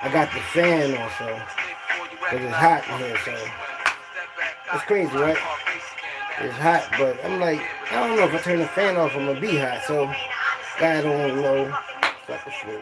I got the fan also, because it's hot in here, so it's crazy, right? It's hot, but I'm like, I don't know if I turn the fan off, I'm gonna be hot, so I don't know. Fuck the flu.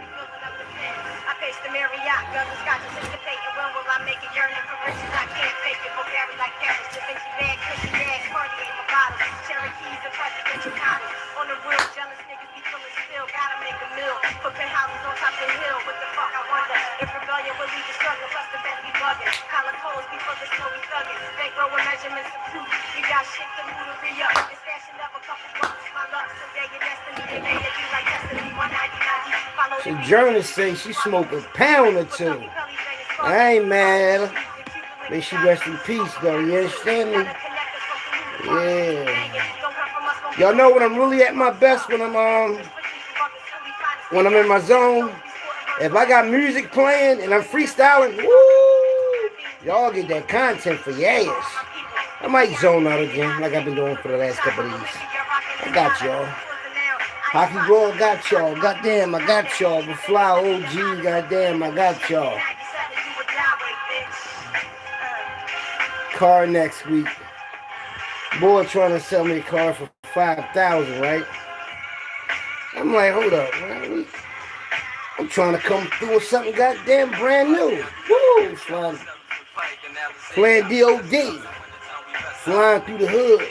So journalists say she smoked a pound or two. I ain't mad. May she rest in peace, though. You understand me? Yeah. Y'all know when I'm really at my best, when I'm in my zone. If I got music playing and I'm freestyling, woo, y'all get that content for your ass. I might zone out again, like I've been doing for the last couple of years. I got y'all. Hockey Ball got y'all. Goddamn, I got y'all. The Fly OG, goddamn, I got y'all. Car next week. Boy trying to sell me a car for $5,000, right? I'm like, hold up, man. I'm trying to come through with something goddamn brand new. Woo! Playing DOD. Flying through the hood.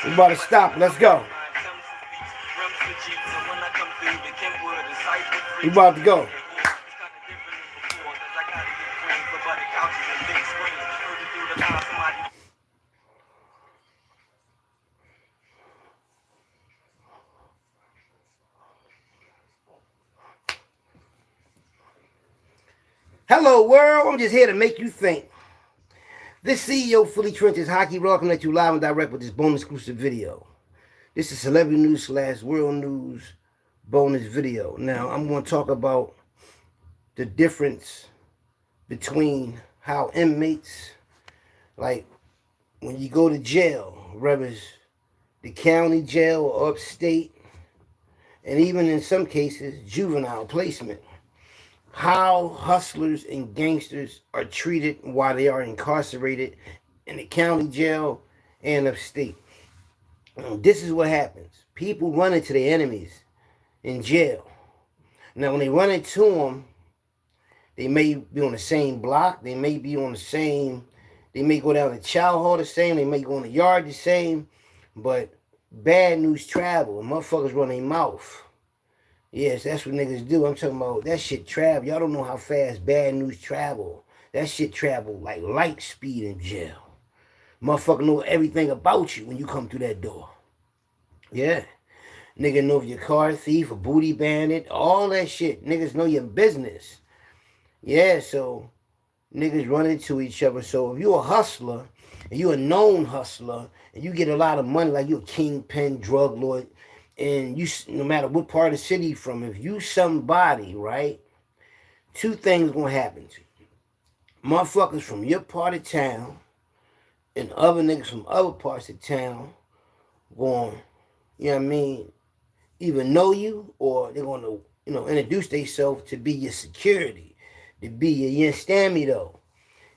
We're about to stop. Let's go. We about to go. Hello, world. I'm just here to make you think. This CEO Philly Trenches Hockey Raw coming at you live and direct with this bonus exclusive video. This is celebrity news / world news bonus video. Now, I'm going to talk about the difference between how inmates, like when you go to jail, whether it's the county jail or upstate, and even in some cases, juvenile placement, how hustlers and gangsters are treated while they are incarcerated in the county jail and upstate. This is what happens. People run into their enemies in jail. Now, when they run into them, They may be on the same block. They may be on the same. They may go down the chow hall the same. They may go in the yard the same. But bad news travel. And motherfuckers run their mouth. Yes, that's what niggas do. I'm talking about that shit travel. Y'all don't know how fast bad news travel. That shit travel like light speed in jail. Motherfucker know everything about you when you come through that door. Yeah. Nigga know if you're a car thief, a booty bandit, all that shit. Niggas know your business. Yeah, so niggas run into each other. So if you're a hustler, and you're a known hustler, and you get a lot of money, like you're a kingpin, drug lord, and you, no matter what part of the city you're from, if you somebody, right, two things gonna happen to you. Motherfuckers from your part of town and other niggas from other parts of town going, you know what I mean, either know you or they're going to, introduce themselves to be your security, to be your, you understand me though?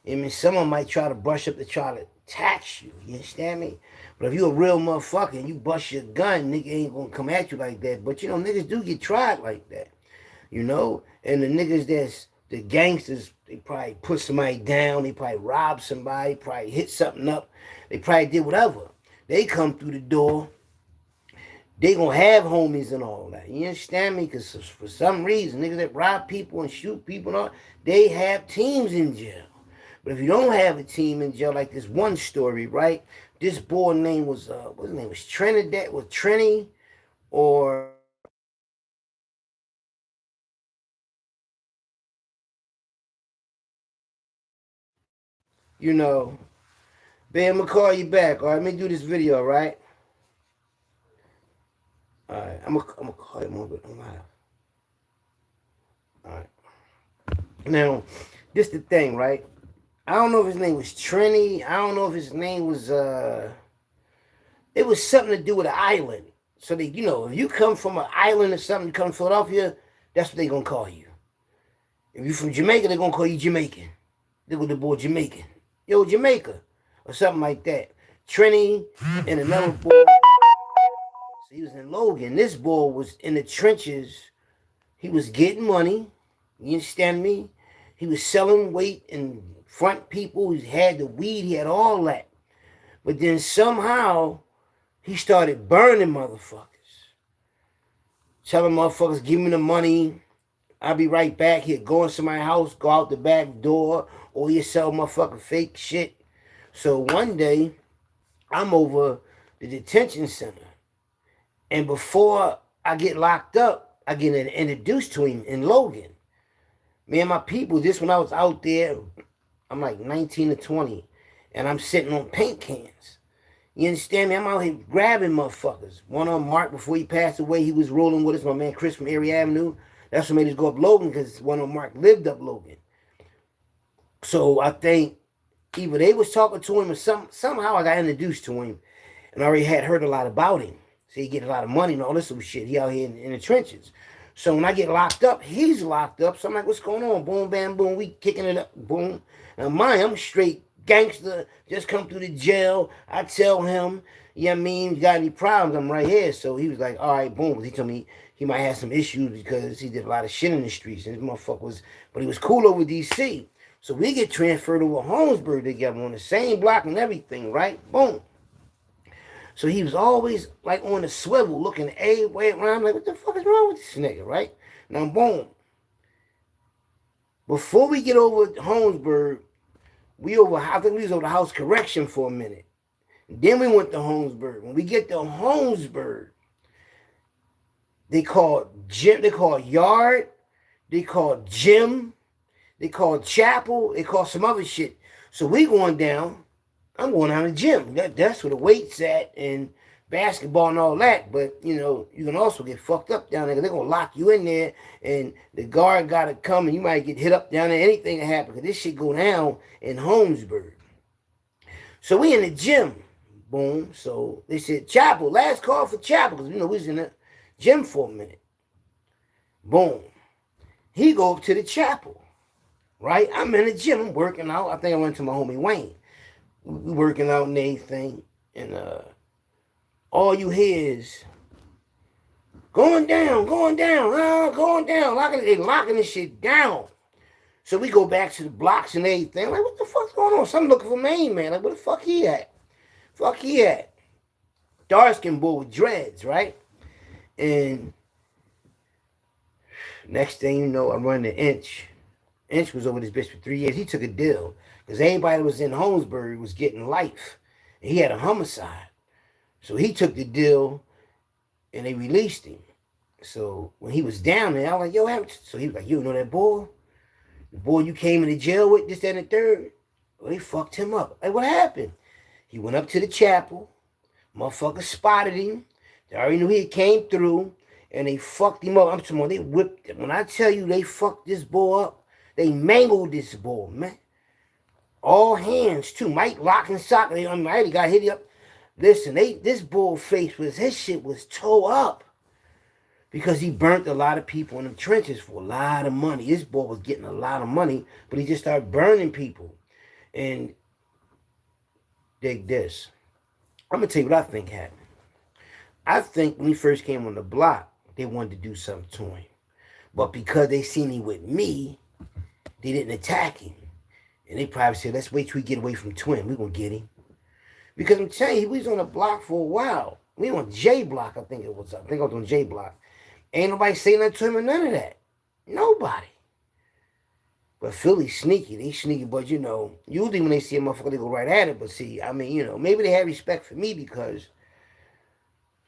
I mean, someone might try to brush up to try to tax you, you understand me? But if you a real motherfucker and you bust your gun, nigga ain't going to come at you like that. But, niggas do get tried like that, And the niggas that's the gangsters, they probably put somebody down, they probably robbed somebody, probably hit something up, they probably did whatever. They come through the door, they gonna have homies and all that. You understand me? Because for some reason, niggas that rob people and shoot people and all, they have teams in jail. But if you don't have a team in jail, like this one story, right? This boy name was, what his name was, Trinidad, was Trini, or you know, Ben, I'm gonna call you back. All right, let me do this video, all right? All right, I'm gonna call you more, but I'm live. All right. Now, this the thing, right? I don't know if his name was Trini. I don't know if his name was it was something to do with an island. So they, if you come from an island or something, you come from Philadelphia, that's what they gonna call you. If you from Jamaica, they're gonna call you Jamaican. They go the boy Jamaican. Yo, Jamaica. Or something like that. Trini and another boy. So he was in Logan. This boy was in the trenches. He was getting money. You understand me? He was selling weight in front people. He had the weed. He had all that. But then somehow he started burning motherfuckers. Telling motherfuckers, give me the money. I'll be right back. He'd go into my house, go out the back door, or he'd sell motherfucking fake shit. So one day, I'm over the detention center. And before I get locked up, I get introduced to him in Logan. Me and my people, just when I was out there, I'm like 19 or 20, and I'm sitting on paint cans. You understand me? I'm out here grabbing motherfuckers. One on Mark, before he passed away, he was rolling with us, my man Chris from Erie Avenue. That's what made us go up Logan, because one on Mark lived up Logan. So I think either they was talking to him or somehow I got introduced to him, and I already had heard a lot about him. So he get a lot of money and all this sort of shit. He out here in the trenches. So when I get locked up, he's locked up. So I'm like, what's going on? Boom, bam, boom. We kicking it up. Boom. Now mine, I'm straight gangster. Just come through the jail. I tell him, you know what I mean? You got any problems? I'm right here. So he was like, all right, boom. Because he told me he might have some issues because he did a lot of shit in the streets. And this motherfucker was, but he was cool over DC. So we get transferred over Holmesburg together on the same block and everything, right? Boom. So he was always like on the swivel, looking a way around. I'm like, what the fuck is wrong with this nigga, right? Now, boom. Before we get over Holmesburg, I think we was over the house correction for a minute. Then we went to Holmesburg. When we get to Holmesburg, they call yard, they call gym, they call chapel, they call some other shit. So we going down. I'm going down to the gym. That's where the weights at and basketball and all that. But, you can also get fucked up down there. They're going to lock you in there, and the guard got to come, and you might get hit up down there. Anything can happen, because this shit go down in Holmesburg. So we in the gym. Boom. So they said, chapel, last call for chapel, because, we was in the gym for a minute. Boom. He go up to the chapel, right? I'm in the gym. I'm working out. I think I went to my homie Wayne. We working out and everything, and all you hear is going down, going down, going down. They locking this shit down. So we go back to the blocks and everything. Like, what the fuck's going on? So I'm looking for main man. Like, where the fuck he at? Fuck he at? Dark skin boy with dreads, right? And next thing you know, I'm running the Inch. Inch was over this bitch for 3 years. He took a deal because everybody that was in Holmesburg was getting life. And he had a homicide. So he took the deal and they released him. So when he was down there, I was like, yo, so he was like, you know that boy? The boy you came into jail with, this, that, and the third? Well, they fucked him up. Like, what happened? He went up to the chapel. Motherfuckers spotted him. They already knew he came through. And they fucked him up. I'm talking about, they whipped him. When I tell you they fucked this boy up, they mangled this boy, man. All hands, too. Mike lock and sock. They got hit up. Listen, this boy face his shit was tore up. Because he burnt a lot of people in the trenches for a lot of money. This boy was getting a lot of money, but he just started burning people. And dig this. I'm going to tell you what I think happened. I think when he first came on the block, they wanted to do something to him. But because they seen him with me, they didn't attack him. And they probably said, let's wait till we get away from Twin. We're going to get him. Because I'm telling you, he was on the block for a while. We on J Block, I think it was. I think I was on J Block. Ain't nobody saying nothing to him or none of that. Nobody. But Philly's sneaky. They sneaky, but you know, usually when they see a motherfucker, they go right at it. But see, I mean, you know, maybe they have respect for me because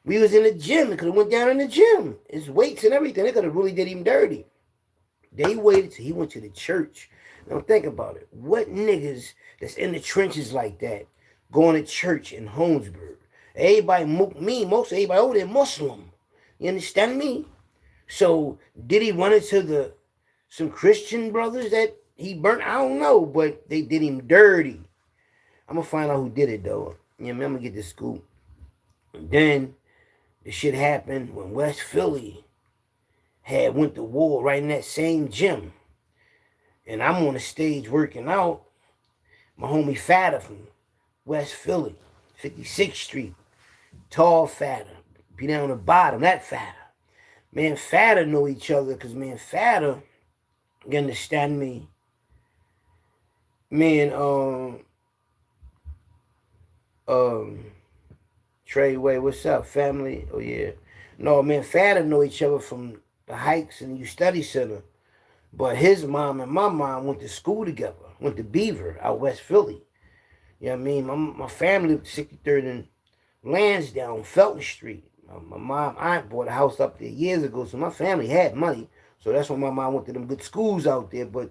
we was in the gym. They could have went down in the gym. His weights and everything. They could have really did him dirty. They waited till he went to the church. Now think about it. What niggas that's in the trenches like that going to church in Holmesburg? Everybody, most everybody over there Muslim. You understand me? So did he run into some Christian brothers that he burnt? I don't know, but they did him dirty. I'm gonna find out who did it though. You know, I'm gonna get the scoop. And then the shit happened when West Philly had went to war right in that same gym. And I'm on the stage working out. My homie Fatter from West Philly, 56th Street. Tall Fatter. Be down on the bottom, that Fatter. Me and Fatter know each other because me and Fatter, you understand me? Me and Treyway, what's up, family? Oh yeah. No, me and Fatter know each other from the hikes in the U Study Center. But his mom and my mom went to school together. Went to Beaver out West Philly. You know what I mean? My family lived 63rd and Lansdowne, Felton Street. My mom, aunt bought a house up there years ago, so my family had money. So that's when my mom went to them good schools out there. But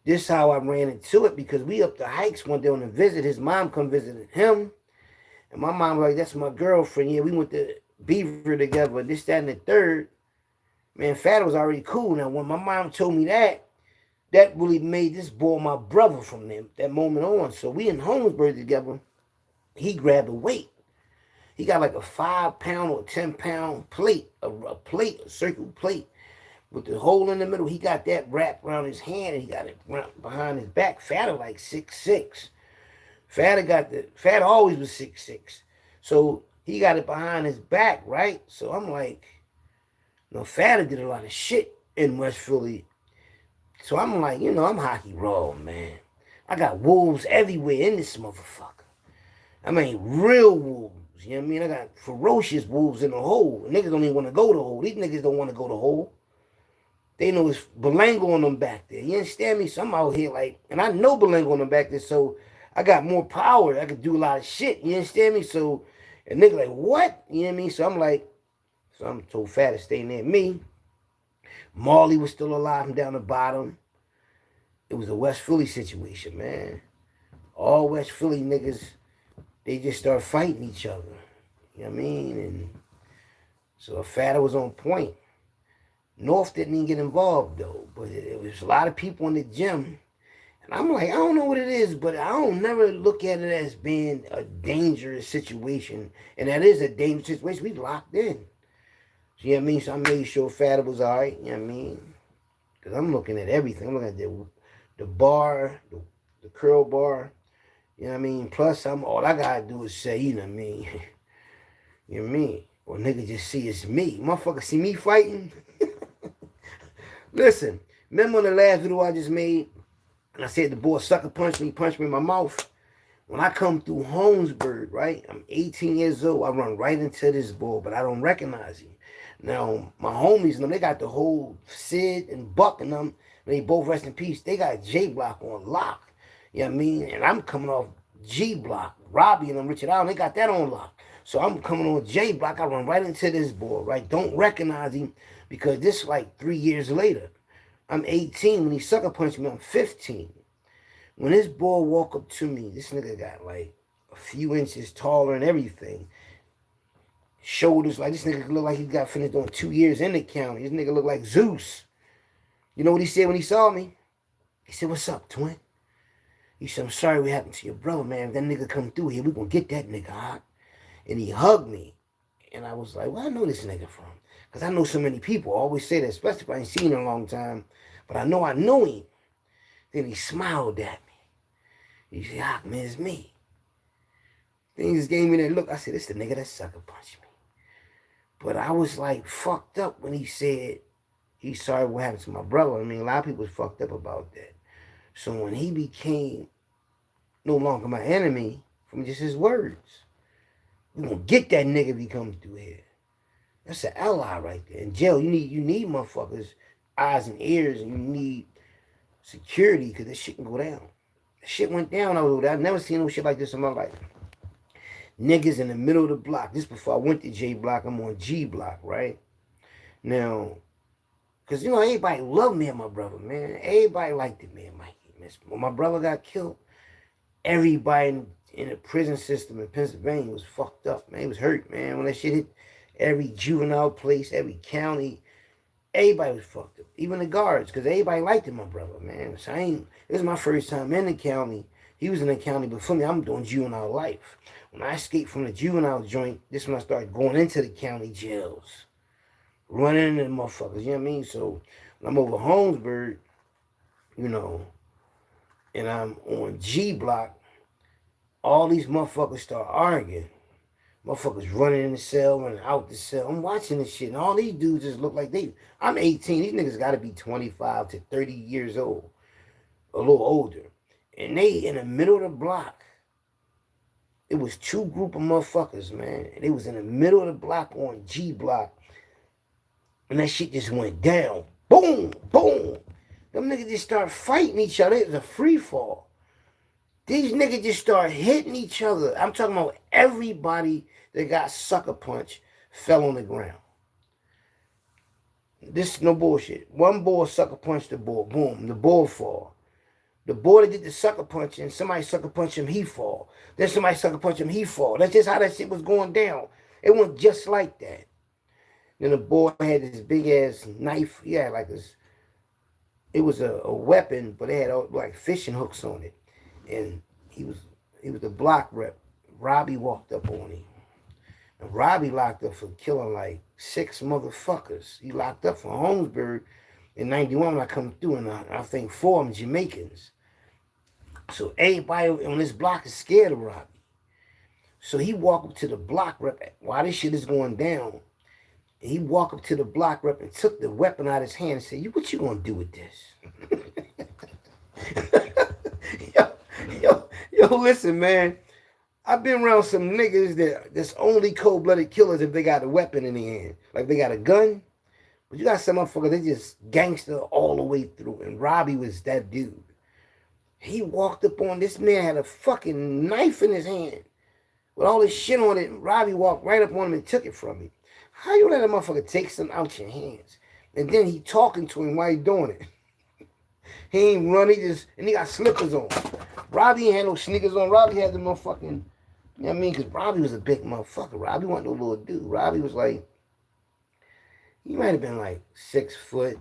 this is how I ran into it because we up the hikes one day on a visit. His mom come visiting him. And my mom was like, that's my girlfriend. Yeah, we went to Beaver together. This, that, and the third. Man, Fatter was already cool. Now, when my mom told me that really made this boy my brother from that moment on. So we in Holmesburg together. He grabbed a weight. He got like a 5-pound or 10-pound plate, a circle plate with the hole in the middle. He got that wrapped around his hand and he got it behind his back. Fatter like 6'6". Fatter always was 6'6". So he got it behind his back, right? So I'm like, Fatter did a lot of shit in West Philly. So I'm like, I'm hockey raw, man. I got wolves everywhere in this motherfucker. I mean, real wolves. You know what I mean? I got ferocious wolves in the hole. Niggas don't even want to go to the hole. These niggas don't want to go to the hole. They know it's Belango on them back there. You understand me? So I'm out here like, and I know Belango on them back there, so I got more power. I could do a lot of shit. You understand me? So, and nigga like, what? You know what I mean? So I'm like, so I'm told Fat to stay near me. Marley was still alive from down the bottom. It was a West Philly situation, man. All West Philly niggas, they just start fighting each other. You know what I mean? And so Fatter was on point. North didn't even get involved though, but it was a lot of people in the gym. And I'm like, I don't know what it is, but I don't never look at it as being a dangerous situation. And that is a dangerous situation. We locked in. So, you know what I mean? So I made sure Fatter was all right. You know what I mean? Because I'm looking at everything. I'm looking at the bar, the curl bar. You know what I mean? Plus, all I got to do is say, you know what I mean? You know what I mean? Or nigga just see it's me. Motherfucker see me fighting. Listen, Remember the last video I just made? And I said the boy sucker punched me in my mouth. When I come through Holmesburg, right? I'm 18 years old. I run right into this boy, but I don't recognize him. Now, my homies, they got the whole Sid and Buck and them. They both rest in peace. They got J Block on lock. You know what I mean? And I'm coming off G Block. Robbie and them, Richard Allen, they got that on lock. So I'm coming on J Block. I run right into this boy, right? Don't recognize him because this like 3 years later. I'm 18. When he sucker punched me, I'm 15. When this boy walk up to me, this nigga got like a few inches taller and everything. Shoulders, like this nigga look like he got finished doing 2 years in the county. This nigga look like Zeus. You know what he said when he saw me? He said, "What's up, twin?" He said, "I'm sorry what happened to your brother, man. If that nigga come through here, we gonna get that nigga hot." And he hugged me. And I was like, "Where I know this nigga from?" Because I know so many people always say that, especially if I ain't seen him in a long time. But I know him. Then he smiled at me. He said, "Ah, man, it's me." Then he just gave me that look. I said, "It's the nigga that sucker punched me." But I was like fucked up when he said he's sorry what happened to my brother. I mean, a lot of people was fucked up about that. So when he became no longer my enemy from just his words, we gonna get that nigga if he comes through here. That's an ally right there. In jail, you need motherfuckers, eyes and ears, and you need security because this shit can go down. That shit went down over there. I've never seen no shit like this in my life. Niggas in the middle of the block. This before I went to J Block. I'm on G Block, right? Now, because, everybody loved me and my brother, man. Everybody liked it, man, Mikey. When my brother got killed, everybody in the prison system in Pennsylvania was fucked up, man. It was hurt, man. When that shit hit every juvenile place, every county, everybody was fucked up. Even the guards, because everybody liked my brother, man. So this is my first time in the county. He was in the county before me. I'm doing juvenile life. When I escaped from the juvenile joint, this is when I started going into the county jails. Running into the motherfuckers, you know what I mean? So when I'm over Holmesburg, and I'm on G Block, all these motherfuckers start arguing. Motherfuckers running in the cell, running out the cell. I'm watching this shit, and all these dudes just look like I'm 18. These niggas got to be 25 to 30 years old, a little older. And they in the middle of the block. It was two group of motherfuckers, man. And they was in the middle of the block on G Block. And that shit just went down. Boom, boom. Them niggas just start fighting each other. It was a free fall. These niggas just start hitting each other. I'm talking about everybody that got sucker punched fell on the ground. This is no bullshit. One boy sucker punched the boy. Boom, the boy fall. The boy that did the sucker punching, somebody sucker punch him, he fall. Then somebody sucker punch him, he fall. That's just how that shit was going down. It went just like that. Then the boy had this big ass knife. He had like this. It was a weapon, but it had like fishing hooks on it. And he was the block rep. Robbie walked up on him. And Robbie locked up for killing like 6 motherfuckers. He locked up for Holmesburg in 91 when I come through, and I think 4 of them Jamaicans. So everybody on this block is scared of Robbie. So he walked up to the block rep while this shit is going down. And he walked up to the block rep and took the weapon out of his hand and said, "What you gonna do with this?" yo, listen, man. I've been around some niggas that's only cold-blooded killers if they got a weapon in their hand. Like they got a gun. But you got some motherfuckers, they just gangster all the way through. And Robbie was that dude. He walked up on this man, had a fucking knife in his hand with all this shit on it. And Robbie walked right up on him and took it from him. How you let a motherfucker take something out your hands? And then he talking to him while he doing it. He ain't run, and he got slippers on. Robbie ain't had no sneakers on. Robbie had the motherfucking, you know what I mean? Because Robbie was a big motherfucker. Robbie wasn't no little dude. Robbie was like, he might have been like 6 foot,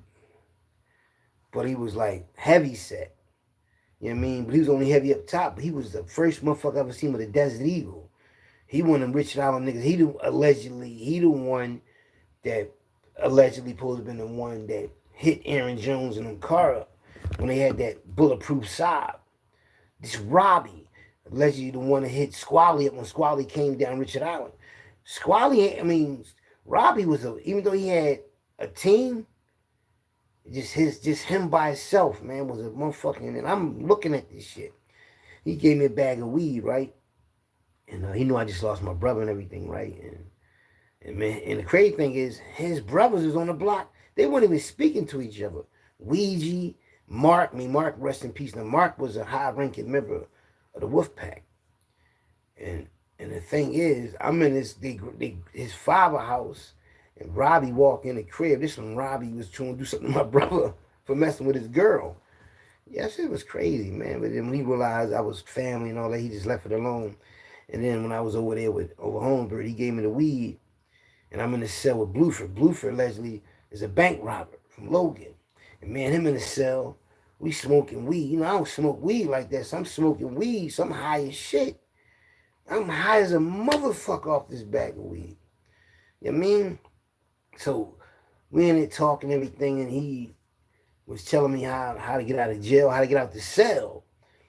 but he was like heavy set. You know what I mean? But he was only heavy up top. But he was the first motherfucker I ever seen with a Desert Eagle. He one of them Richard Allen niggas. He the one that allegedly supposed to have been the one that hit Aaron Jones and them car up when they had that bulletproof Saab. This Robbie, allegedly the one that hit Squally up when Squally came down Richard Allen. Robbie was even though he had a team, Just him by himself, man, was a motherfucking. And I'm looking at this shit. He gave me a bag of weed, right? And he knew I just lost my brother and everything, right? And man, and the crazy thing is, his brothers was on the block. They weren't even speaking to each other. Ouija, Mark, rest in peace. Now, Mark was a high-ranking member of the Wolf Pack. And the thing is, I'm in his father house, and Robbie walked in the crib. This when Robbie was trying to do something to my brother for messing with his girl. Yeah, shit was crazy, man. But then when he realized I was family and all that, he just left it alone. And then when I was over there over Holmesburg, he gave me the weed, and I'm in the cell with Bluford. Bluford allegedly is a bank robber from Logan. And man, him in the cell, we smoking weed. You know, I don't smoke weed like that, so I'm smoking weed, so I'm high as shit. I'm high as a motherfucker off this bag of weed. You know what I mean? So we in there talking everything, and he was telling me how to get out of jail, how to get out the cell.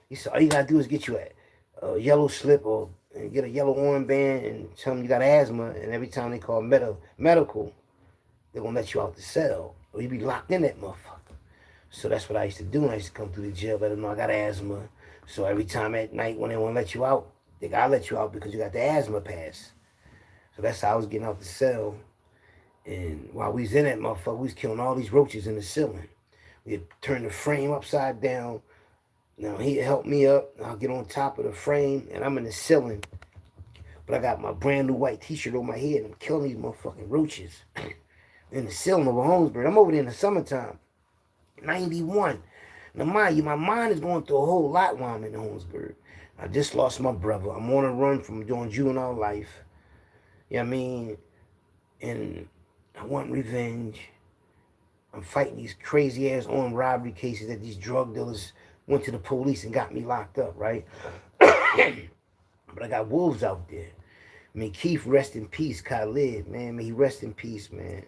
He said, all you gotta do is get you a yellow slip or and get a yellow armband and tell them you got asthma, and every time they call medical, they're gonna let you out the cell. Or you be locked in that motherfucker. So that's what I used to do when I used to come through the jail, let them know I got asthma. So every time at night when they wanna let you out, they gotta let you out because you got the asthma pass. So that's how I was getting out the cell. And while we was in that motherfucker, we was killing all these roaches in the ceiling. We had turned the frame upside down. Now he helped me up. I'll get on top of the frame, and I'm in the ceiling. But I got my brand new white t-shirt on my head, and I'm killing these motherfucking roaches in the ceiling over Holmesburg. I'm over there in the summertime, 91. Now mind you, my mind is going through a whole lot while I'm in Holmesburg. I just lost my brother. I'm on a run from doing juvenile life. You know what I mean? And I want revenge. I'm fighting these crazy ass armed robbery cases that these drug dealers went to the police and got me locked up, right? But I got wolves out there. I mean, Keith, rest in peace, Khalid, man. May he rest in peace, man.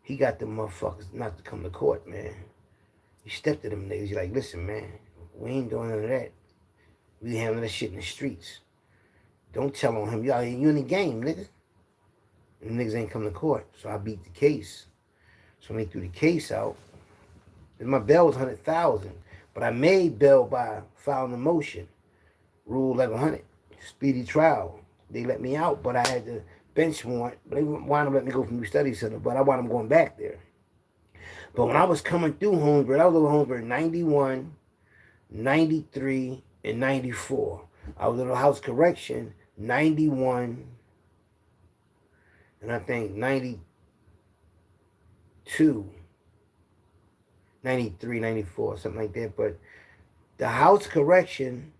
He got them motherfuckers not to come to court, man. He stepped to them niggas. He's like, listen, man, we ain't doing none of that. We handling that shit in the streets. Don't tell on him. You in the game, nigga. And the niggas ain't come to court. So I beat the case. So when they threw the case out, and my bail was 100,000, but I made bail by filing a motion, Rule 1100, speedy trial. They let me out, but I had the bench warrant. But they wound up letting me go from the study center, but I wound up going back there. But when I was coming through Holmesburg, I was over Holmesburg 91, 93, and 94. I was at a house correction 91, and I think 92. 93, 94, something like that. But the house correction,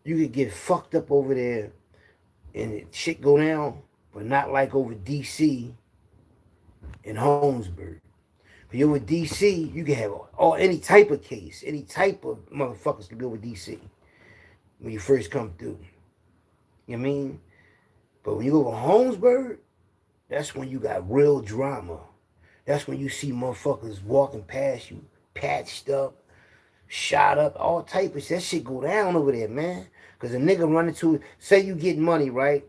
you could get fucked up over there and shit go down, but not like over DC and Holmesburg. If you're over DC, you can have any type of case, any type of motherfuckers can be over DC when you first come through. You know what I mean? But when you go over Holmesburg, that's when you got real drama. That's when you see motherfuckers walking past you, patched up, shot up, all type of shit. That shit go down over there, man. Because a nigga run into, say you get money, right?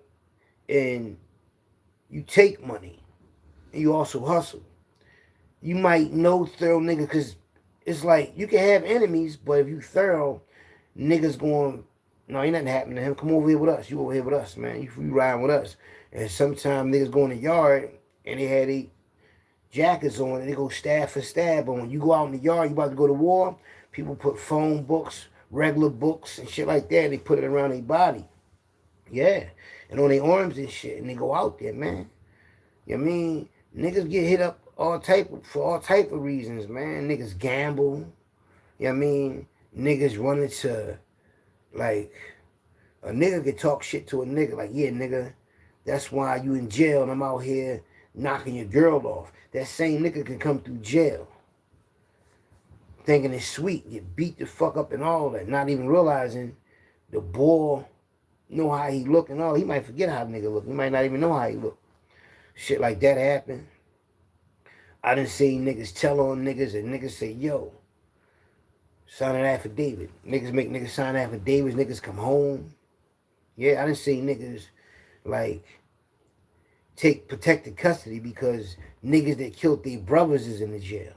And you take money. And you also hustle. You might know thorough nigga, because it's like, you can have enemies, but if you thorough, niggas going, no, ain't nothing happening to him. Come over here with us. You over here with us, man. You riding with us. And sometimes niggas go in the yard, and they had a jackets on and they go stab for stab. But when you go out in the yard, you about to go to war, people put phone books, regular books and shit like that, and they put it around their body. Yeah. And on their arms and shit, and they go out there, man. You know what I mean? Niggas get hit up for all type of reasons, man. Niggas gamble. You know what I mean? Niggas run into, like, a nigga could talk shit to a nigga, like, yeah, nigga, that's why you in jail and I'm out here knocking your girl off. That same nigga can come through jail thinking it's sweet, get beat the fuck up and all that, not even realizing the boy know how he look and all. He might forget how the nigga look. He might not even know how he look. Shit like that happen. I done seen niggas tell on niggas and niggas say, yo, sign an affidavit. Niggas make niggas sign affidavits, niggas come home. Yeah, I done seen niggas like take protected custody because niggas that killed their brothers is in the jail.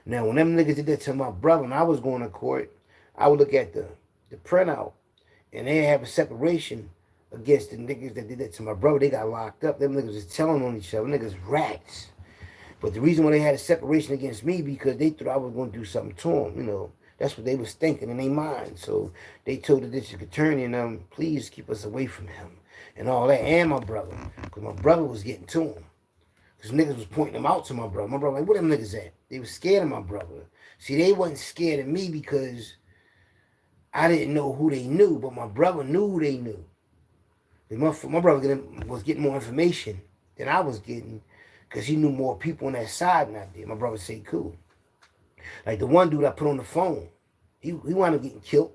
Now, when them niggas did that to my brother, when I was going to court, I would look at the printout, and they have a separation against the niggas that did that to my brother. They got locked up. Them niggas was telling on each other. Niggas rats. But the reason why they had a separation against me because they thought I was going to do something to them. You know, that's what they was thinking in their mind. So they told the district attorney and please keep us away from him and all that, and my brother, because my brother was getting to him. Because niggas was pointing them out to my brother. My brother like, where them niggas at? They was scared of my brother. See, they wasn't scared of me because I didn't know who they knew, but my brother knew who they knew. My brother was getting more information than I was getting because he knew more people on that side than I did. My brother said, cool. Like the one dude I put on the phone, he wound up getting killed.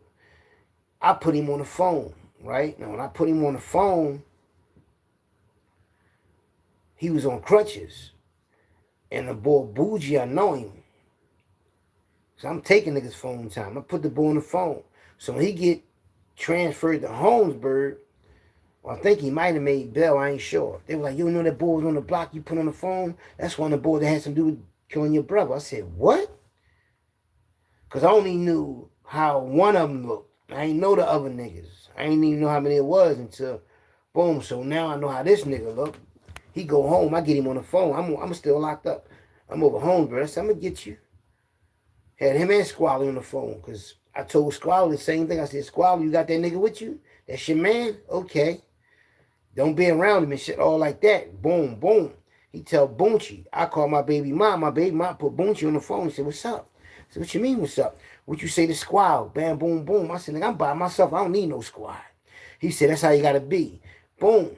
I put him on the phone, right? Now, when I put him on the phone, he was on crutches. And the boy Bougie, I know him. So I'm taking niggas' phone time. I put the boy on the phone. So when he get transferred to Holmesburg, well, I think he might have made bail, I ain't sure. They were like, you know that boy was on the block you put on the phone? That's one of the boys that had something to do with killing your brother. I said, what? Because I only knew how one of them looked. I ain't know the other niggas. I ain't even know how many it was until, boom. So now I know how this nigga look. He go home. I get him on the phone. I'm still locked up. I'm over Holmesburg. I said, I'm going to get you. Had him and Squally on the phone because I told Squally the same thing. I said, Squally, you got that nigga with you? That's your man? Okay. Don't be around him and shit all like that. Boom, boom. He tell Boonchie. I call my baby mom. My baby mom put Boonchie on the phone and said, what's up? I said, what you mean, what's up? What you say to Squall? Bam, boom, boom. I said, nigga, I'm by myself. I don't need no squad. He said, that's how you got to be. Boom.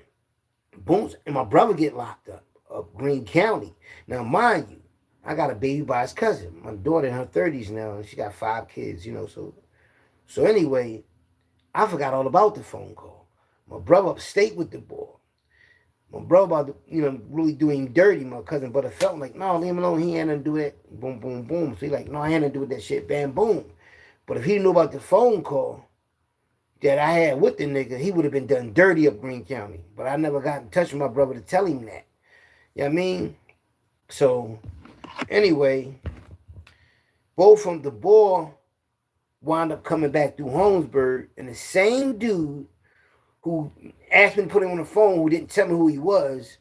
Boom. And my brother get locked up Greene County. Now, mind you, I got a baby by his cousin. My daughter in her 30s now, and she got 5 kids, you know. So anyway, I forgot all about the phone call. My brother upstate with the boy. My brother about to, really do him dirty. My cousin brother felt like, no, leave him alone. He ain't nothing to do that. Boom, boom, boom. So he like, no, I ain't nothing to do with that shit. Bam, boom. But if he didn't know about the phone call that I had with the nigga, he would have been done dirty up Greene County. But I never got in touch with my brother to tell him that. You know what I mean? So, anyway, both from the boy wound up coming back through Holmesburg, and the same dude who asked me to put him on the phone, who didn't tell me who he was,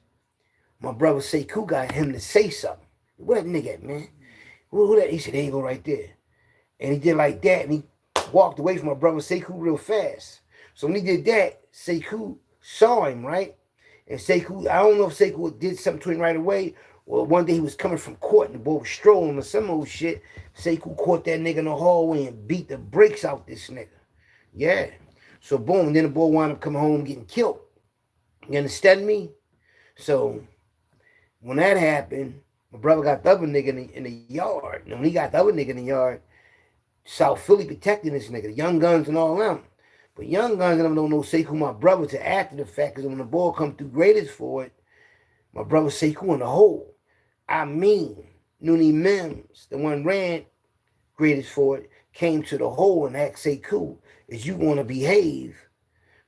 my brother Sekou got him to say something. Where that nigga at, man? Who that? He said, there you go right there. And he did like that, and he walked away from my brother Sekou real fast. So when he did that, Sekou saw him, right? And Sekou, I don't know if Sekou did something to him right away, or one day he was coming from court and the boy was strolling or some old shit. Sekou caught that nigga in the hallway and beat the brakes out this nigga. Yeah. So boom, then the boy wound up coming home getting killed. You understand me? So when that happened, my brother got the other nigga in the yard. And when he got the other nigga in the yard, South Philly protecting this nigga, Young Guns and all them. But Young Guns and them don't know Sekou, my brother, to after the fact, because when the ball come through greatest for it, my brother Sekou in the hole. I mean, Noonie Mims, the one ran greatest for it, came to the hole and asked Sekou, is you going to behave?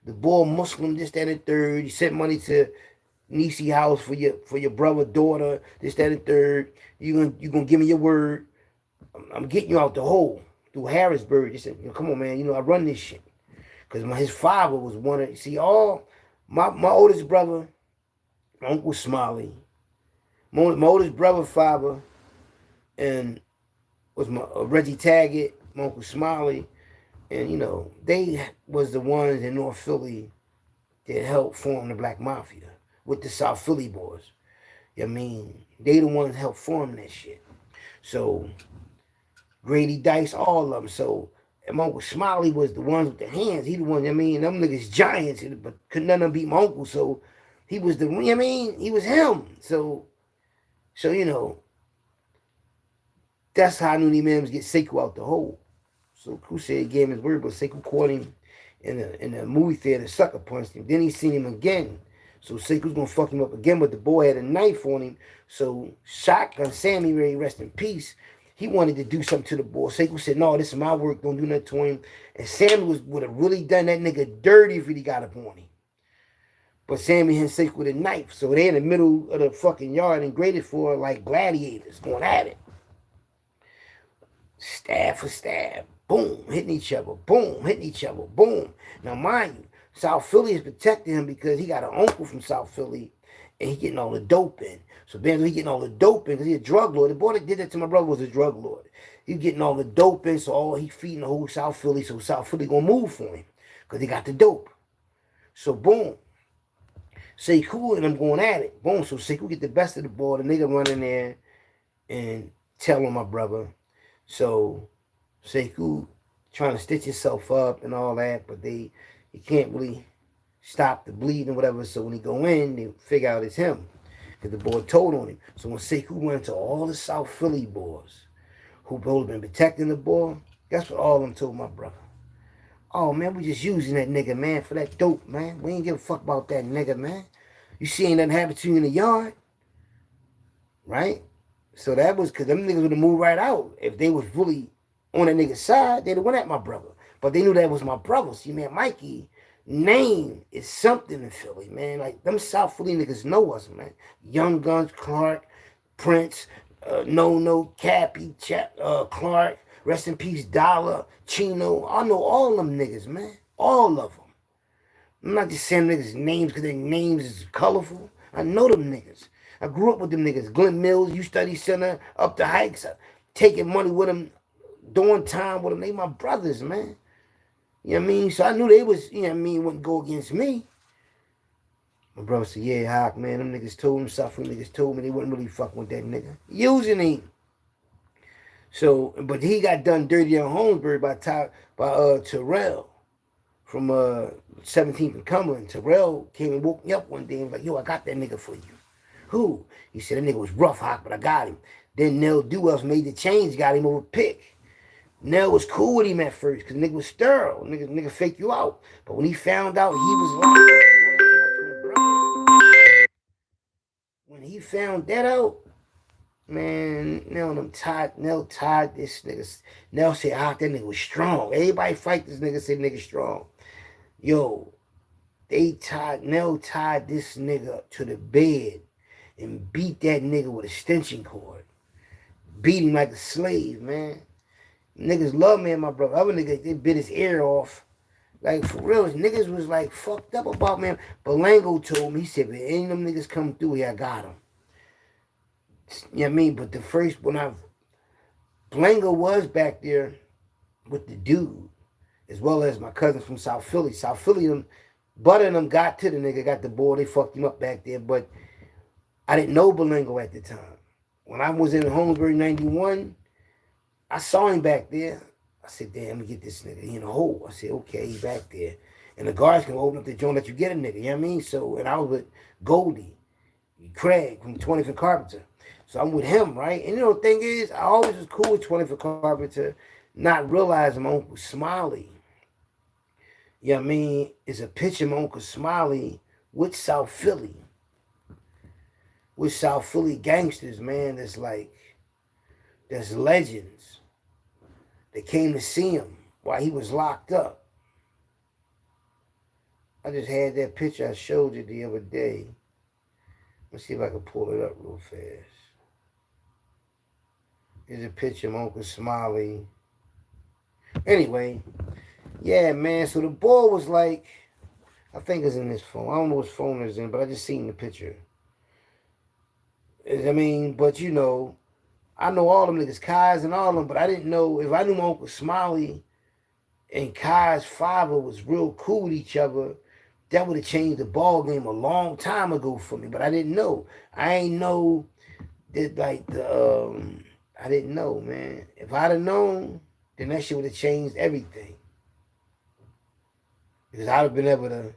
The boy Muslim, this, that, and third. He sent money to Nisi house for your brother, daughter, this, that, and third. You gonna give me your word? I'm getting you out the hole through Harrisburg. He said, come on, man. I run this shit. Because his father was one of, see, all, my oldest brother, my Uncle Smiley, my oldest brother, father, and was my Reggie Taggart, my Uncle Smiley, and, they was the ones in North Philly that helped form the Black Mafia with the South Philly boys. I mean, they the ones that helped form that shit. So, Grady Dice, all of them. So, and my Uncle Smiley was the ones with the hands. He the one, them niggas giants, but couldn't none of them beat my uncle. So, he was he was him. So, that's how Noonie Mims get Sekou out the hole. So Crusade gave him his word, but Sekou caught him in the movie theater, sucker punched him. Then he seen him again. So Sekou's gonna fuck him up again, but the boy had a knife on him. So Shotgun Sammy Ray, rest in peace, he wanted to do something to the boy. Sekou said, no, this is my work, don't do nothing to him. And Sammy would have really done that nigga dirty if he got up on him. But Sammy hit Sekou with a knife. So they in the middle of the fucking yard and graded for like gladiators going at it. Stab for stab. Boom. Hitting each other. Boom. Hitting each other. Boom. Now, mind you, South Philly is protecting him because he got an uncle from South Philly and he getting all the dope in. So then he getting all the dope in because he a drug lord. The boy that did that to my brother was a drug lord. He getting all the dope in, so all he feeding the whole South Philly, so South Philly gonna move for him because he got the dope. So boom. Sekou and I'm going at it. Boom. So Sekou get the best of the ball. The nigga run in there and tell on my brother. So Sekou trying to stitch himself up and all that, but he can't really stop the bleeding or whatever. So when he go in, they figure out it's him. Because the boy told on him. So when Sekou went to all the South Philly boys who both been protecting the boy, guess what all of them told my brother? Oh, man, we just using that nigga, man, for that dope, man. We ain't give a fuck about that nigga, man. You see ain't nothing happen to you in the yard, right? So that was because them niggas would have moved right out. If they was really on that nigga's side, they'd have went at my brother. But they knew that was my brother. See, man, Mikey name is something in Philly, man. Like, them South Philly niggas know us, man. Young Guns, Clark, Prince, No, Cappy, Clark, rest in peace, Dollar, Chino. I know all them niggas, man. All of them. I'm not just saying niggas' names because their names is colorful. I know them niggas. I grew up with them niggas. Glen Mills, U Study Center, up the hikes, taking money with them, doing time with them. They my brothers, man. You know what I mean? So I knew they was, you know what I mean, wouldn't go against me. My brother said, yeah, Hawk, man, them niggas told him, suffering niggas told me they wasn't really fucking with that nigga. Using him. So, but he got done dirty on Holmesbury by Terrell from 17th and Cumberland. Terrell came and woke me up one day and was like, yo, I got that nigga for you. Who? He said, that nigga was rough, Hawk, but I got him. Then Nell Dewells made the change, got him over Pick. Nell was cool with him at first because nigga was sterile. Nigga fake you out. But when he found out he was like, when he found that out, man, Nell tied this nigga. Nell said, that nigga was strong. Everybody fight this nigga, say nigga strong. Yo, Nell tied this nigga to the bed and beat that nigga with a extension cord. Beat him like a slave, man. Niggas love me and my brother. Other niggas, they bit his ear off. Like, for real, niggas was like fucked up about me. Belango told me, he said, if any of them niggas come through here, I got them. You know what I mean? But the first, Belango was back there with the dude, as well as my cousin from South Philly. South Philly, Butter and them got to the nigga, got the boy, they fucked him up back there, but I didn't know Belango at the time. When I was in Holmesbury 91, I saw him back there. I said, damn, let me get this nigga. He in a hole. I said, okay, he back there. And the guards can open up the joint, let you get a nigga. You know what I mean? So, and I was with Goldie, Craig from 20th and Carpenter. So I'm with him, right? And you know, the thing is, I always was cool with 20th and Carpenter, not realizing my Uncle Smiley. You know what I mean? It's a picture of my Uncle Smiley with South Philly. With South Philly gangsters, man, that's legends. They came to see him while he was locked up. I just had that picture I showed you the other day. Let's see if I can pull it up real fast. Here's a picture of Uncle Smiley. Anyway, yeah, man, so the boy was like, I think it's in this phone. I don't know which phone it's in, but I just seen the picture. I mean, but you know, I know all them niggas, Kai's and all them, but I didn't know, if I knew my Uncle Smiley and Kai's father was real cool with each other, that would have changed the ball game a long time ago for me, but I didn't know. I ain't know that, like, I didn't know, man. If I'd have known, then that shit would have changed everything. Because I'd have been able to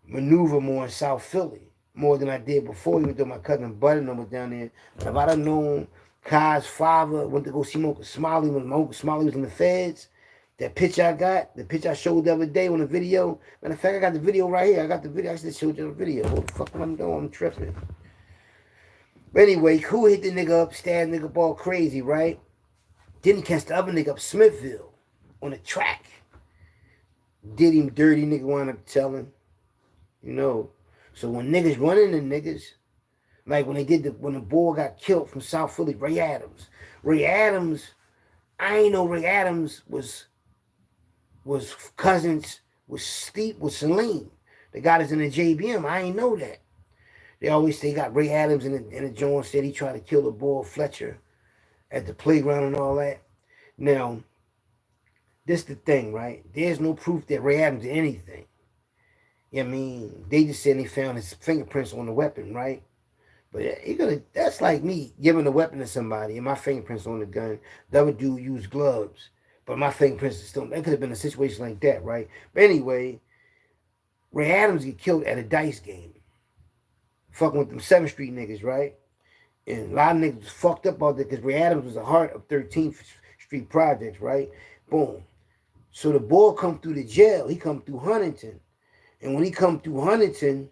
maneuver more in South Philly, more than I did before, even though my cousin Buddy was down there. But if I'd have known Kai's father went to go see Uncle Smiley when my Uncle Smiley was in the feds, that picture I got, the picture I showed the other day on the video, matter of fact, I got the video right here. I got the video. I should have showed you the video. What the fuck am I doing? I'm tripping. But anyway, Cool hit the nigga up, stabbed the nigga ball crazy, right? Then he catch the other nigga up Smithville on the track. Did him dirty, nigga wound up telling. You know. So when niggas running the niggas, like when they did when the boy got killed from South Philly, Ray Adams. Ray Adams, I ain't know Ray Adams was cousins with Steve with Celine. The guy that's in the JBM. I ain't know that. They always say got Ray Adams in the joint, said he tried to kill the boy Fletcher at the playground and all that. Now, this the thing, right? There's no proof that Ray Adams did anything. I mean, they just said they found his fingerprints on the weapon, right? But that's like me giving a weapon to somebody and my fingerprints on the gun. The other dude used gloves, but my fingerprints are still. That could have been a situation like that, right? But anyway, Ray Adams get killed at a dice game, fucking with them 7th Street niggas, right? And a lot of niggas was fucked up out there because Ray Adams was the heart of 13th Street Projects, right? Boom. So the boy come through the jail. He come through Huntington. And when he come through Huntington,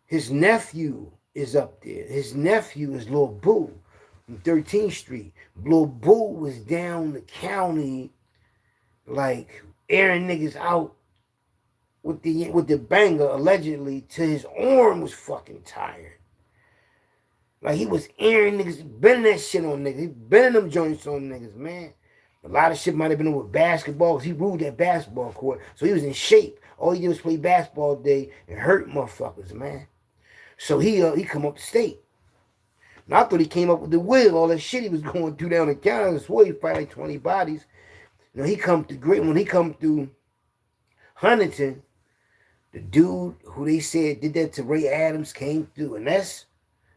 his nephew is up there. His nephew is Lil Boo from 13th Street. Lil Boo was down the county, like airing niggas out with the banger allegedly till his arm was fucking tired. Like he was airing niggas, bending that shit on niggas. He bending them joints on niggas, man. A lot of shit might have been with basketball because he ruled that basketball court. So he was in shape. All he did was play basketball all day and hurt motherfuckers, man. So he come up to state. Now I thought he came up with the will, all that shit he was going through down the county. I swore he fight like 20 bodies. Now he come to when he come through Huntington, the dude who they said did that to Ray Adams came through, and that's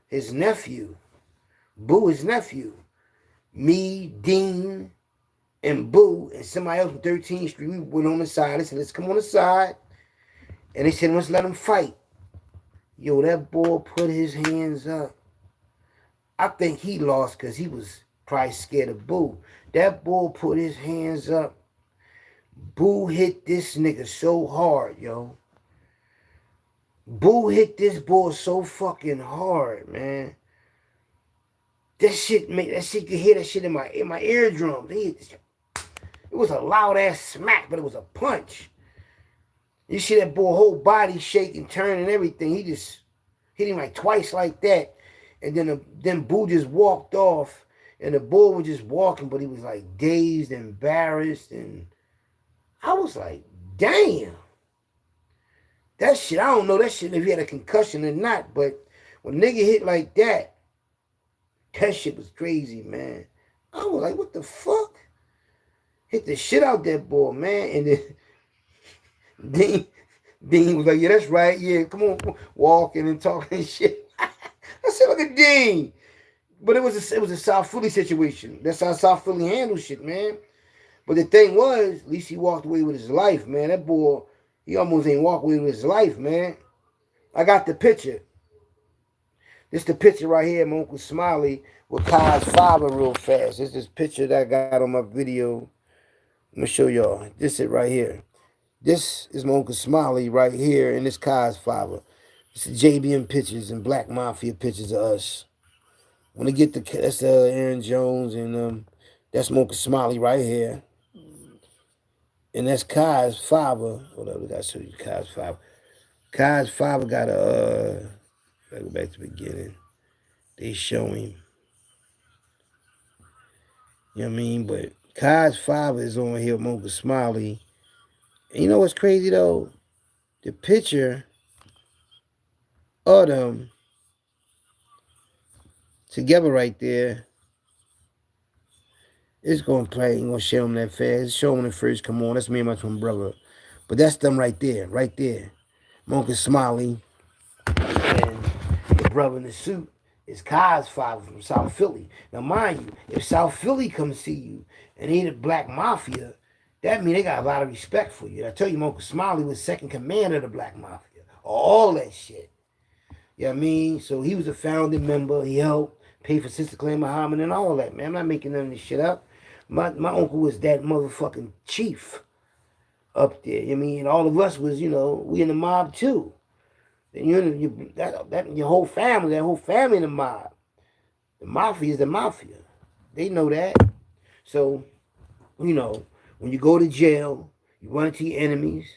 his nephew. Boo, his nephew. Me, Dean, and Boo, and somebody else from 13th Street, we went on the side. They said, let's come on the side. And they said, let's let him fight. Yo, that boy put his hands up. I think he lost because he was probably scared of Boo. That boy put his hands up. Boo hit this nigga so hard, yo. Boo hit this boy so fucking hard, man. That shit you could hear that shit in my eardrums. It was a loud ass smack, but it was a punch. You see that boy whole body shake and turn and everything. He just hit him like twice like that. And then Boo just walked off. And the boy was just walking, but he was like dazed, embarrassed. And I was like, damn. That shit, I don't know that shit if he had a concussion or not. But when a nigga hit like that, that shit was crazy, man. I was like, what the fuck? Hit the shit out that boy, man. And then Dean was like, yeah, that's right. Yeah, come on, walking and talking and shit. I said, look at Dean. But it was a South Philly situation. That's how South Philly handles shit, man. But the thing was, at least he walked away with his life, man. That boy, he almost ain't walked away with his life, man. I got the picture. This the picture right here, my Uncle Smiley with Kai's father real fast. This is picture that I got on my video. I'm going to show y'all. This is right here. This is my Uncle Smiley right here, and this Kai's father. It's the JBM pictures and Black Mafia pictures of us. When I get that's Aaron Jones, and that's my Uncle Smiley right here. And that's Kai's father. Hold up, we got to show you Kai's father. Kai's father got a, I go back to the beginning. They show him. You know what I mean? But Kai's father is on here with my Uncle Smiley. And you know what's crazy, though? The picture of them together right there, it's going to play. Ain't going to show them that fast. It's showing them first come on. That's me and my twin brother. But that's them right there. Right there. My Uncle Smiley and the brother in the suit is Kai's father from South Philly. Now, mind you, if South Philly comes see you and they the Black Mafia, that means they got a lot of respect for you. I tell you, my Uncle Smiley was second commander of the Black Mafia. All that shit. You know what I mean? So he was a founding member. He helped pay for Sister Clay Muhammad and all that, man. I'm not making none of this shit up. My uncle was that motherfucking chief up there. You know what I mean? All of us was, we in the mob too. And your whole family, that whole family in the mob. The mafia is the mafia. They know that. So, when you go to jail, you run into your enemies,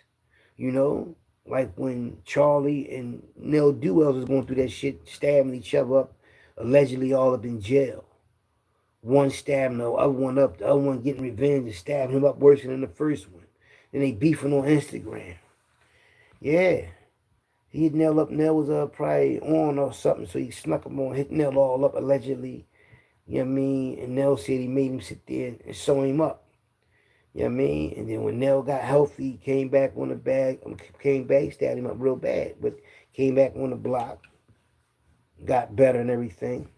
Like when Charlie and Nell Dewells was going through that shit, stabbing each other up, allegedly all up in jail. One stabbing the other one up, the other one getting revenge and stabbing him up worse than the first one. Then they beefing on Instagram. Yeah. He hit Nell up. Nell was probably on or something, so he snuck him on, hit Nell all up allegedly. You know what I mean? And Nell said he made him sit there and sew him up. You know what I mean? And then when Nell got healthy, he came back on the bag, stabbed him up real bad, but came back on the block, got better and everything,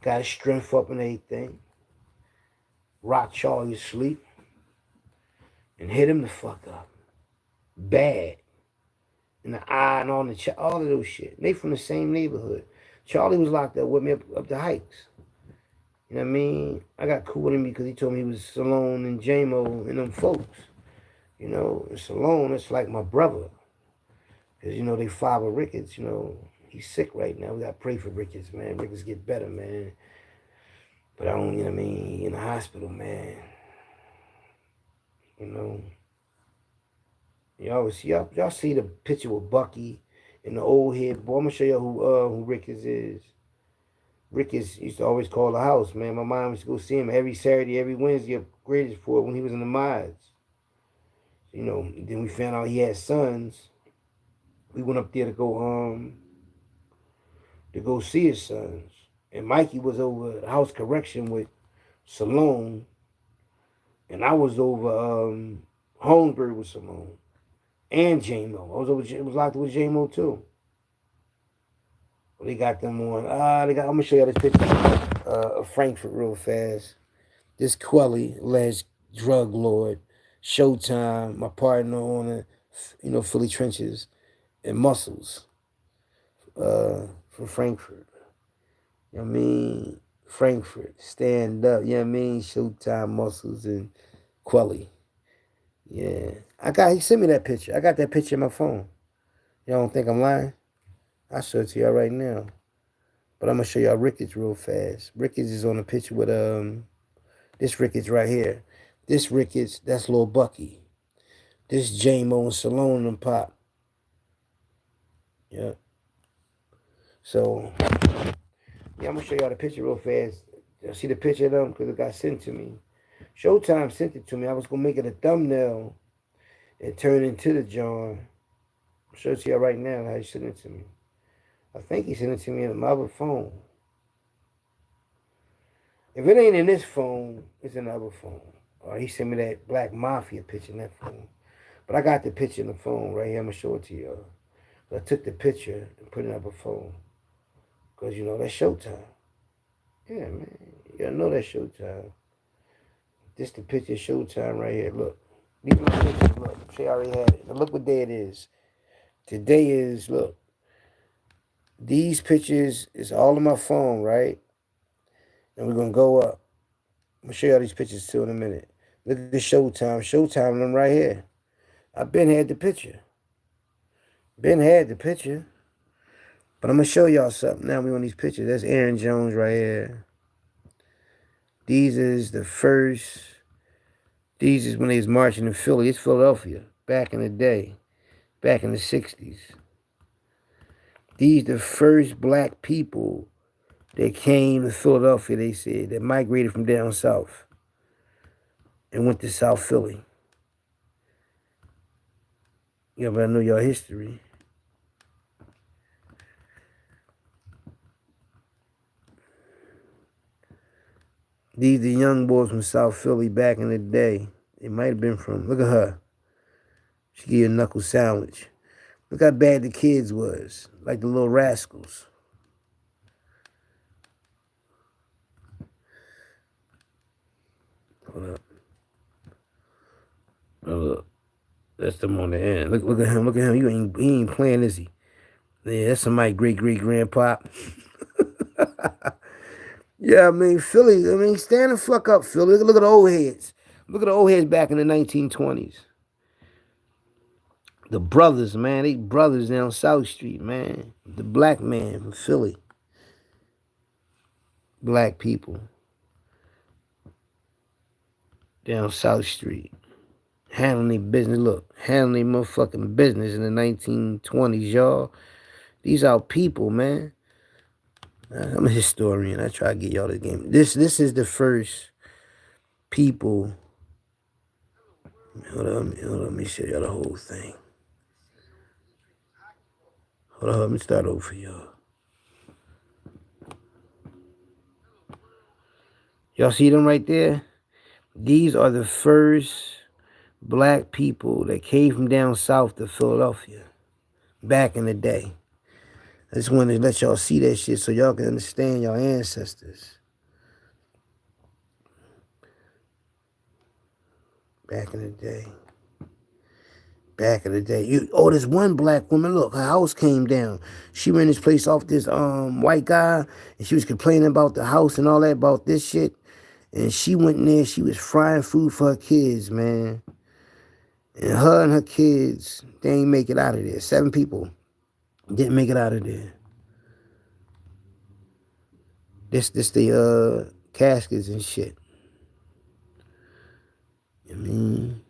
got his strength up and everything, rocked Charlie to sleep, and hit him the fuck up. Bad. In the eye and all of those shit. They from the same neighborhood. Charlie was locked up with me up the hikes. You know what I mean? I got cool with him because he told me he was Salone and J-Mo and them folks. You know, and Salone, it's like my brother. Because, you know, they father Ricketts, you know, he's sick right now. We got to pray for Ricketts, man. Ricketts get better, man. But I don't, you know what I mean? He in the hospital, man. You know. Y'all see the picture with Bucky and the old head boy. I'm going to show y'all who Ricketts is. Ricketts used to always call the house, man. My mom used to go see him every Saturday, every Wednesday up Greatest for when he was in the mines. You know, then we found out he had sons. We went up there to go see his sons. And Mikey was over house correction with Salone. And I was over Holmesburg with Salone. And J-Mo. I was locked with J-Mo too. They got them on. I'm gonna show you this picture of Frankfurt real fast. This Quelly, alleged drug lord, Showtime, my partner on the, Philly Trenches and Muscles, from Frankfurt. You know what I mean? Frankfurt, stand up. You know what I mean? Showtime, Muscles, and Quelly. Yeah, he sent me that picture. I got that picture in my phone. Y'all don't think I'm lying? I'll show it to y'all right now. But I'm gonna show y'all Ricketts real fast. Ricketts is on a picture with this Ricketts right here. This Ricketts, that's Lil Bucky. This J-Mo and Salone and Pop. Yeah. So yeah, I'm gonna show y'all the picture real fast. Y'all see the picture of them because it got sent to me. Showtime sent it to me. I was gonna make it a thumbnail and turn it into the John. I'll show it to y'all right now how he sent it to me. I think he sent it to me on my other phone. If it ain't in this phone, it's in the other phone. Or he sent me that Black Mafia picture in that phone. But I got the picture in the phone right here. I'm going to show it to y'all. I took the picture and put it on my phone. Because, that's Showtime. Yeah, man. You gotta know that's Showtime. This the picture of Showtime right here. Look. These are my pictures. Look. She already had it. Now look what day it is. Today is, look. These pictures is all on my phone, right? And we're going to go up. I'm going to show y'all these pictures too in a minute. Look at the Showtime. Showtime, them right here. I been had the picture. Been had the picture. But I'm going to show y'all something. Now we on these pictures. That's Aaron Jones right here. These is when they was marching in Philly. It's Philadelphia. Back in the day. Back in the 60s. These the first black people that came to Philadelphia, they said, that migrated from down south and went to South Philly. Yeah, but I know y'all history. These the young boys from South Philly back in the day. They might have been from, look at her. She gave you a knuckle sandwich. Look how bad the kids was. Like the little rascals. Hold up. Oh, look. That's them on the end. Look at him. Look at him. He ain't playing, is he? Yeah, that's somebody great-great-grandpa. Yeah, I mean, Philly, stand the fuck up, Philly. Look at the old heads. Look at the old heads back in the 1920s. The brothers, man. They brothers down South Street, man. The black man from Philly. Black people. Down South Street. Handling their business. Look, handling their motherfucking business in the 1920s, y'all. These are people, man. I'm a historian. I try to get y'all the game. This is the first people. Hold on, let me show y'all the whole thing. Hold on, let me start over for y'all. Y'all see them right there? These are the first black people that came from down south to Philadelphia back in the day. I just wanted to let y'all see that shit so y'all can understand y'all ancestors. Back in the day. Back in the day. There's one black woman, look, her house came down. She ran this place off this white guy, and she was complaining about the house and all that, about this shit. And she went in there, she was frying food for her kids, man. And her kids, they ain't make it out of there. 7 people didn't make it out of there. This the caskets and shit. I mean,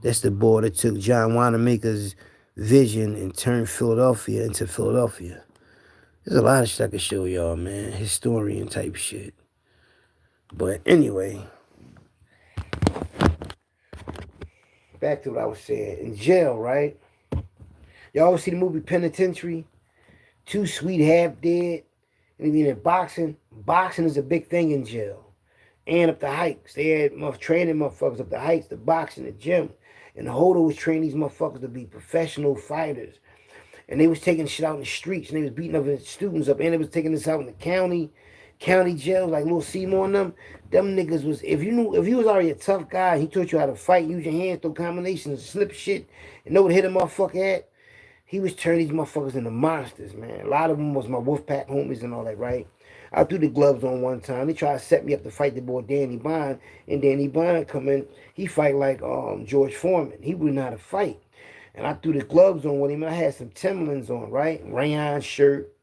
that's the boy that took John Wanamaker's vision and turned Philadelphia into Philadelphia. There's a lot of shit I could show y'all, man. Historian type shit. But anyway, back to what I was saying. In jail, right? Y'all ever see the movie Penitentiary? Too Sweet, Half Dead. And even in boxing, boxing is a big thing in jail. And up the heights. They had training motherfuckers up the heights, the boxing, the gym. And the holder was training these motherfuckers to be professional fighters. And they was taking shit out in the streets. And they was beating up students up. And they was taking this out in the county jails, like Little Seymour and them. Them niggas was, if you was already a tough guy, he taught you how to fight, use your hands, throw combinations, slip shit, and know what to hit a motherfucker at. He was turning these motherfuckers into monsters, man. A lot of them was my Wolfpack homies and all that, right? I threw the gloves on one time. They tried to set me up to fight the boy Danny Bond, and Danny Bond come in. He fight like George Foreman. He wouldn't know how to fight. And I threw the gloves on with him. I had some Timberlands on, right? Rayon shirt.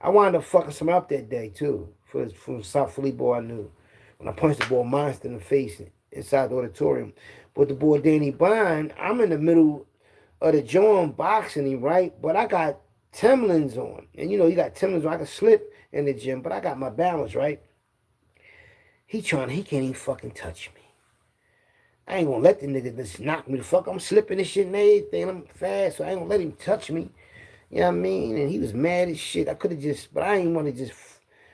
I wound up fucking some up that day, too, from South Philly boy I knew. When I punched the boy Monster in the face inside the auditorium. But the boy Danny Bond, I'm in the middle of the joint boxing him, right? But I got Timberlands on. And you know, you got Timberlands on. I can slip in the gym, but I got my balance, right? He can't even fucking touch me. I ain't gonna let the nigga just knock me the fuck. I'm slipping this shit and everything. I'm fast, so I ain't gonna let him touch me. You know what I mean? And he was mad as shit. I could have just, but I ain't want to just,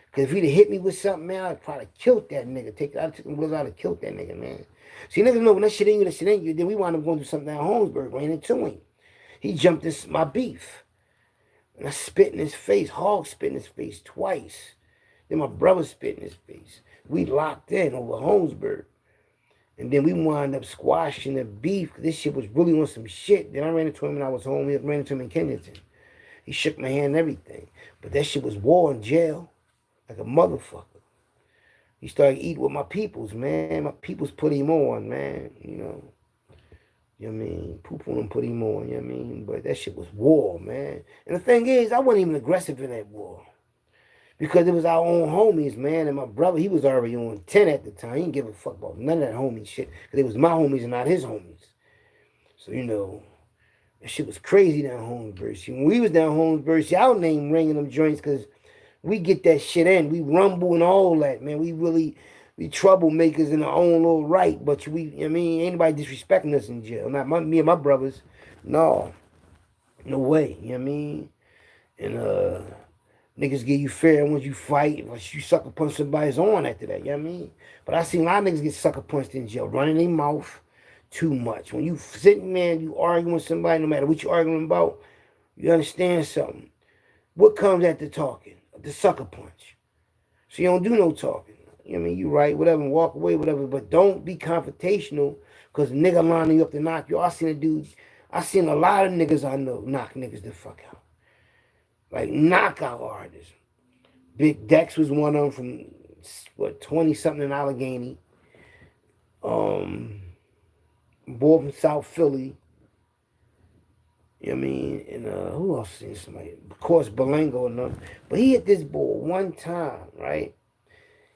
because if he'd have hit me with something, man, I'd probably killed that nigga. I took him gloves out and killed that nigga, man. See, niggas know when that shit ain't you, that shit ain't you. Then we wound up going to something down Holmesburg, ran into him. He jumped my beef. And I spit in his face. Hog spit in his face twice. Then my brother spit in his face. We locked in over Holmesburg. And then we wound up squashing the beef. This shit was really on some shit. Then I ran into him when I was home. I ran into him in Kennington. He shook my hand and everything. But that shit was war in jail. Like a motherfucker. He started eating with my peoples, man. My peoples put him on, man. You know what I mean? Poop on him, put him on, you know what I mean? But that shit was war, man. And the thing is, I wasn't even aggressive in that war. Because it was our own homies, man. And my brother, he was already on 10 at the time. He didn't give a fuck about none of that homie shit. Because it was my homies and not his homies. So, you know, that shit was crazy down Holmesburg. See, when we was down Holmesburg, see, our name ringing them joints because we get that shit in. We rumble and all that, man. We troublemakers in our own little right. But I mean, anybody disrespecting us in jail. Not me and my brothers. No. No way. You know what I mean? And niggas give you fair once you fight. Once you sucker punch somebody's on after that. You know what I mean? But I seen a lot of niggas get sucker punched in jail. Running their mouth too much. When you sitting there and you arguing with somebody, no matter what you arguing about, you understand something. What comes after talking? The sucker punch. So you don't do no talking. You know what I mean? You right, whatever, and walk away, whatever. But don't be confrontational because nigga lining you up to knock you. I seen a lot of niggas I know knock niggas the fuck out. Like knockout artists. Big Dex was one of them from, 20-something in Allegheny. Boy from South Philly. You know what I mean? And who else seen somebody? Of course, Belengo and them. But he hit this boy one time, right?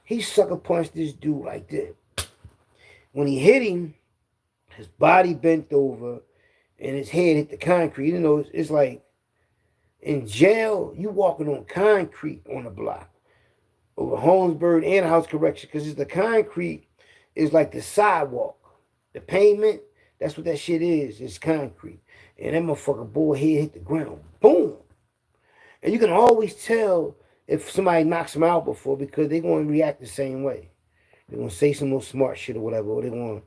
He sucker punched this dude like this. When he hit him, his body bent over and his head hit the concrete. You know, it's like in jail, you walking on concrete on the block over Holmesburg and House Correction because it's the concrete is like the sidewalk, the pavement. That's what that shit is. It's concrete, and that motherfucker boy head hit the ground. Boom. And you can always tell if somebody knocks them out before because they're going to react the same way. They're going to say some little smart shit or whatever, or they're going to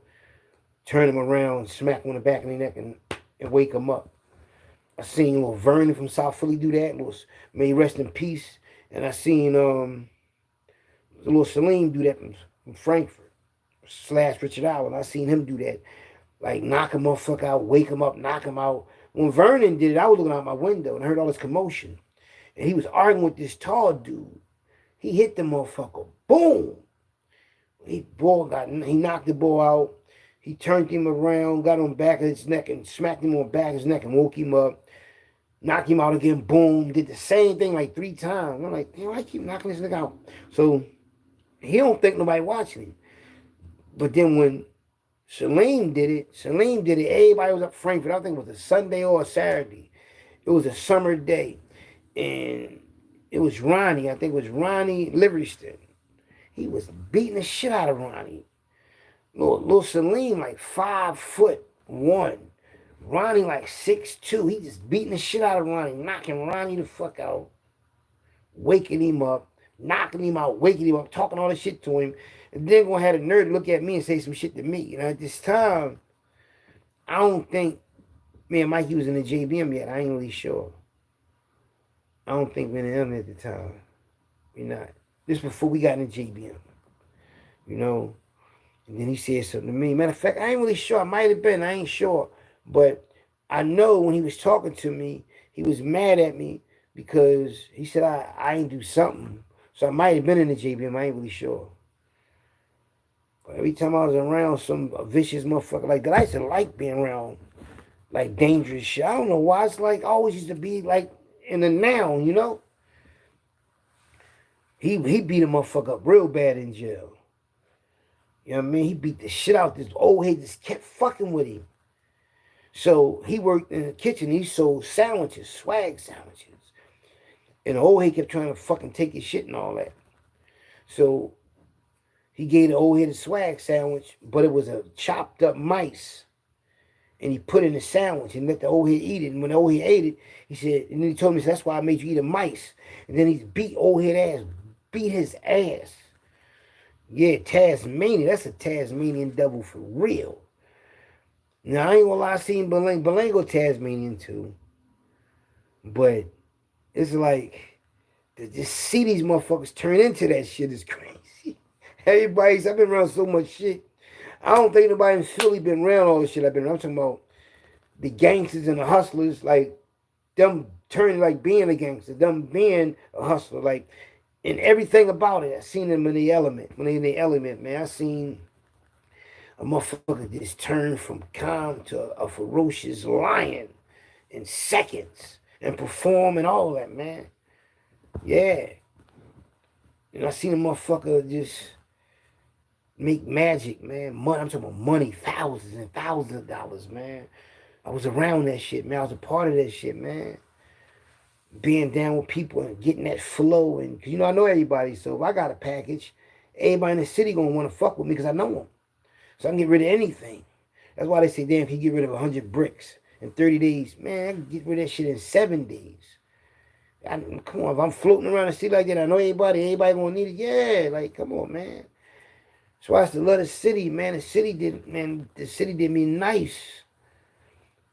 turn them around, smack them on the back of their neck, and wake them up. I seen little Vernon from South Philly do that. May he rest in peace. And I seen little Salim do that from Frankfurt / Richard Allen. I seen him do that. Like knock a motherfucker out, wake him up, knock him out. When Vernon did it, I was looking out my window and I heard all this commotion. And he was arguing with this tall dude. He hit the motherfucker. Boom. He knocked the ball out. He turned him around, got on the back of his neck and smacked him on the back of his neck and woke him up. Knocked him out again, boom. Did the same thing like 3 times. I'm like, damn, I keep knocking this nigga out. So he don't think nobody watching him. But then when Salim did it, everybody was up Frankfurt. I think it was a Sunday or a Saturday. It was a summer day. And it was Ronnie. I think it was Ronnie Livingston. He was beating the shit out of Ronnie. Little Salim like 5'1". Ronnie like 6'2". He just beating the shit out of Ronnie, knocking Ronnie the fuck out, waking him up, knocking him out, waking him up, talking all this shit to him, and then gonna have the nerve to look at me and say some shit to me. You know, at this time, I don't think me and Mikey was in the JBM yet. I ain't really sure. I don't think we in the M at the time. We're not. This before we got in the JBM. You know. And then he said something to me. Matter of fact, I ain't really sure. I might have been. I ain't sure. But I know when he was talking to me, he was mad at me because he said I ain't do something. So I might have been in the JBM. I ain't really sure. But every time I was around some vicious motherfucker like that, I used to like being around like dangerous shit. I don't know why. It's like I always used to be like in the noun, you know? He beat a motherfucker up real bad in jail. You know what I mean? He beat the shit out. This old head just kept fucking with him. So he worked in the kitchen. He sold sandwiches, swag sandwiches. And the old head kept trying to fucking take his shit and all that. So he gave the old head a swag sandwich, but it was a chopped up mice. And he put it in the sandwich and let the old head eat it. And when the old head ate it, he said, and then he told me, that's why I made you eat a mice. And then he beat old head ass, beat his ass. Yeah, Tasmania. That's a Tasmanian devil for real. Now, I ain't gonna lie, I seen Belango Tasmanian too. But it's like, to just see these motherfuckers turn into that shit is crazy. I've been around so much shit. I don't think nobody in Philly been around all this shit I've been around. I'm talking about the gangsters and the hustlers, like, them turning like being a gangster, them being a hustler, like, and everything about it. I seen them in the element. When they in the element, man, I seen a motherfucker just turn from calm to a ferocious lion in seconds and perform and all that, man. Yeah. And I seen a motherfucker just make magic, man. Money, I'm talking about money, thousands and thousands of dollars, man. I was around that shit, man. I was a part of that shit, man. Being down with people and getting that flow. And, you know, I know everybody. So if I got a package, everybody in the city going to want to fuck with me because I know them. So I can get rid of anything. That's why they say, damn, if you get rid of 100 bricks in 30 days, man, I can get rid of that shit in 7 days. Come on, if I'm floating around the city like that, I know everybody going to need it. Yeah, like, come on, man. So I used to love the city, man. The city did me nice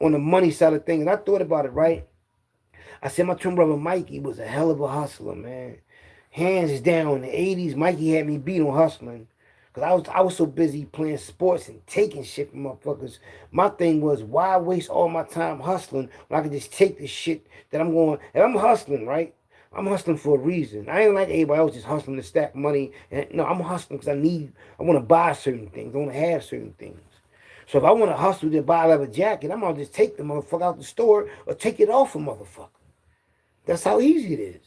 on the money side of things. And I thought about it, right? I said my twin brother Mikey was a hell of a hustler, man. Hands down, in the 80s, Mikey had me beat on hustling. Because I was so busy playing sports and taking shit from motherfuckers. My thing was, why waste all my time hustling when I could just take the shit that I'm going... And I'm hustling, right? I'm hustling for a reason. I ain't like everybody else just hustling to stack money. And no, I'm hustling because I want to buy certain things. I want to have certain things. So if I want to hustle to buy a leather jacket, I'm going to just take the motherfucker out the store or take it off a motherfucker. That's how easy it is.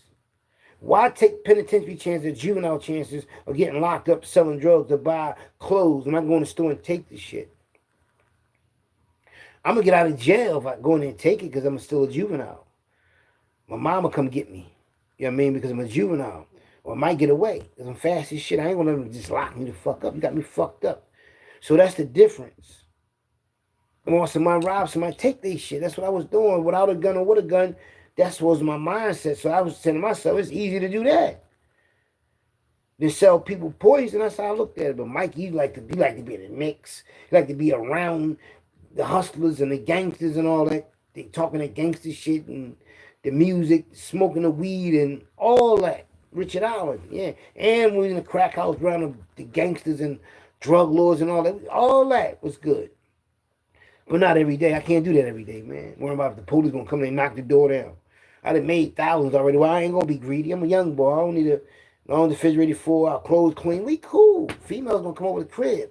Why take penitentiary chances, juvenile chances, or getting locked up selling drugs to buy clothes? I'm not going to the store and take this shit. I'm going to get out of jail if I go in there and take it because I'm still a juvenile. My mom will come get me. You know what I mean? Because I'm a juvenile. Or I might get away because I'm fast as shit. I ain't going to let them just lock me the fuck up. You got me fucked up. So that's the difference. I want somebody rob somebody, take their shit. That's what I was doing. Without a gun or with a gun, that was my mindset. So I was saying to myself, it's easy to do that. They sell people poison. That's how I looked at it. But Mike, he like to be in the mix. He like to be around the hustlers and the gangsters and all that. They talking that gangster shit and the music, smoking the weed and all that. Richard Allen, yeah. And we was in the crack house around the gangsters and drug lords and all that. All that was good. But not every day. I can't do that every day, man. Worrying about if the police gonna come in and knock the door down. I done made thousands already. Well, I ain't gonna be greedy. I'm a young boy. I don't need a long refrigerator full. Our clothes clean. We cool. Females gonna come over the crib.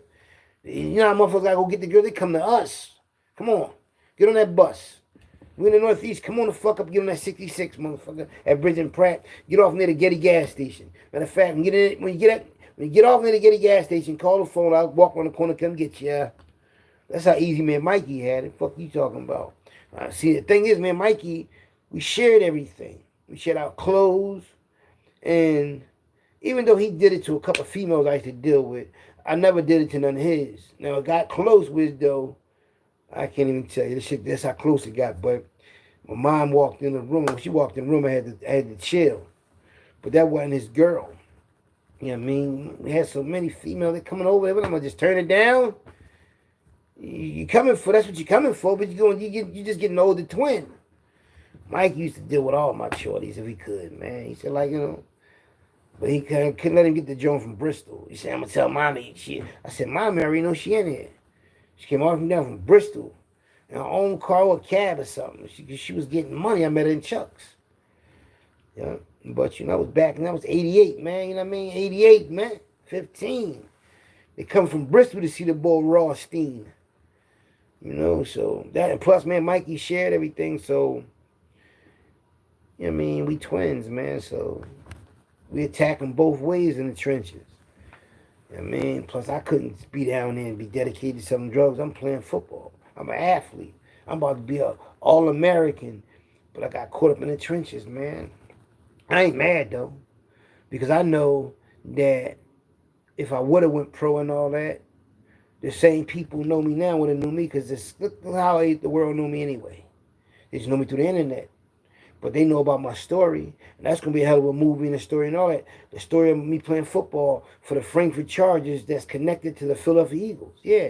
You know how motherfuckers gotta go get the girl? They come to us. Come on. Get on that bus. We in the Northeast. Come on the fuck up. Get on that 66, motherfucker. At Bridge and Pratt. Get off near the Getty gas station. Matter of fact, when you get off near the Getty gas station, call the phone. I'll walk around the corner, come get you. That's how Easy Man Mikey had it. Fuck you talking about? See, the thing is, man, Mikey, we shared everything. We shared our clothes. And even though he did it to a couple of females I used to deal with, I never did it to none of his. Now, I got close with, though, I can't even tell you. This shit, that's how close it got. But my mom walked in the room. When she walked in the room, I had to chill. But that wasn't his girl. You know what I mean? We had so many females that coming over there, but I'm going to just turn it down. You coming for, that's what you're coming for, but you just getting an older twin. Mike used to deal with all my shorties if he could, man. He said, like, you know, but he couldn't let him get the joint from Bristol. He said, I'm going to tell Mommy. I said, Mommy, I already know she in here. She came all from down from Bristol in her own car or a cab or something. She was getting money. I met her in Chuck's. Yeah, but, you know, I was back, and that was 88, man. You know what I mean? 88, man. 15. They come from Bristol to see the boy Rothstein. You know, so that, and plus, man, Mikey shared everything, so, you know what I mean, we twins, man, so we attack them both ways in the trenches. You know what I mean, plus I couldn't be down there and be dedicated to selling drugs. I'm playing football. I'm an athlete. I'm about to be a All-American, but I got caught up in the trenches, man. I ain't mad, though, because I know that if I would have went pro and all that, the same people know me now would have knew me, because look how the world knew me anyway. They just know me through the internet. But they know about my story, and that's going to be a hell of a movie and a story and all that. The story of me playing football for the Frankfurt Chargers that's connected to the Philadelphia Eagles. Yeah.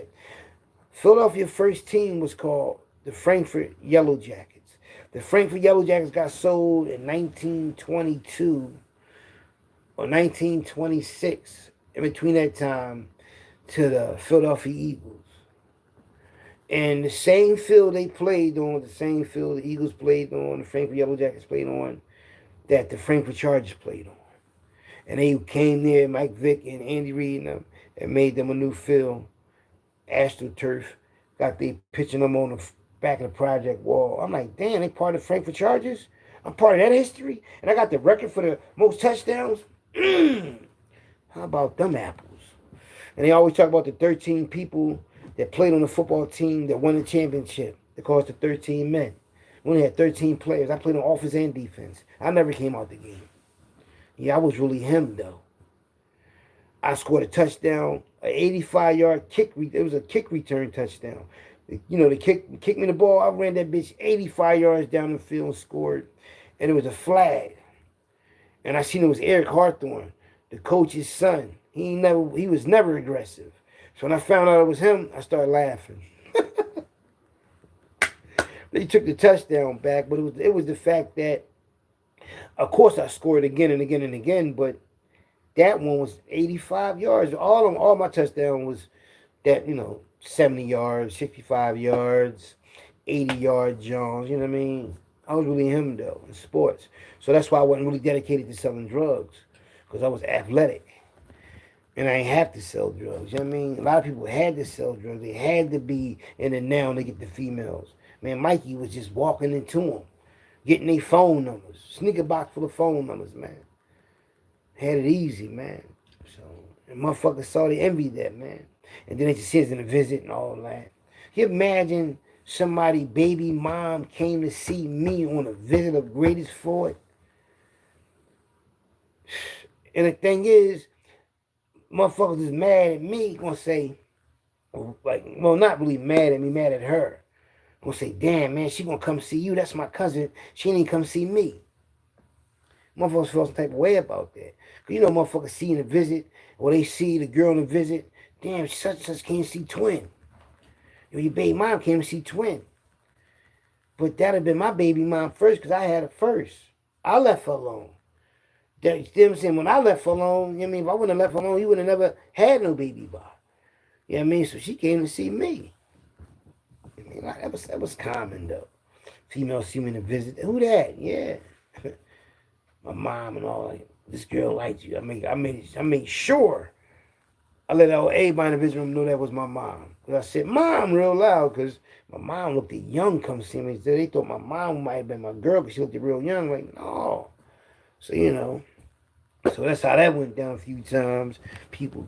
Philadelphia first team was called the Frankfurt Yellow Jackets. The Frankfurt Yellow Jackets got sold in 1922 or 1926. In between that time, to the Philadelphia Eagles. And the same field they played on, the same field the Eagles played on, the Frankfurt Yellow Jackets played on, that the Frankfurt Chargers played on. And they came there, Mike Vick and Andy Reid and them, and made them a new field, AstroTurf. Got they pitching them on the back of the project wall. I'm like, damn, they part of the Frankfurt Chargers? I'm part of that history? And I got the record for the most touchdowns? How about them apples? And they always talk about the 13 people that played on the football team that won the championship. They call it the 13 men. We only had 13 players. I played on offense and defense. I never came out the game. Yeah, I was really him, though. I scored a touchdown, an 85-yard kick. It was a kick return touchdown. You know, they kicked me the ball. I ran that bitch 85 yards down the field and scored. And it was a flag. And I seen it was Eric Hawthorne, the coach's son. He was never aggressive. So when I found out it was him, I started laughing. They took the touchdown back, but it was the fact that, of course, I scored again and again and again, but that one was 85 yards. All my touchdown was that, you know, 70 yards, 65 yards, 80-yard Jones. You know what I mean? I was really him, though, in sports. So that's why I wasn't really dedicated to selling drugs, because I was athletic. And I ain't have to sell drugs. You know what I mean? A lot of people had to sell drugs. They had to be in the now to get the females. Man, Mikey was just walking into them, getting their phone numbers. Sneaker box full of phone numbers, man. Had it easy, man. So, and motherfuckers saw they envied that, man. And then they just sends in a visit and all that. You imagine somebody baby mom came to see me on a visit of greatest for it. And the thing is, motherfuckers is mad at me, gonna say, like, well, not really mad at me, mad at her. Gonna say, damn, man, she gonna come see you. That's my cousin. She didn't come see me. Motherfuckers feel some type of way about that. Cause you know motherfuckers see in a visit, or they see the girl in a visit, damn, such and such can't see twin. Your baby mom came to see twin. But that'd have been my baby mom first, because I had her first. I left her alone. You know what I'm saying? When I left her alone, you know what I mean? If I wouldn't have left her alone, you would have never had no baby boy. You know what I mean? So she came to see me. I mean, that was common though. Female see me in a visit. Who that? Yeah. My mom and all, like, this girl liked you. I made sure I let everybody in the visiting room know that was my mom. Cause I said mom real loud, because my mom looked at young come see me. So they thought my mom might have been my girl because she looked real young. Like, no. So, you know, so that's how that went down a few times. People,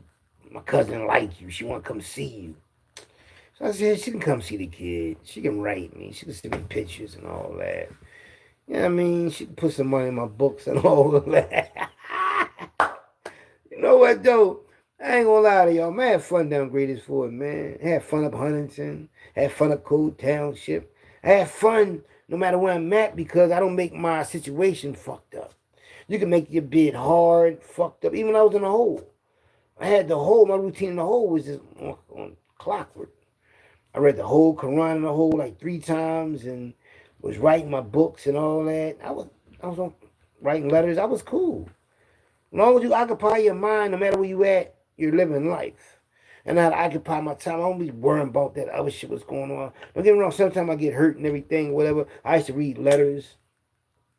my cousin like you. She want to come see you. So I said, she can come see the kid. She can write me. She can send me pictures and all that. You know what I mean? She can put some money in my books and all of that. You know what, though? I ain't gonna lie to y'all. Man, I had fun down Greatest Ford, man. I had fun up Huntington. I had fun up Code Township. I had fun no matter where I'm at, because I don't make my situation fucked up. You can make your bid hard, fucked up. Even when I was in the hole. I had the hole. My routine in the hole was just on clockwork. I read the whole Quran in the whole like 3 times and was writing my books and all that. I was on writing letters. I was cool. As long as you occupy your mind, no matter where you at, you're living life. And I occupy my time. I don't be worrying about that other shit what's going on. Don't get me wrong, sometimes I get hurt and everything, whatever. I used to read letters,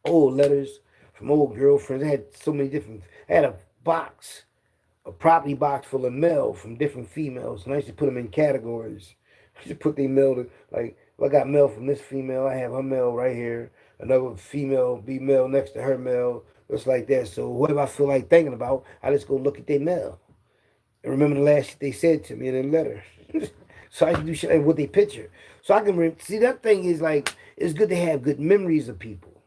old letters from old girlfriends. I had so many different, I had a property box full of mail from different females, and I used to put them in categories. I used to put their mail to, like, if I got mail from this female, I have her mail right here. Another female be mail next to her mail, just like that. So whatever I feel like thinking about, I just go look at their mail and remember the last shit they said to me in a letter. So I can do shit with their picture. So I can see, that thing is like, it's good to have good memories of people.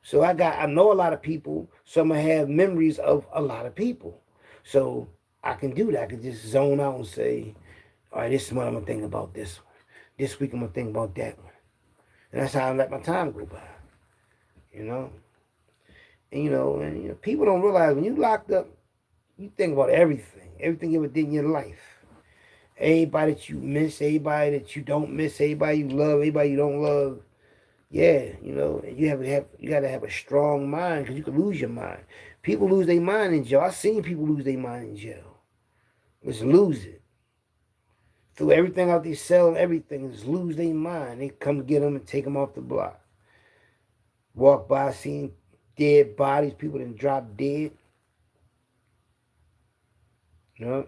So I know a lot of people, so I'm gonna have memories of a lot of people. So I can do that. I can just zone out and say, all right, this month I'm gonna think about this one. This week I'm gonna think about that one. And that's how I let my time go by. You know? And people don't realize when you locked up, you think about everything. Everything you ever did in your life. Everybody that you miss, everybody that you don't miss, everybody you love, everybody you don't love. Yeah, and you gotta have a strong mind, because you can lose your mind. People lose their mind in jail. I've seen people lose their mind in jail. Just lose it. Through everything out there selling everything, just lose their mind. They come get them and take them off the block. Walk by, seeing dead bodies, people that drop dead. One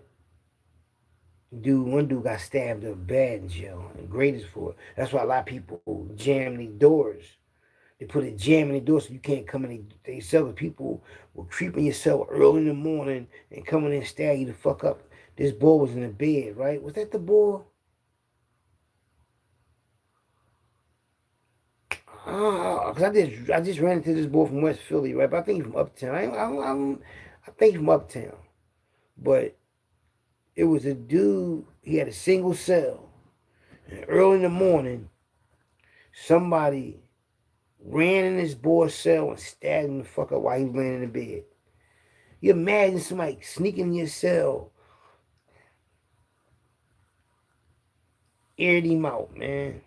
dude got stabbed up bad in jail. The greatest for it. That's why a lot of people jam their doors. They put a jam in the door so you can't come in they cell. People will creep in your cell early in the morning and come in and stab you to fuck up. This boy was in the bed, right? Was that the boy? Cause I just ran into this boy from West Philly, right? But I think he's from Uptown. I think he's from Uptown. But it was a dude, he had a single cell. And early in the morning, somebody ran in this boy's cell and stabbed him the fuck up while he was laying in the bed. You imagine somebody sneaking in your cell, aired him out, man.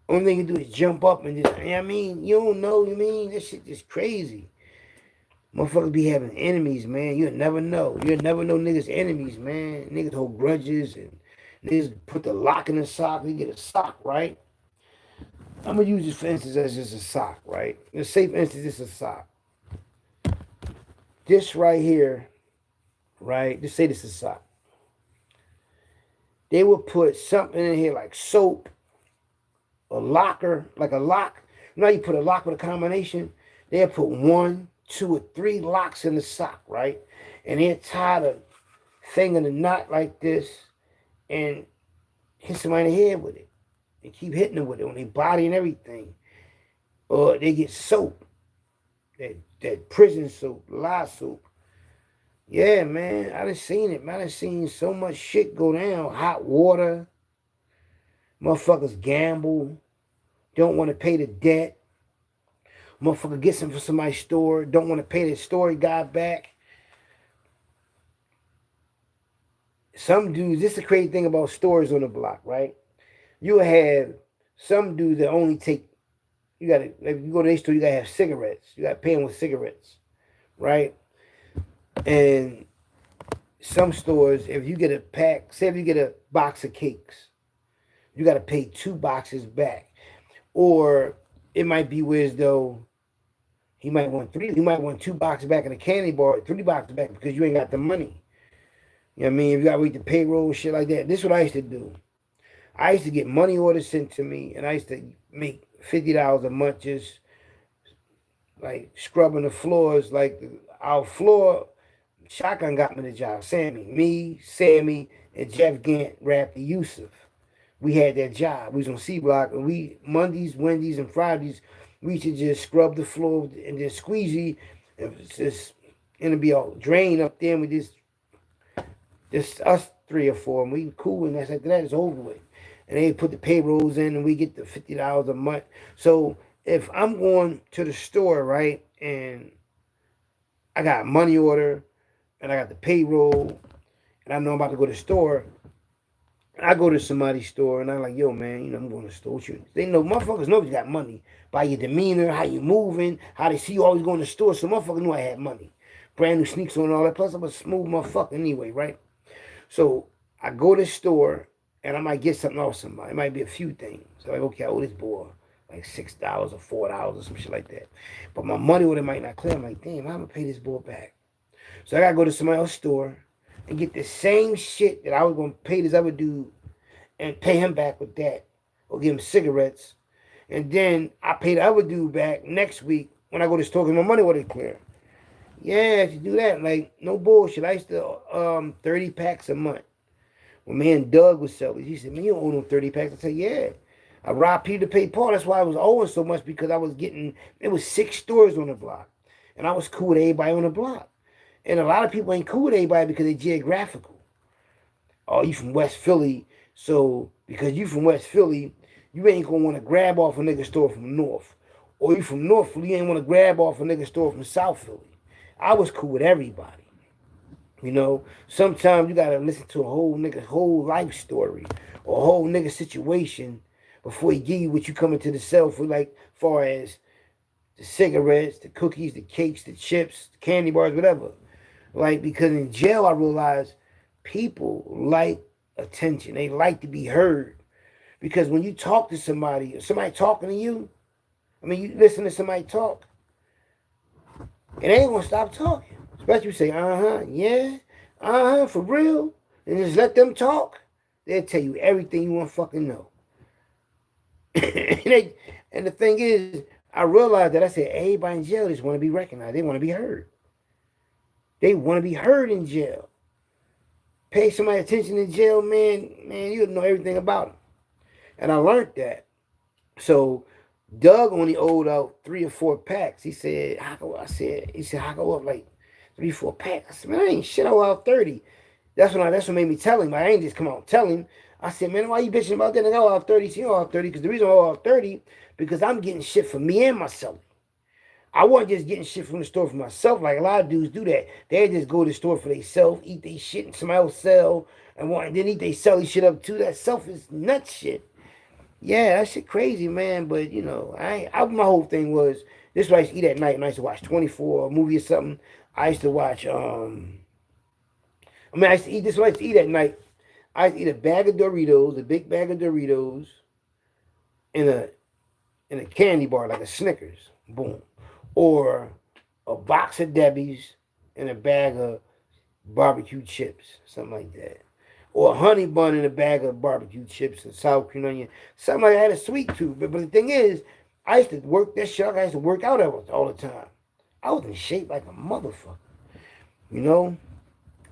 Only thing you can do is jump up and just, you don't know, that shit just crazy. Motherfuckers be having enemies, man. You'll never know. You'll never know niggas' enemies, man. Niggas hold grudges and niggas put the lock in the sock. They get a sock, right? I'm going to use this for instance as just a sock, right? Let's say for instance this is a sock. This right here, right? Just say this is a sock. They will put something in here like soap, a locker, like a lock. You know how you put a lock with a combination? They'll put 1, 2 or 3 locks in the sock, right? And they tie the thing in a knot like this and hit somebody in the head with it. And keep hitting them with it on their body and everything. Or they get soap, that prison soap, lye soap. Yeah, man, I done seen it, man. I done seen so much shit go down. Hot water, motherfuckers gamble, don't want to pay the debt. Motherfucker gets them from somebody's store, don't want to pay the store guy back. Some dudes, this is the crazy thing about stores on the block, right? You have some dudes that only take, you gotta, if you go to their store, you gotta have cigarettes. You gotta pay them with cigarettes, right? And some stores, if you get a pack, say if you get a box of cakes, you gotta pay 2 boxes back. Or it might be where as though he might want 3, he might want 2 boxes back in a candy bar, 3 boxes back because you ain't got the money. You know what I mean? If you gotta wait the payroll, shit like that. This is what I used to do. I used to get money orders sent to me, and I used to make $50 a month just like scrubbing the floors. Like our floor, Shotgun got me the job. Sammy, and Jeff Gant, Raptor Yusuf. We had that job. We was on C Block, and we Mondays, Wednesdays, and Fridays, we used to just scrub the floor and then squeegee, and it'd be all drain up there. And we just us 3 or 4, and we cool. And that's after that, it's over with. And they put the payrolls in, and we get the $50 a month. So if I'm going to the store, right, and I got a money order, and I got the payroll, and I know I'm about to go to the store, I go to somebody's store, and I'm like, yo, man, I'm going to the store. They know, motherfuckers know you got money by your demeanor, how you moving, how they see you always going to the store. So motherfuckers knew I had money. Brand new sneaks on and all that. Plus, I'm a smooth motherfucker anyway, right? So I go to the store, and I might get something off somebody. It might be a few things. So like, okay, I owe this boy like $6 or $4 or some shit like that. But my money order might not clear. I'm like, damn, I'm going to pay this boy back. So I got to go to somebody else's store and get the same shit that I was going to pay this other dude and pay him back with that. Or give him cigarettes. And then I pay the other dude back next week when I go to the store because my money order clear. Yeah, if you do that, like, no bullshit. I used to 30 packs a month. When man Doug was selling, he said, man, you don't owe no 30 packs. I said, yeah. I robbed Peter to pay Paul. That's why I was owing so much, because I was getting, it was 6 stores on the block. And I was cool with everybody on the block. And a lot of people ain't cool with everybody because they're geographical. Oh, you from West Philly, so because you from West Philly, you ain't going to want to grab off a nigga store from North. Or you from North Philly, you ain't want to grab off a nigga store from South Philly. I was cool with everybody. Sometimes you got to listen to a whole nigga's whole life story or a whole nigga situation before he give you what you come into the cell for, like, far as the cigarettes, the cookies, the cakes, the chips, the candy bars, whatever. Like, because in jail, I realized people like attention. They like to be heard. Because when you talk to somebody, or somebody talking to you, I mean, you listen to somebody talk, and they ain't going to stop talking. Especially you say, yeah, for real. And just let them talk. They'll tell you everything you want to fucking know. And the thing is, I realized that I said, everybody in jail just want to be recognized. They want to be heard. They want to be heard in jail. Pay somebody attention in jail, man, you'll know everything about them. And I learned that. So Doug only owed out 3 or 4 packs. He said, I go up like 3, 4 packs. I said, man, I ain't shit. I owe out 30. That's what made me tell him. I ain't just come out and tell him. I said, man, why you bitching about that? And I owe out 30. See, I owe out 30 because the reason I owe out 30 because I'm getting shit for me and myself. I wasn't just getting shit from the store for myself. Like a lot of dudes do that. They just go to the store for themselves, eat their shit, and somebody else sell, and then eat they sell their shit up too. That selfish nut shit. Yeah, that shit crazy, man. But my whole thing was, this is what I used to eat at night. And I used to watch 24, a movie or something. I used to watch. I used to eat this. What I used to eat at night. I used to eat a bag of Doritos, a big bag of Doritos, in a candy bar like a Snickers. Boom. Or a box of Debbie's and a bag of barbecue chips, something like that. Or a honey bun in a bag of barbecue chips and sour cream onion. Something like that, a sweet tooth. But the thing is, I used to work that shit. I used to work out all the time. I was in shape like a motherfucker, you know.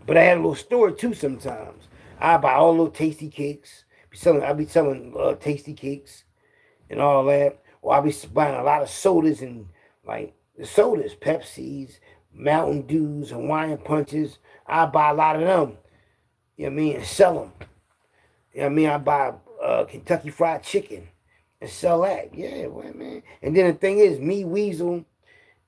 But I had a little store too sometimes. I buy all little tasty cakes. I be selling tasty cakes and all that. Or I be buying a lot of sodas and like the sodas, Pepsis, Mountain Dews, Hawaiian Punches. I buy a lot of them. You know what I mean? And sell them. You know what I mean? I buy Kentucky Fried Chicken and sell that. Yeah, well, man. And then the thing is, me, Weasel,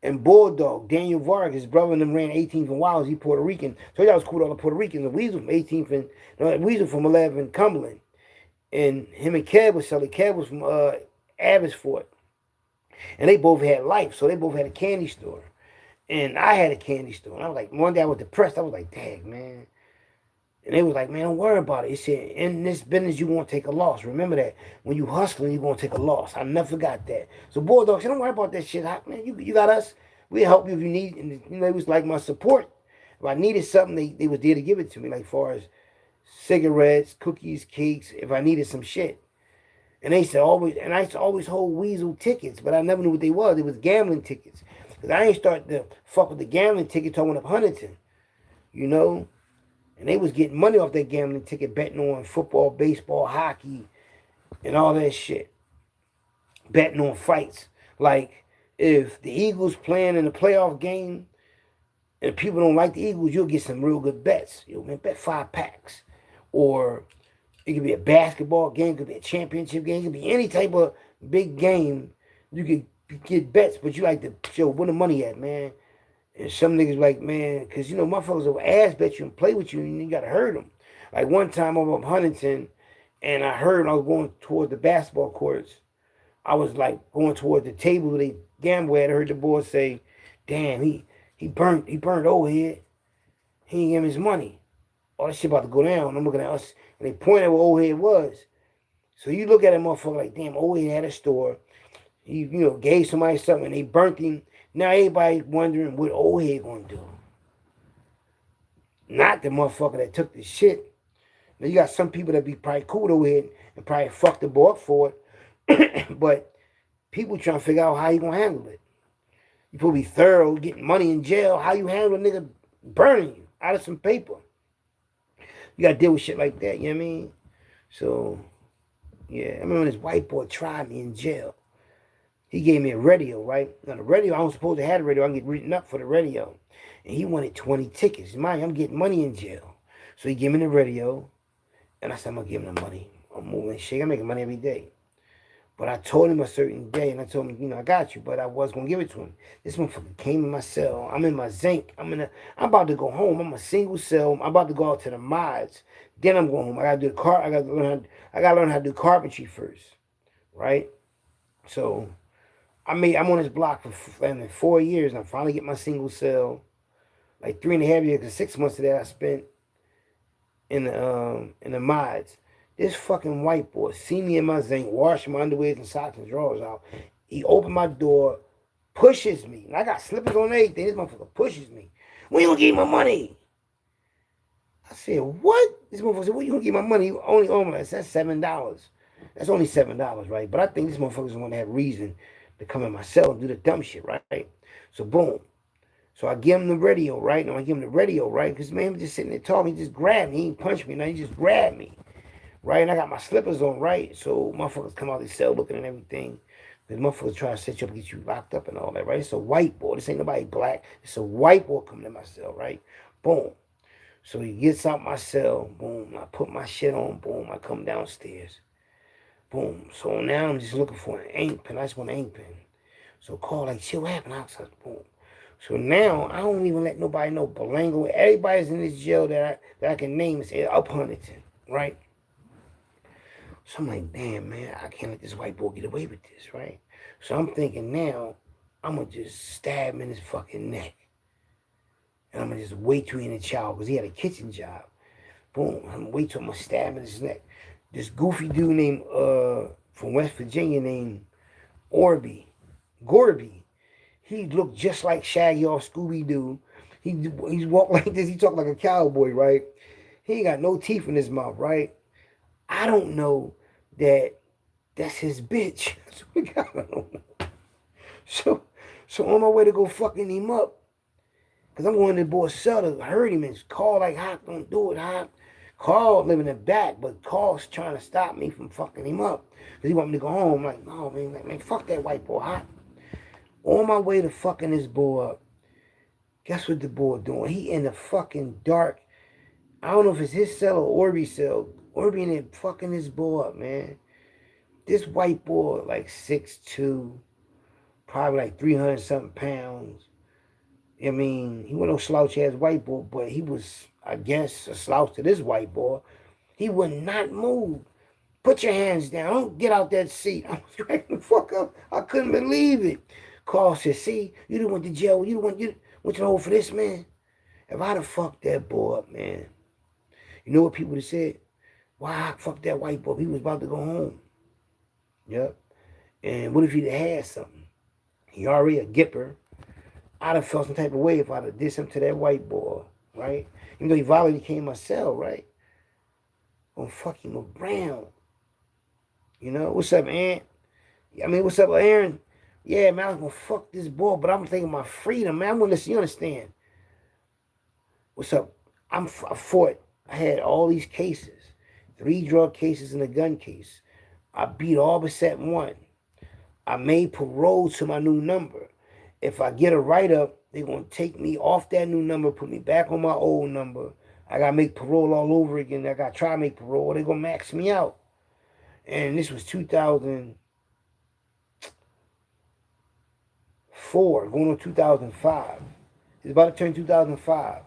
and Bulldog, Daniel Vargas, his brother and them ran 18th and Wild. He Puerto Rican. So that was cool with all the Puerto Ricans. The Weasel from 18th and Weasel from 11th Cumberland. And him and Kev was selling. Kev was from Abbotsford. And they both had life. So they both had a candy store. And I had a candy store. And I was like, one day I was depressed. I was like, dang, man. And they was like, man, don't worry about it. It said, in this business, you won't take a loss. Remember that. When you hustling, you're going to take a loss. I never forgot that. So Bulldog said, don't worry about that shit. Man, you got us. We'll help you if you need. And, it was like my support. If I needed something, they was there to give it to me. Like far as cigarettes, cookies, cakes, if I needed some shit. And they said always, and I used to always hold Weasel tickets, but I never knew what they was. It was gambling tickets. Because I ain't start to fuck with the gambling ticket till I went up Huntington. You know? And they was getting money off that gambling ticket, betting on football, baseball, hockey, and all that shit. Betting on fights. Like, if the Eagles playing in a playoff game, and people don't like the Eagles, you'll get some real good bets. You'll bet 5 packs. Or it could be a basketball game, it could be a championship game, it could be any type of big game. You could get bets, but you like to show where the money at, man. And some niggas like, man, because, motherfuckers will ass bet you and play with you, and you got to hurt them. Like, one time over up Huntington, and I was going toward the basketball courts. I was, like, going toward the table where they gamble at. I heard the boy say, damn, he burnt old head. He ain't give him his money. All that shit about to go down. I'm looking at us, and they pointed at where old head was. So you look at a motherfucker like, damn, old head had a store. He, gave somebody something, and they burnt him. Now everybody wondering what old head gonna do. Not the motherfucker that took the shit. Now you got some people that be probably cool with old head and probably fuck the boy up for it. But people trying to figure out how you gonna handle it. You supposed to be thorough, getting money in jail. How you handle a nigga burning you out of some paper? You gotta deal with shit like that, you know what I mean? So, yeah, I remember this white boy tried me in jail. He gave me a radio, right? Now, the radio, I was supposed to have a radio. I can get written up for the radio. And he wanted 20 tickets. Mind, I'm getting money in jail. So he gave me the radio. And I said, I'm going to give him the money. I'm moving shit. I'm making money every day. But I told him a certain day, and I told him, I got you, but I was going to give it to him. This motherfucker came in my cell. I'm in my zinc. I'm about to go home. I'm a single cell. I'm about to go out to the mods. Then I'm going home. I got to learn how to do carpentry first, right? So I'm on this block for 4 years, and I finally get my single cell. Like 3.5 years, because 6 months of that I spent in the mods. This fucking white boy see me in my zinc, washing my underwear and socks and drawers out. He opened my door, pushes me. And I got slippers on everything. This motherfucker pushes me. When you gonna give me my money? I said, what? This motherfucker said, when you gonna give me my money? You only owe me. That's $7. That's only $7, right? But I think this motherfucker's gonna have reason to come in my cell and do the dumb shit, right? So boom. So I give him the radio, right? And I give him the radio, right? Because man, he was just sitting there talking. He just grabbed me. He didn't punch me. Now he just grabbed me. Right? And I got my slippers on, right? So motherfuckers come out of the cell looking and everything. Because motherfuckers try to set you up and get you locked up and all that, right? It's a white boy. This ain't nobody black. It's a white boy coming in my cell, right? Boom. So he gets out my cell. Boom. I put my shit on. Boom. I come downstairs. Boom. So now I'm just looking for an ink pen. I just want an ink pen. So call like, shit, what happened outside? Boom. So now I don't even let nobody know Belango. Everybody's in this jail that I can name and say up Huntington, right? So I'm like, damn, man, I can't let this white boy get away with this, right? So I'm thinking now, I'm going to just stab him in his fucking neck. And I'm going to just wait till he in the chow, because he had a kitchen job. Boom, I'm going to wait till I'm going to stab him in his neck. This goofy dude named, from West Virginia named Gorby. He looked just like Shaggy or Scooby-Doo. He's walked like this. He talked like a cowboy, right? He ain't got no teeth in his mouth, right? I don't know that's his bitch. I don't know. So So on my way to go fucking him up, because I'm going to the boy's cell to hurt him and call like, Hop, don't do it, Hop. Carl living in the back, but Carl's trying to stop me from fucking him up. Because he want me to go home. I'm like, no, man, fuck that white boy, Hop. On my way to fucking this boy up, guess what the boy doing? He in the fucking dark. I don't know if it's his cell or Orbe's cell. Orbe in there fucking this boy up, man. This white boy, like 6'2", probably like 300 something pounds. I mean, he wasn't no slouch ass white boy, but he was, I guess, a slouch to this white boy. He would not move. Put your hands down. Don't get out that seat. I was cracking the fuck up. I couldn't believe it. Carl said, see, you done went to jail. You went to the hole for this, man. If I'd have fucked that boy up, man, you know what people would have said? Why I fucked that white boy? He was about to go home. Yep. And what if he'd have had something? He already a gipper. I'd have felt some type of way if I'd have did something to that white boy, right? Even though he violated came my cell, right? Gonna fuck him around. You know, what's up, Aunt? I mean, what's up, Aaron? Yeah, man, I was gonna fuck this boy, but I'm thinking my freedom, man. I'm gonna listen, you understand? What's up? I fought. I had all these cases. 3 drug cases and a gun case. I beat all except 1. I made parole to my new number. If I get a write-up, they're going to take me off that new number, put me back on my old number. I got to make parole all over again. I got to try to make parole. They're going to max me out. And this was 2004, going on 2005. It's about to turn 2005.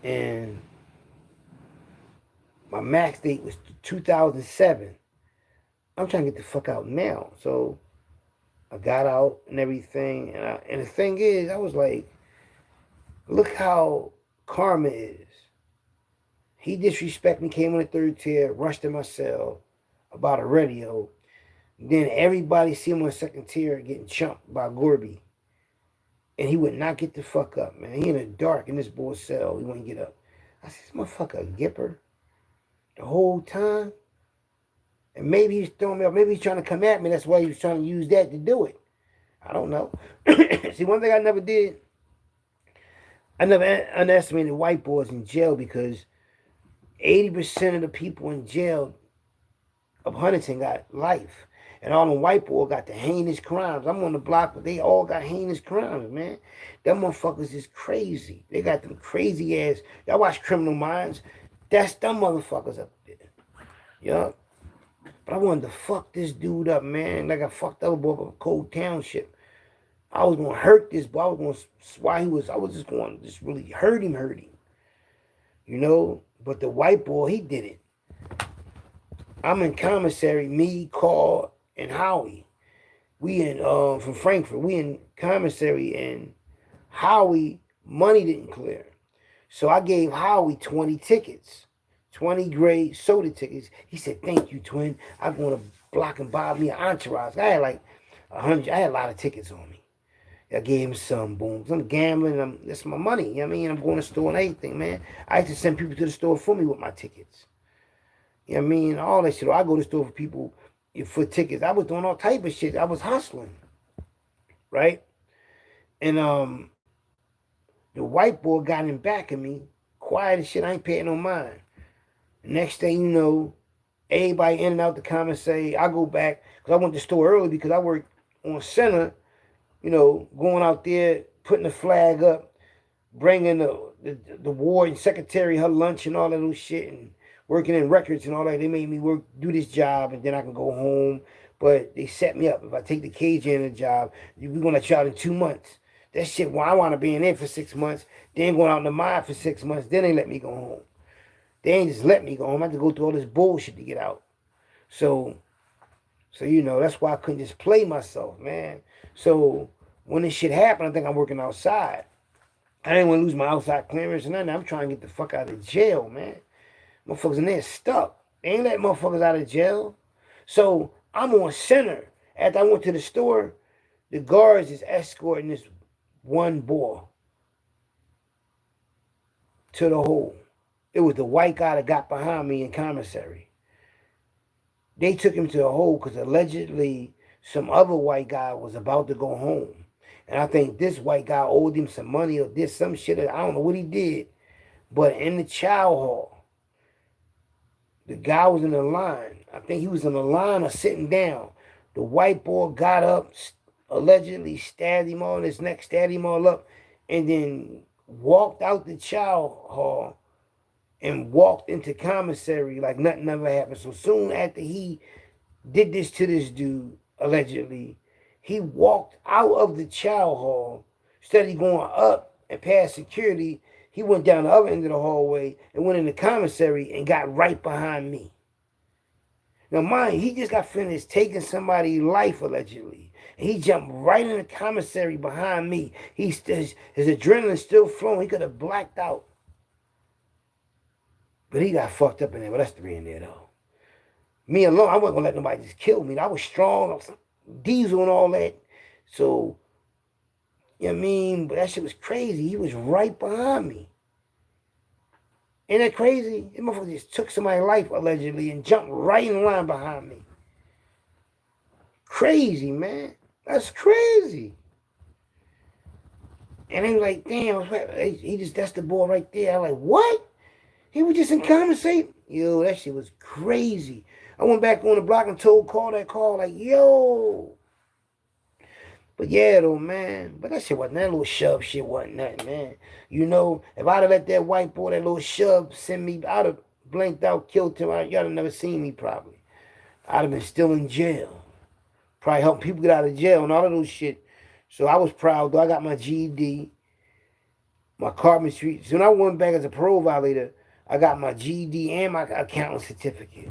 And my max date was 2007. I'm trying to get the fuck out now. So I got out and everything. And the thing is, I was like, look how karma is. He disrespected me, came on the 3rd tier, rushed to my cell about a radio. Then everybody see him on the 2nd tier getting chumped by Gorby. And he would not get the fuck up, man. He in the dark in this boy's cell. He wouldn't get up. I said, this motherfucker a gipper the whole time. And maybe he's throwing me up. Maybe he's trying to come at me. That's why he was trying to use that to do it. I don't know. See, one thing I never did, I never underestimated white boys in jail because 80% of the people in jail of Huntington got life. And all the white boys got the heinous crimes. I'm on the block, but they all got heinous crimes, man. Them motherfuckers is crazy. They got them crazy ass. Y'all watch Criminal Minds? That's them motherfuckers up there. Yup. But I wanted to fuck this dude up, man. Like I fucked the other boy up Cold Township. I was gonna hurt this boy. I was just going to really hurt him. You know? But the white boy, he did it. I'm in commissary, me, Carl, and Howie. We in from Frankfurt. We in commissary, and Howie, money didn't clear. So I gave Howie 20 tickets. 20 gray soda tickets. He said, thank you, twin. I'm going to block and buy me an entourage. I had like 100. I had a lot of tickets on me. I gave him some, boom. I'm gambling. That's my money. You know what I mean? I'm going to the store and everything, man. I used to send people to the store for me with my tickets. You know what I mean? All that shit. I go to the store for people for tickets. I was doing all type of shit. I was hustling. Right? And the white boy got in back of me. Quiet as shit. I ain't paying no mind. Next thing you know, everybody in and out the commissary. I go back because I went to the store early because I worked on center, you know, going out there, putting the flag up, bringing the ward and secretary her lunch and all that little shit, and working in records and all that. They made me do this job, and then I can go home. But they set me up. If I take the cage in the job, we're going to let you out in 2 months. That shit, well, I want to be in there for 6 months, then going out in the mine for 6 months, then they let me go home. They ain't just let me go home. I had to go through all this bullshit to get out. So you know, that's why I couldn't just play myself, man. So when this shit happened, I think I'm working outside. I didn't want to lose my outside clearance and nothing. I'm trying to get the fuck out of jail, man. Motherfuckers in there stuck. They ain't letting motherfuckers out of jail. So I'm on center. After I went to the store, the guards is escorting this one boy to the hole. It was the white guy that got behind me in commissary. They took him to the hole because allegedly some other white guy was about to go home. And I think this white guy owed him some money or did some shit. I don't know what he did. But in the chow hall, the guy was in the line. I think he was in the line or sitting down. The white boy got up, allegedly stabbed him all in his neck, stabbed him all up, and then walked out the chow hall and walked into commissary like nothing ever happened. So soon after he did this to this dude, allegedly, he walked out of the chow hall. Instead of going up and past security, he went down the other end of the hallway and went in the commissary and got right behind me. Now, mind, he just got finished taking somebody's life, allegedly. And he jumped right in the commissary behind me. His adrenaline still flowing. He could have blacked out. But he got fucked up in there. But that's three in there, though. Me alone, I wasn't going to let nobody just kill me. I was strong. I was diesel and all that. So, you know what I mean? But that shit was crazy. He was right behind me. Ain't that crazy? This motherfucker just took somebody's life, allegedly, and jumped right in line behind me. Crazy, man. That's crazy. And they was like, damn, that's the boy right there. I was like, what? He was just in conversation. Yo, that shit was crazy. I went back on the block and called that call, like, yo. But yeah, though, man. But that shit wasn't, that little shove shit wasn't nothing, man. You know, if I'd have let that white boy, that little shove, send me, I'd have blinked out, killed him. Y'all have never seen me, probably. I'd have been still in jail. Probably helping people get out of jail and all of those shit. So I was proud, though. I got my GED, my carpentry. So when I went back as a parole violator, I got my GED and my accounting certificate.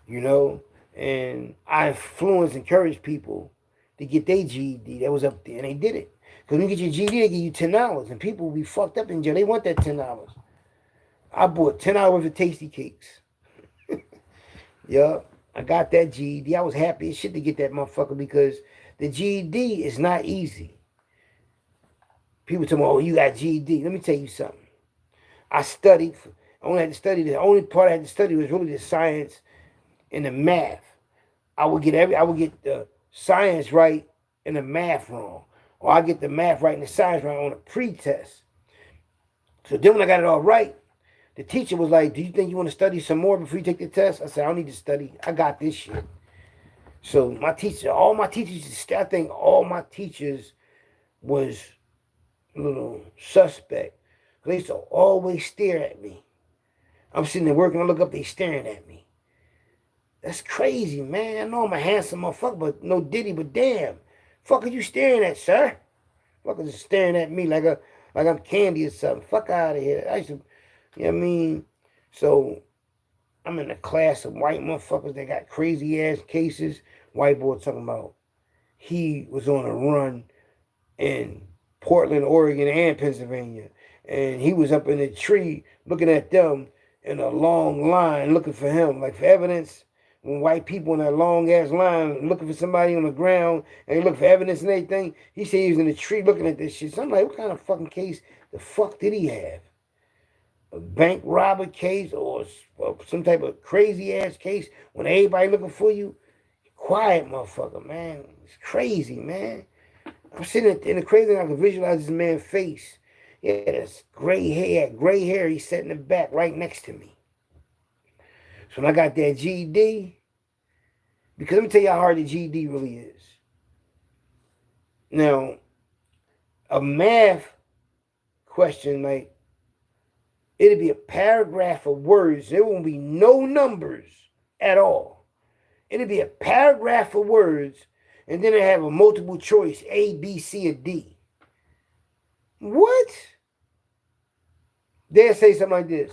You know? And I encouraged people to get their GED that was up there, and they did it. Because when you get your GED, they give you $10, and people will be fucked up in jail. They want that $10. I bought $10 worth of Tasty Cakes. Yup, I got that GED. I was happy as shit to get that motherfucker because the GED is not easy. People tell me, oh, you got GED. Let me tell you something. I studied. I only had to study. The only part I had to study was really the science and the math. I would get the science right and the math wrong. Or I get the math right and the science right on a pre-test. So then when I got it all right, the teacher was like, do you think you want to study some more before you take the test? I said, I don't need to study. I got this shit. So I think all my teachers was a little suspect. They used to always stare at me. I'm sitting there working, I look up, they staring at me. That's crazy, man. I know I'm a handsome motherfucker, but no diddy, but damn. Fuck are you staring at, sir? Fuckers just staring at me like I'm candy or something. Fuck out of here. I used to, you know what I mean? So I'm in a class of white motherfuckers that got crazy ass cases. White boy talking about he was on a run in Portland, Oregon, and Pennsylvania. And he was up in a tree looking at them in a long line looking for him, like for evidence. When white people in that long ass line looking for somebody on the ground and they look for evidence and everything, he said he was in the tree looking at this shit. So I'm like, what kind of fucking case the fuck did he have? A bank robber case or some type of crazy ass case when everybody looking for you? Quiet, motherfucker, man. It's crazy, man. I'm sitting in the crazy, I can visualize this man's face. Yeah, this gray hair. He's sitting in the back right next to me. So when I got that GED, because let me tell you how hard the GED really is. Now, a math question, like, it'll be a paragraph of words. There won't be no numbers at all. It'll be a paragraph of words, and then it have a multiple choice, A, B, C, or D. What? They'll say something like this.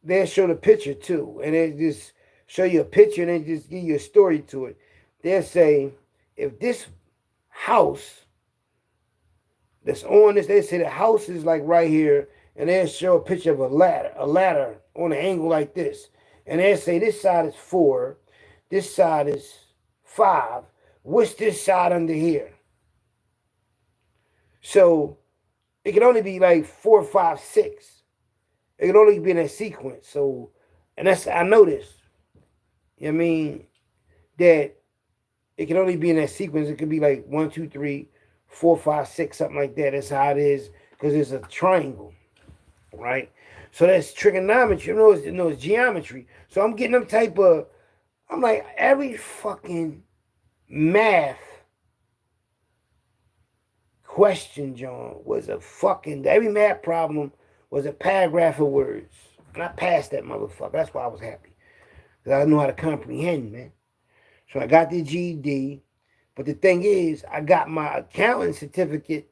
They'll show the picture too, and they just show you a picture and they just give you a story to it. They'll say, if this house that's on this, they say the house is like right here, and they'll show a picture of a ladder on an angle like this. And they'll say this side is 4, this side is 5. What's this side under here? So it can only be like 4, 5, 6. It can only be in that sequence. So, and I know this. You know what I mean? That It can only be in that sequence. It could be like 1, 2, 3, 4, 5, 6, something like that. That's how it is because it's a triangle, right? So that's trigonometry. It's geometry. So I'm getting them type of. I'm like every fucking math question, John, was a fucking. Every math problem was a paragraph of words, and I passed that motherfucker. That's why I was happy because I knew how to comprehend, man. So I got the GED. But the thing is, I got my accounting certificate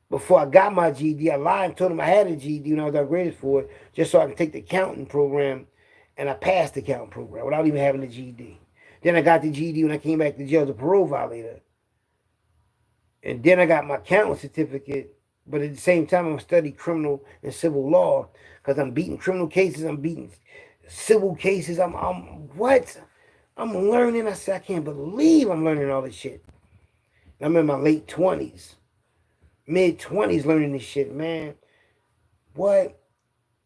before I got my GED. I lied and told them I had a GED when I was upgraded for it, just so I could take the accounting program, and I passed the accounting program without even having the GED. Then I got the GED when I came back to jail as a parole violator. And then I got my accounting certificate, but at the same time, I'm studying criminal and civil law because I'm beating criminal cases, I'm beating civil cases. I'm what? I'm learning. I said, I can't believe I'm learning all this shit. I'm in my late 20s, mid 20s learning this shit, man. What?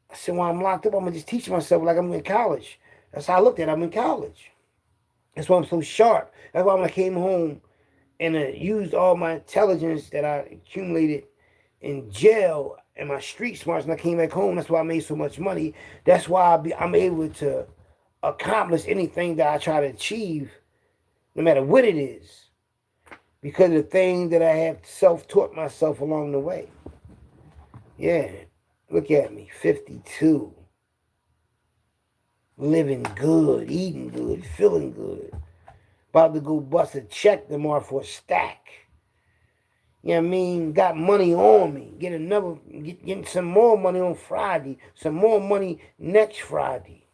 I said, when I'm locked up, I'm going to just teach myself like I'm in college. That's how I looked at it. I'm in college. That's why I'm so sharp. That's why when I came home and used all my intelligence that I accumulated in jail and my street smarts when I came back home, that's why I made so much money. That's why I'm able to accomplish anything that I try to achieve, no matter what it is, because of the thing that I have self-taught myself along the way. Yeah, look at me, 52, living good, eating good, feeling good. About to go bust a check tomorrow for a stack. You know what I mean? Got money on me. Getting some more money on Friday. Some more money next Friday.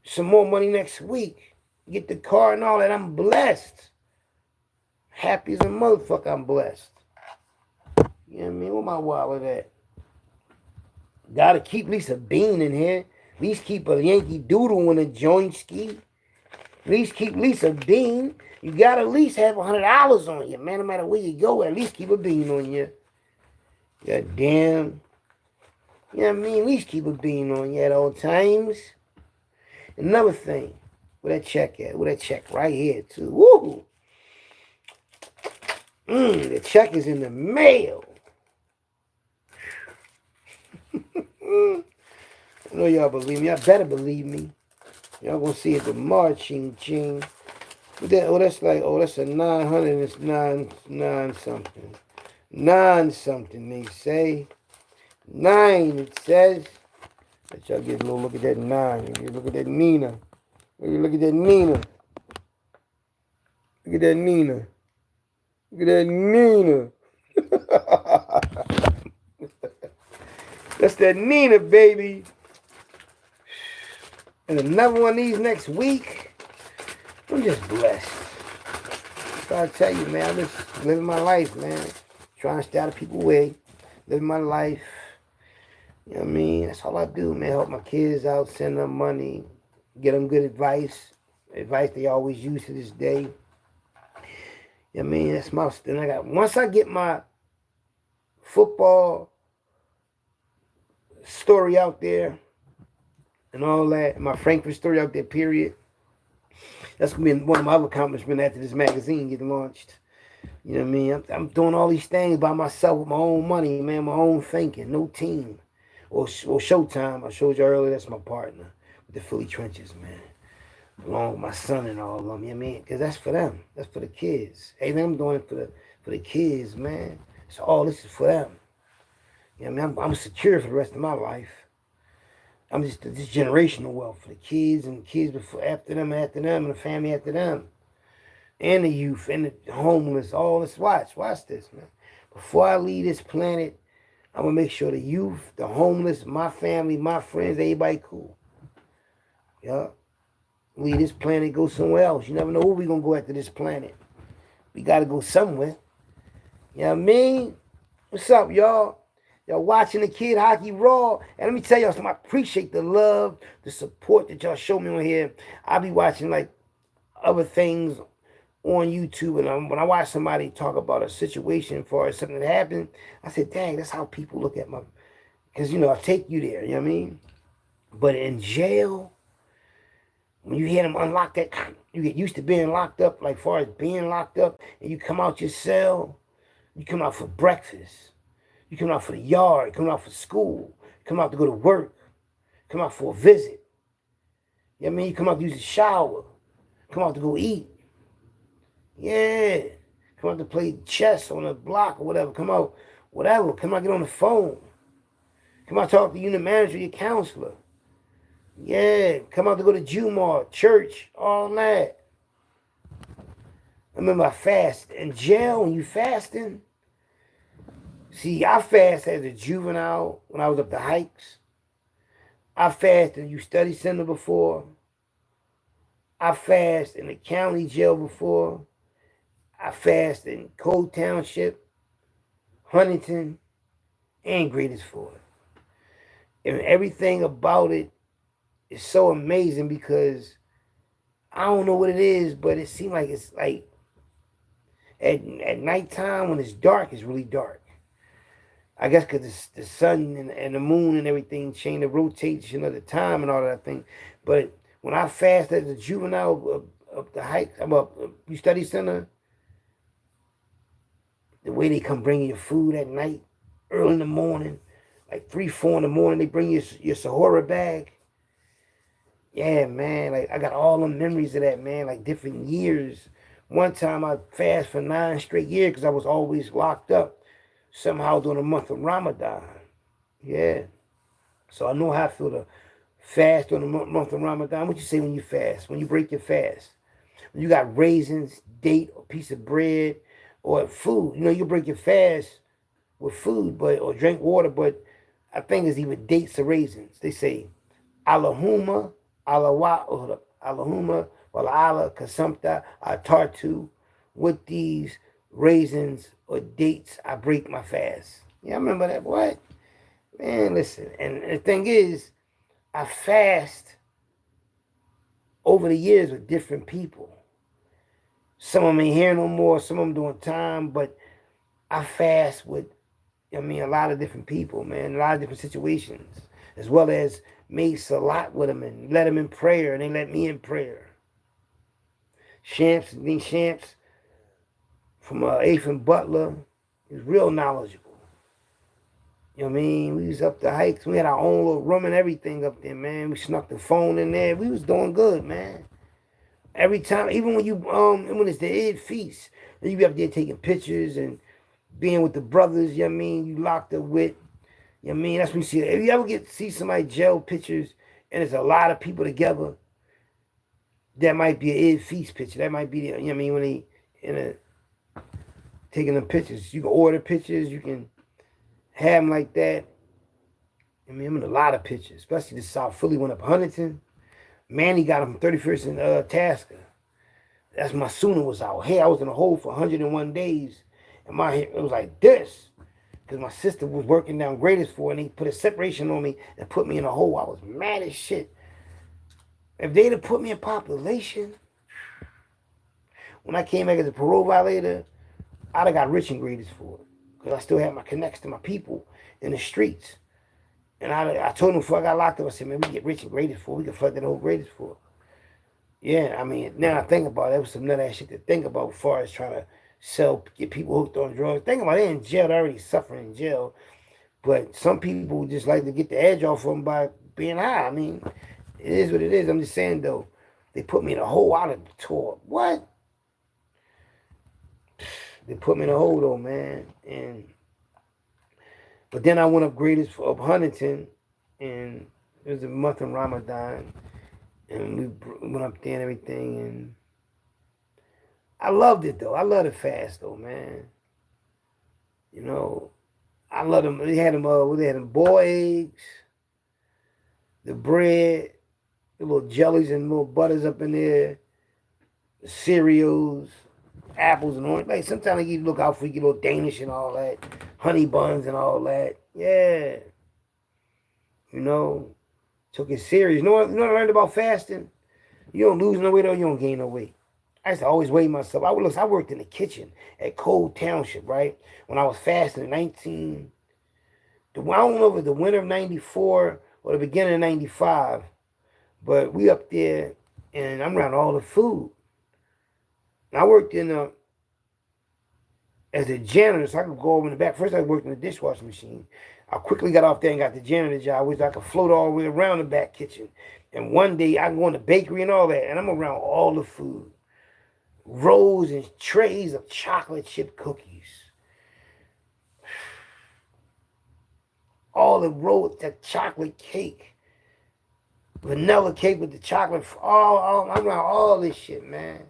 Some more money next week. Get the car and all that. I'm blessed. Happy as a motherfucker, I'm blessed. You know what I mean? Where my wallet at? Gotta keep at least a bean in here. At least keep a Yankee Doodle in a joint ski. At least keep a bean. You gotta at least have $100 on you, man. No matter where you go, at least keep a bean on you. God damn. You know what I mean? At least keep a bean on you at all times. Another thing. Where that check at? Where that check? Right here, too. Woo! The check is in the mail. I know y'all believe me. Y'all better believe me. Y'all gonna see it tomorrow, ching ching. That's a 900. It's nine something. 9 something, they say. 9, it says. Let y'all get a little look at that 9. Look at that Nina. Look at that Nina. Look at that Nina. Look at that Nina. That's that Nina, baby. And another one of these next week. I'm just blessed. So I tell you, man, I'm just living my life, man. Trying to stay out of people's way. Living my life. You know what I mean? That's all I do, man. Help my kids out, send them money, get them good advice. Advice they always use to this day. You know what I mean? That's my thing. Once I get my football story out there and all that, my Frankfurt story out there, period. That's going to be one of my other accomplishments after this magazine gets launched. You know what I mean? I'm doing all these things by myself with my own money, man, my own thinking, no team. Or Showtime, I showed you earlier, that's my partner with the Philly Trenches, man. Along with my son and all of them, you know what I mean? Because that's for them. That's for the kids. Hey, man, I'm doing it for the kids, man. So all this is for them. You know what I mean? I'm secure for the rest of my life. I'm just this generational wealth for the kids and the kids before, after them, and the family after them. And the youth and the homeless, all this. Watch this, man. Before I leave this planet, I'm going to make sure the youth, the homeless, my family, my friends, everybody cool. Yeah. Leave this planet, go somewhere else. You never know where we're going to go after this planet. We got to go somewhere. You know what I mean? What's up, y'all? Y'all watching the Kid Hockey Raw. And let me tell y'all something. I appreciate the love, the support that y'all show me on here. I'll be watching like other things on YouTube, and when I watch somebody talk about a situation for something that happened, I said, dang, that's how people look at because, I take you there, you know what I mean? But in jail, When you hear them unlock that, you get used to being locked up, like far as being locked up, and you come out your cell, you come out for breakfast, you come out for the yard, you come out for school, you come out to go to work, you come out for a visit. You know what I mean? You come out to use the shower, come out to go eat. Yeah. Come out to play chess on a block or whatever. Come out, whatever. Come out, get on the phone. Come out, talk to your manager, your counselor. Yeah. Come out to go to Jumar, church, all that. I remember I fast in jail when you fasting. See, I fast as a juvenile when I was up the hikes. I fast in the youth study center before. I fast in the county jail before. I fast in Cole Township, Huntington, and Greatest Ford. And everything about it is so amazing because I don't know what it is, but it seems like it's like at nighttime when it's dark, it's really dark. I guess because the sun and the moon and everything change the rotation of the time and all that thing. But when I fast as a juvenile up the hike, I'm up you study center, the way they come bring you food at night, early in the morning, like 3, 4 in the morning, they bring you your Sahara bag. Yeah, man, like I got all the memories of that, man, like different years. One time I fast for 9 straight years because I was always locked up somehow during the month of Ramadan. Yeah. So I know how I feel to fast during the month of Ramadan. What you say when you fast? When you break your fast? When you got raisins, date, a piece of bread, or food. You know, you break your fast with food, or drink water, but I think it's even dates or raisins. They say, Allahumma, Allahumma, wala kasamta atartu. With these raisins or dates, I break my fast. Yeah, I remember that. What? Man, listen. And the thing is, I fast over the years with different people. Some of them ain't here no more. Some of them doing time, but I fast with, a lot of different people, man. A lot of different situations, as well as made salat with them and let them in prayer, and they let me in prayer. Shamps from Athan Butler, he was real knowledgeable. You know what I mean? We was up the hikes. We had our own little room and everything up there, man. We snuck the phone in there. We was doing good, man. Every time, even when when it's the Eid feast, and you be up there taking pictures and being with the brothers, you know what I mean? You locked up with, you know what I mean? That's when you see it. If you ever see somebody jail pictures and it's a lot of people together, that might be an Eid feast picture. That might be, you know what I mean, when they taking them pictures. You can order pictures, you can have them like that. I'm in a lot of pictures, especially the South Philly one up Huntington. Manny got him 31st in Tasker. That's my Sooner was out. Hey, I was in a hole for 101 days. And it was like this. Because my sister was working down Greatest Ford and they put a separation on me and put me in a hole. I was mad as shit. If they'd have put me in population, when I came back as a parole violator, I'd have got rich in Greatest Ford. Because I still had my connects to my people in the streets. And I told them before I got locked up, I said, man, we get rich in Greatest Ford. We can flood that whole Greatest Ford. Yeah, now I think about it. That was some nut ass shit to think about as far as trying to get people hooked on drugs. Think about it, in jail, they're already suffering in jail. But some people just like to get the edge off them by being high. It is what it is. I'm just saying, though, they put me in a hole out of the tour. What? They put me in a hole, though, man. But then I went up Greatest up Huntington, and it was a month of Ramadan, and we went up there and everything, and I loved it, though. I love the fast, though, man. You know, I love them. They had them boiled eggs, the bread, the little jellies and little butters up in there, the cereals, apples and orange. Like sometimes you look out for you, little Danish and all that, honey buns and all that. Yeah, you know, took it serious. You know what I learned about fasting? You don't lose no weight or you don't gain no weight. I used to always weigh myself. I worked in the kitchen at Cole Township, right? When I was fasting in I don't know if it was the winter of '94 or the beginning of '95, but we up there and I'm around all the food. And I worked in as a janitor, so I could go over in the back. First, I worked in the dishwashing machine. I quickly got off there and got the janitor job, which I could float all the way around the back kitchen. And one day I can go in the bakery and all that, and I'm around all the food. Rows and trays of chocolate chip cookies. All the rows, the chocolate cake. Vanilla cake with the chocolate. I'm around all this shit, man.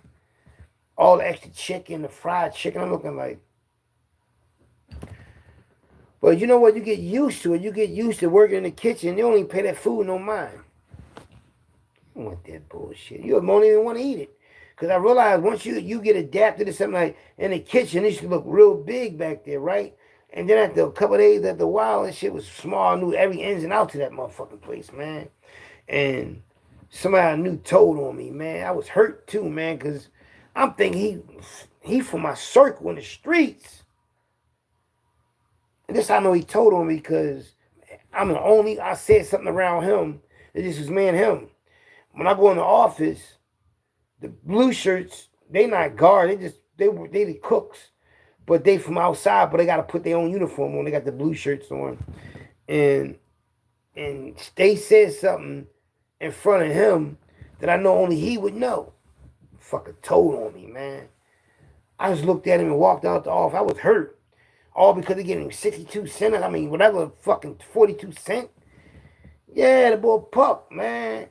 All the extra chicken, the fried chicken. I'm looking like. But you know what? You get used to it. You get used to working in the kitchen. You don't even pay that food no mind. You don't want that bullshit. You don't even want to eat it. Because I realized once you get adapted to something like in the kitchen, it used to look real big back there, right? And then after a couple of days, after a while, that shit was small. I knew every ins and outs of that motherfucking place, man. And somebody I knew told on me, man. I was hurt too, man, because I'm thinking he from my circle in the streets. And this I know he told on me because I said something around him. It just was me and him. When I go in the office, the blue shirts, they not guard. They the cooks. But they from outside, but they got to put their own uniform on. They got the blue shirts on. And they said something in front of him that I know only he would know. Fucker told on me, man. I just looked at him and walked out the office. I was hurt. All because they gave him 62 cents. I mean, whatever, fucking 42 cents. Yeah, the boy Puck, man.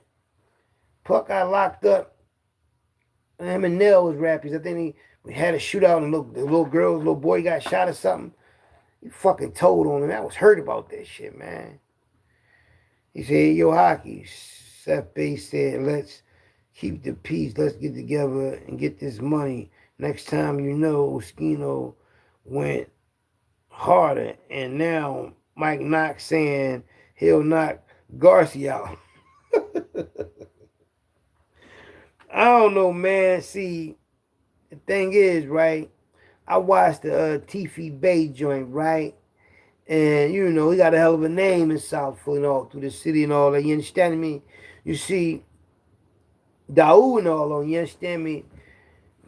Puck got locked up. And him and Nell was rappies. I think we had a shootout and the little boy got shot or something. He fucking told on him. I was hurt about that shit, man. He said, yo, Hockey. Seth Bay said, let's keep the peace. Let's get together and get this money. Next time you know, Skino went harder. And now Mike Knox saying he'll knock Garcia out. I don't know, man. See, the thing is, right, I watched the Tiffy Bay joint, right? And, you know, he got a hell of a name in South Philly and all through the city and all that. You understand me? You see, Daoud and all that, you understand me?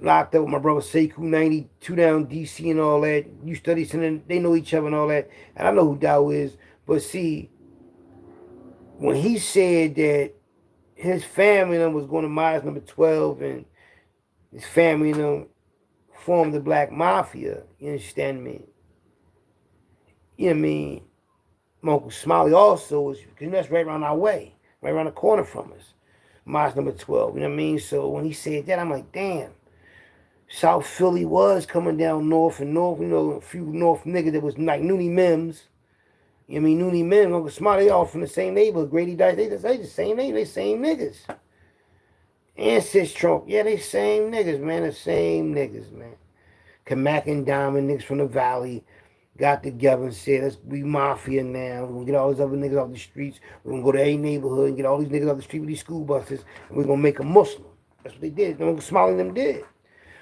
Locked up with my brother Sekou, 92 down DC and all that. You study something, they know each other and all that. And I know who Daoud is. But see, when he said that his family was going to Mines number 12 and his family formed the Black Mafia, you understand me? You know what I mean? My Uncle Smiley also was, because that's right around our way, right around the corner from us. Mines number 12, you know what I mean? So when he said that, I'm like, damn. South Philly was coming down north, you know, a few north niggas that was like Noonie Mims. You know what I mean? Noonie Mims, Uncle Smiley, they all from the same neighborhood. Grady Dice, they the same neighborhood, they same niggas. And Sis Trump, yeah, they same niggas, man, the same niggas, man. Kamak and Diamond, niggas from the Valley, got together and said, let's be mafia now. We're going to get all these other niggas off the streets. We're going to go to a neighborhood and get all these niggas off the street with these school buses, and we're going to make them Muslim. That's what they did. Uncle Smiley and them did.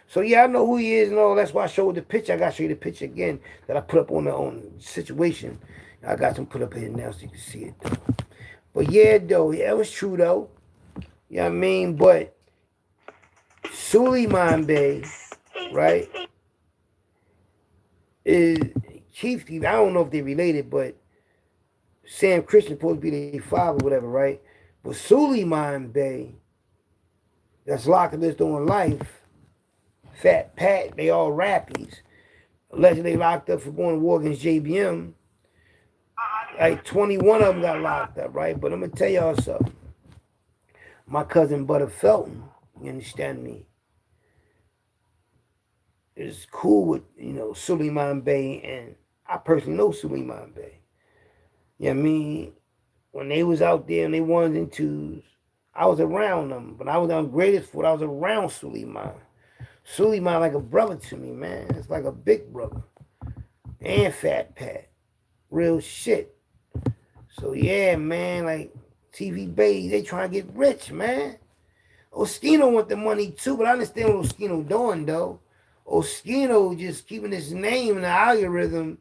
So, yeah, I know who he is and all. That's why I showed the picture. I got to show you the picture again that I put up on the situation. I got some put up here now so you can see it, though. But, yeah, though, yeah, it was true, though. You know what I mean? But Suleiman Bey, right, is Chief Keef. I don't know if they related, but Sam Christian supposed to be their father or whatever, right? But Suleiman Bey, that's locked up this doing life, Fat Pat, they all rappies. Allegedly locked up for going to war against JBM. Like 21 of them got locked up, right? But I'm going to tell y'all something. My cousin Butter Felton, you understand me, is cool with, you know, Suleiman Bey, and I personally know Suleiman Bey. You know what I mean? When they was out there and they ones and twos, I was around them. But I was on Greatest Foot, I was around Suleiman. Suleiman like a brother to me, man. It's like a big brother. And Fat Pat. Real shit. So yeah, man, like TV Bay, they trying to get rich, man. Oskino want the money too, but I understand what Oskino doing though. Oskino just keeping his name in the algorithm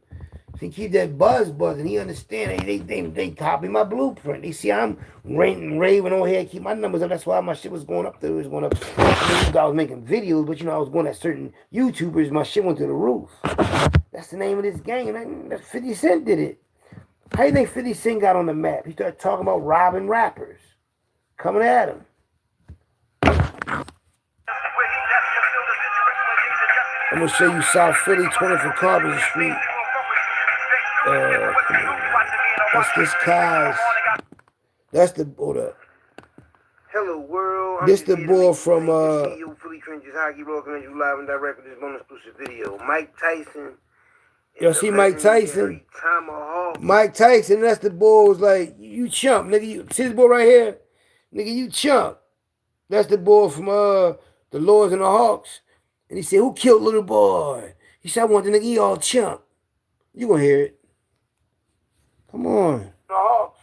He keep that buzz buzzing. He understand. They copy my blueprint. They see I'm ranting, raving on here, keep my numbers up. That's why my shit was going up there. It was going up. I was making videos, but I was going at certain YouTubers. My shit went to the roof. That's the name of this gang, and that 50 Cent did it. How you think 50 Cent got on the map? He started talking about robbing rappers, coming at him. I'm gonna show you South Philly, 20th and Carpenter Street. That's this Kai's. That's the boy. Hello world. This the boy from CEO Philly Trenches Hockey Roll coming you live and direct with this bonus exclusive video. Mike Tyson. Y'all see Mike Tyson? Mike Tyson, that's the boy was like, you chump, nigga. You see this boy right here? Nigga, you chump. That's the boy from the Lords and the Hawks. And he said, who killed little boy? He said, I want the nigga, he all chump. You gonna hear it. Come on. The Hawks.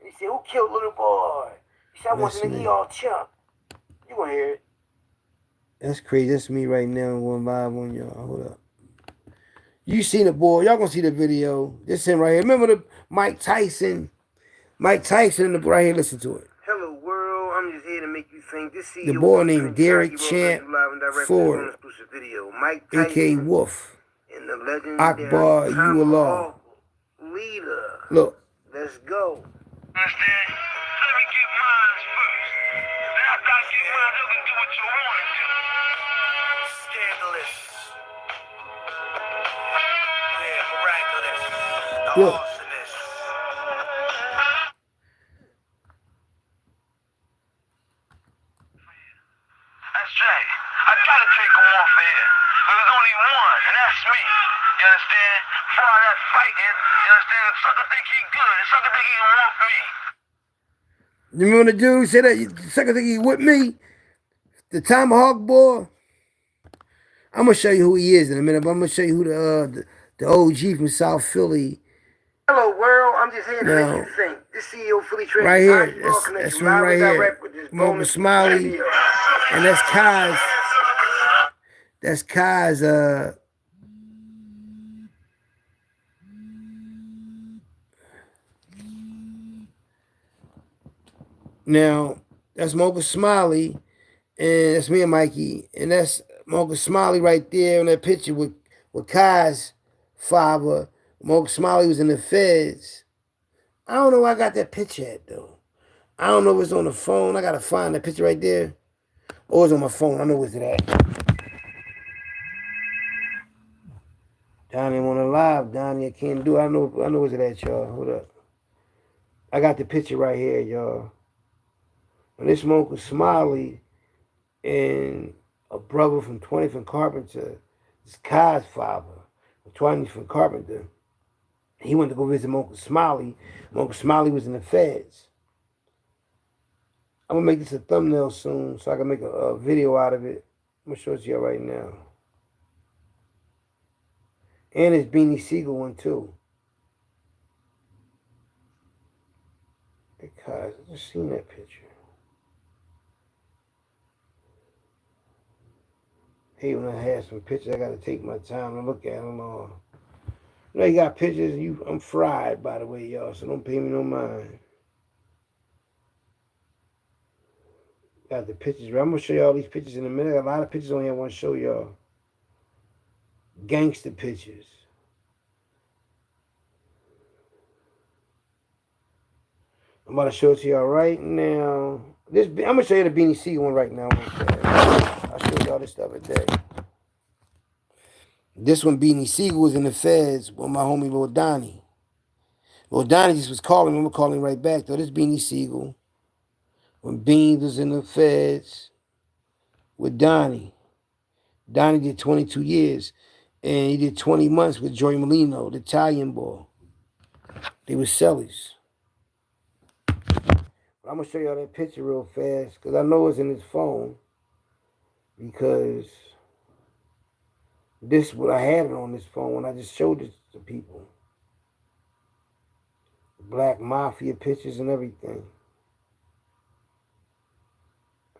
And he said, who killed little boy? He said, I want the nigga, he all chump. You gonna hear it. That's crazy. That's me right now going live on y'all. Hold up. You seen the boy. Y'all gonna see the video. This him right here. Remember the Mike Tyson? Mike Tyson in the right here. Listen to it. Hello world. I'm just here to make you think. This the boy named Derek Champ Ford, a.k.a. Wolf. And the legendary Akbar UAllah. Leader. Look. Let's go. Understand? Let me get mine first. Then after I get mine, you can do what you want to do. Scandalous. Yeah, miraculous. The awesomeness. That's right. I gotta take him off of here. There's only one, and that's me. You understand? For all that fighting, you understand? The sucker think he good. The sucker think he want me. You remember the dude said that? The sucker think he with me? The Tomahawk boy? I'm going to show you who he is in a minute, but I'm going to show you who the OG from South Philly. Hello, world. I'm just here to make you think. This CEO Philly Trade. Right here. That's from right here. Mocha Smiley. And that's Kai's. That's Kai's, now, that's Mocha Smiley, and that's me and Mikey, and that's Mocha Smiley right there in that picture with Kai's father. Mocha Smiley was in the feds. I don't know where I got that picture at, though. I don't know if it's on the phone. I got to find that picture right there. Or it's on my phone. I know where's it at. Donnie on the live. Donnie, I can't do it. I know where's it at, y'all. Hold up. I got the picture right here, y'all. And this Mocha Smiley and a brother from 20th and Carpenter, this Kai's father, 20th and Carpenter. He went to go visit Mocha Smiley. Mocha Smiley was in the feds. I'm going to make this a thumbnail soon so I can make a video out of it. I'm going to show it to you right now. And it's Beanie Siegel one too. Because I just seen that picture. Hey, when I have some pictures, I got to take my time to look at them all. You know, you got pictures, I'm fried, by the way, y'all, so don't pay me no mind. Got the pictures. I'm going to show you all these pictures in a minute. A lot of pictures on here I want to show y'all. Gangster pictures. I'm about to show it to y'all right now. I'm going to show you the Beanie Siegel one right now. I'll show y'all this the other day. This one, Beanie Siegel, was in the feds with my homie Lil Donnie. Lil Donnie just was calling me. I'm calling him right back, though. This Beanie Siegel. When Beans was in the feds with Donnie. Donnie did 22 years. And he did 20 months with Joey Molino, the Italian boy. They were sellers. I'm going to show y'all that picture real fast because I know it's in his phone because this is what I had it on this phone when I just showed it to people. Black Mafia pictures and everything.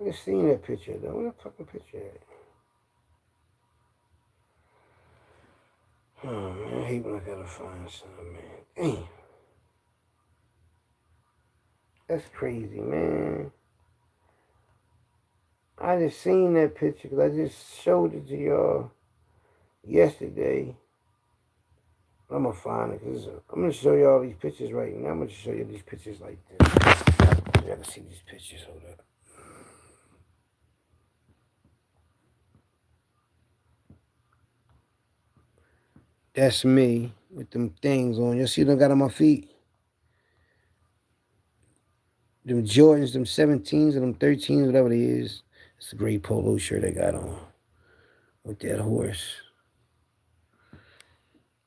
I just seen that picture though. Where the fucking picture at? Oh man, I hate when I gotta find something, man. Damn, that's crazy, man. I just seen that picture because I just showed it to y'all yesterday. I'm gonna find it because I'm gonna show y'all these pictures right now. I'm gonna show you these pictures like this. You gotta see these pictures. Hold up. That's me with them things on. You see what I got on my feet? Them Jordans, them 17s, and them 13s, whatever it is. It's a great polo shirt I got on with that horse.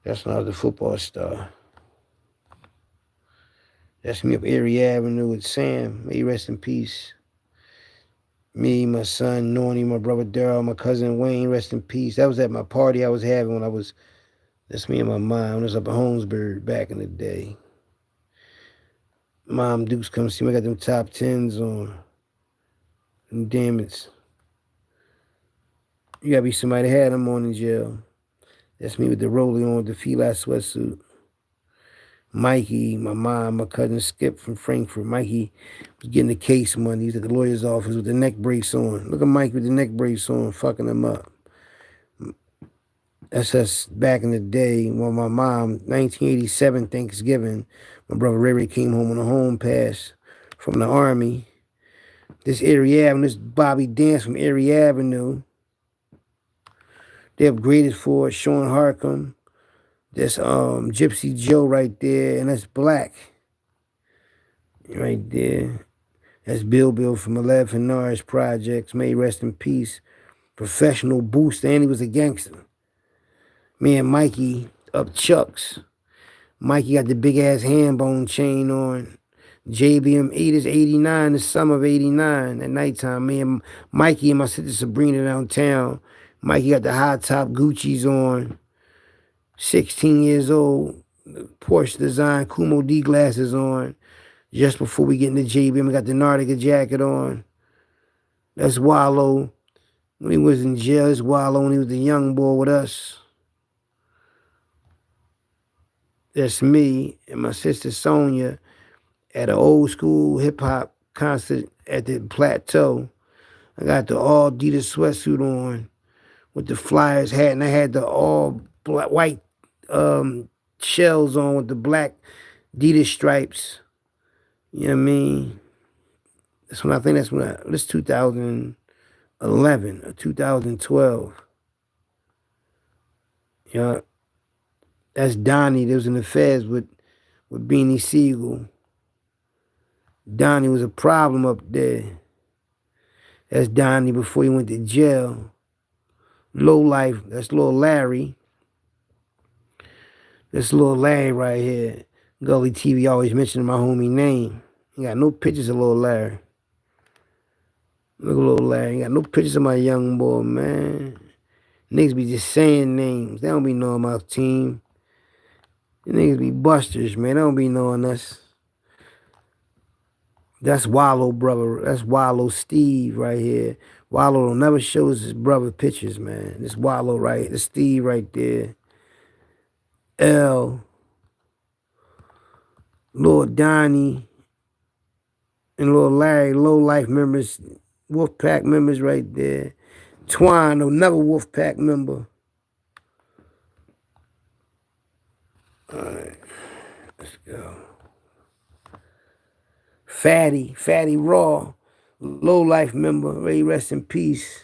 That's when I was a football star. That's me up Erie Avenue with Sam. May he rest in peace. Me, my son, Nornie, my brother Daryl, my cousin Wayne, rest in peace. That was at my party I was having when I was, that's me and my mom. I was up in Holmesburg back in the day. Mom Dukes come see me. I got them top 10s on. Them damage. You gotta be somebody that had them on in jail. That's me with the rolling on with the feline sweatsuit. Mikey, my mom, my cousin Skip from Frankfurt. Mikey was getting the case money. He's at the lawyer's office with the neck brace on. Look at Mikey with the neck brace on, fucking him up. That's us back in the day when my mom, 1987 Thanksgiving, my brother Ray came home on a home pass from the Army. This Erie Avenue, this Bobby Dance from Erie Avenue. They upgraded for it, Sean Harcum. That's Gypsy Joe right there, and that's Black right there. That's Bill from 11 Norris Projects. May he rest in peace. Professional booster, and he was a gangster. Me and Mikey up Chucks. Mikey got the big ass hand bone chain on. JBM 8 is 89, the summer of 89 at nighttime. Me and Mikey and my sister Sabrina downtown. Mikey got the high top Gucci's on. 16 years old, Porsche design Kumo D glasses on. Just before we get into JBM, we got the Nautica jacket on. That's Wallow. When he was in jail, it's Wallow when he was a young boy with us. That's me and my sister Sonia at an old school hip hop concert at the Plateau. I got the all Adidas sweatsuit on with the Flyers hat, and I had the all black, white shells on with the black Adidas stripes. You know what I mean? This 2011 or 2012. You know, that's Donnie that was in the feds with Beanie Siegel. Donnie was a problem up there. That's Donnie before he went to jail. Low life, that's little Larry. That's little Larry right here. Gully TV always mentioning my homie name. He got no pictures of little Larry. Look at little Larry. He got no pictures of my young boy, man. Niggas be just saying names. They don't be knowing my team. The niggas be busters, man. They don't be knowing us. That's Wallow, brother. That's Wallow Steve right here. Wallow don't never shows his brother pictures, man. This Wallow right here. This Steve right there. L. Lord Donnie. And Lord Larry. Low life members. Wolfpack members right there. Twine, another Wolfpack member. Alright. Let's go. Fatty Raw, low life member, may he rest in peace.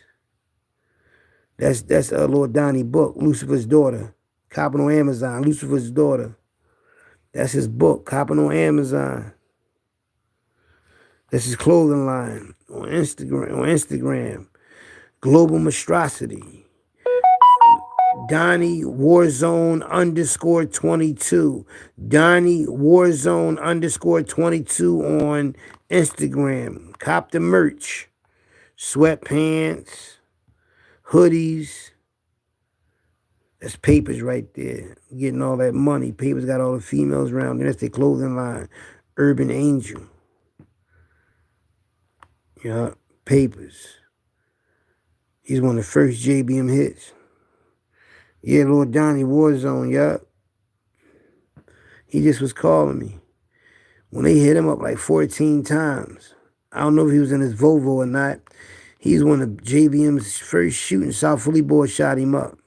That's Lord Donnie book, Lucifer's Daughter, copping on Amazon. Lucifer's Daughter, that's his book, copping on Amazon. That's his clothing line on Instagram. Global Monstrosity. Donnie Warzone _22. Donnie Warzone _22 on Instagram. Cop the merch. Sweatpants, hoodies. That's Papers right there. Getting all that money. Papers got all the females around there. That's their clothing line. Urban Angel. Yeah, Papers. He's one of the first JBM hits. Yeah, Lil Donnie Warzone, yup. He just was calling me. When they hit him up like 14 times. I don't know if he was in his Volvo or not. He's one of JBM's first shooting. South Philly boy shot him up.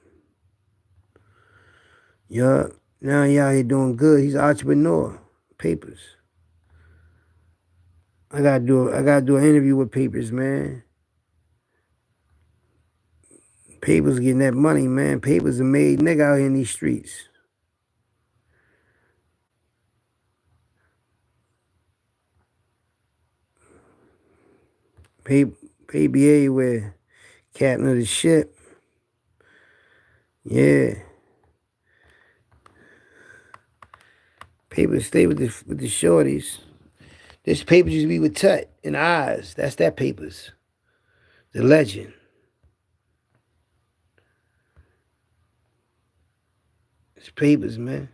Yup. Now he out here doing good. He's an entrepreneur. Papers. I gotta do an interview with Papers, man. Papers getting that money, man. Papers a made nigga out here in these streets. Baby everywhere. Captain of the ship. Yeah. Papers stay with the shorties. This Papers used to be with Tut and Oz. That's that Papers. The legend. It's Papers, man.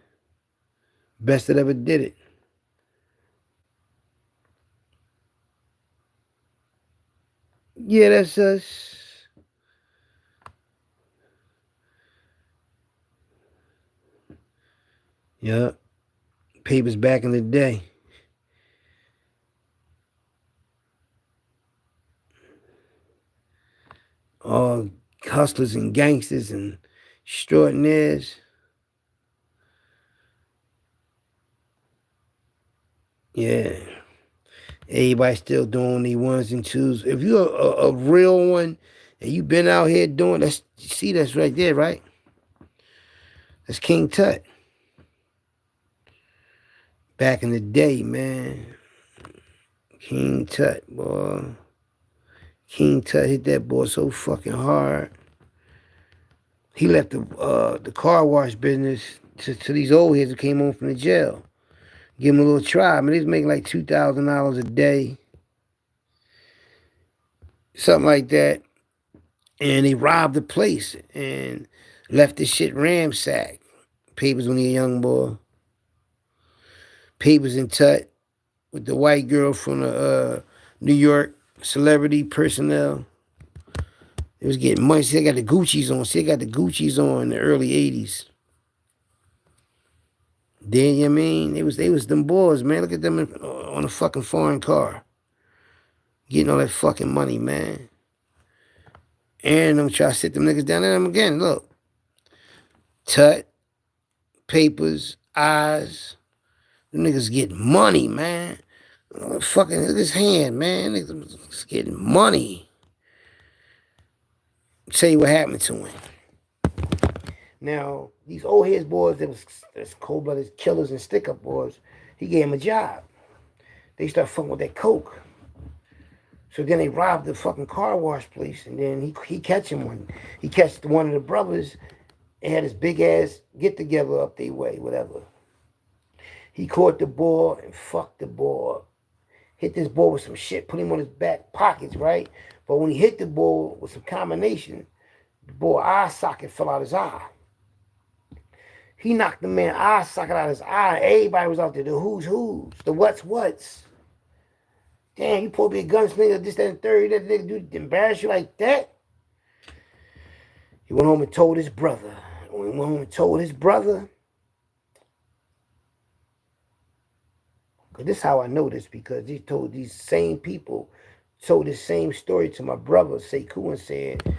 Best that ever did it. Yeah, that's us. Yeah. Papers back in the day. All hustlers and gangsters and extraordinaires. Yeah. Everybody still doing the ones and twos. If you're a real one and you been out here doing that's see that's right there, right? That's King Tut. Back in the day, man. King Tut, boy. King Tut hit that boy so fucking hard. He left the car wash business to these old heads who came home from the jail. Give him a little try. I mean, he was making like $2,000 a day. Something like that. And they robbed the place and left this shit ramsacked. Papers when he a young boy. Papers in Tut with the white girl from the New York celebrity personnel. It was getting money. See, they got the Gucci's on. See, they got the Gucci's on in the early 80s. Then, you know what I mean? They was them boys, man. Look at them on a fucking foreign car. Getting all that fucking money, man. And I'm trying to sit them niggas down there again. Look. Tut, Papers, Eyes. Them niggas getting money, man. Fucking look at his hand, man. Niggas getting money. Tell you what happened to him. Now, these old heads boys that's cold-blooded killers and stick-up boys, he gave him a job. They start fucking with that coke. So then they robbed the fucking car wash place, and then he catch him one. He catch one of the brothers and had this big-ass get-together up their way, whatever. He caught the boy and fucked the boy. Hit this boy with some shit, put him on his back pockets, right? But when he hit the boy with some combination, the boy eye socket fell out his eye. He knocked the man eye socket out his eye. Everybody was out there, the who's, the what's. Damn, you pulled me a gunslinger, this, that, and third. That nigga dude embarrass you like that? He went home and told his brother. When he went home and told his brother, because this is how I know this, because he told these same people, told the same story to my brother, Sekou, and said,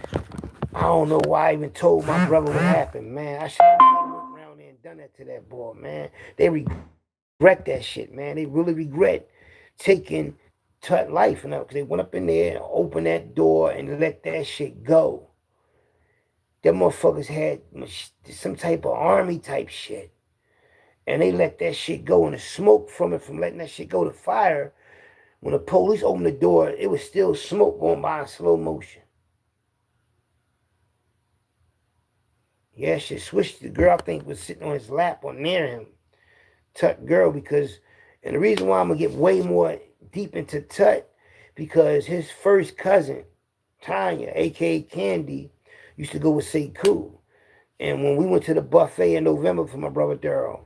I don't know why I even told my brother what happened, man. I should have went around there and done that to that boy, man. They regret that shit, man. They really regret taking Tut life, because they went up in there and opened that door and let that shit go. Them motherfuckers had some type of army type shit. And they let that shit go, and the smoke from it, from letting that shit go to fire, when the police opened the door, it was still smoke going by in slow motion. Yeah, shit switched. The girl, I think, was sitting on his lap or near him. Tut girl, because, and the reason why I'm going to get way more deep into Tut, because his first cousin, Tanya, a.k.a. Candy, used to go with Sekou. And when we went to the buffet in November for my brother Daryl's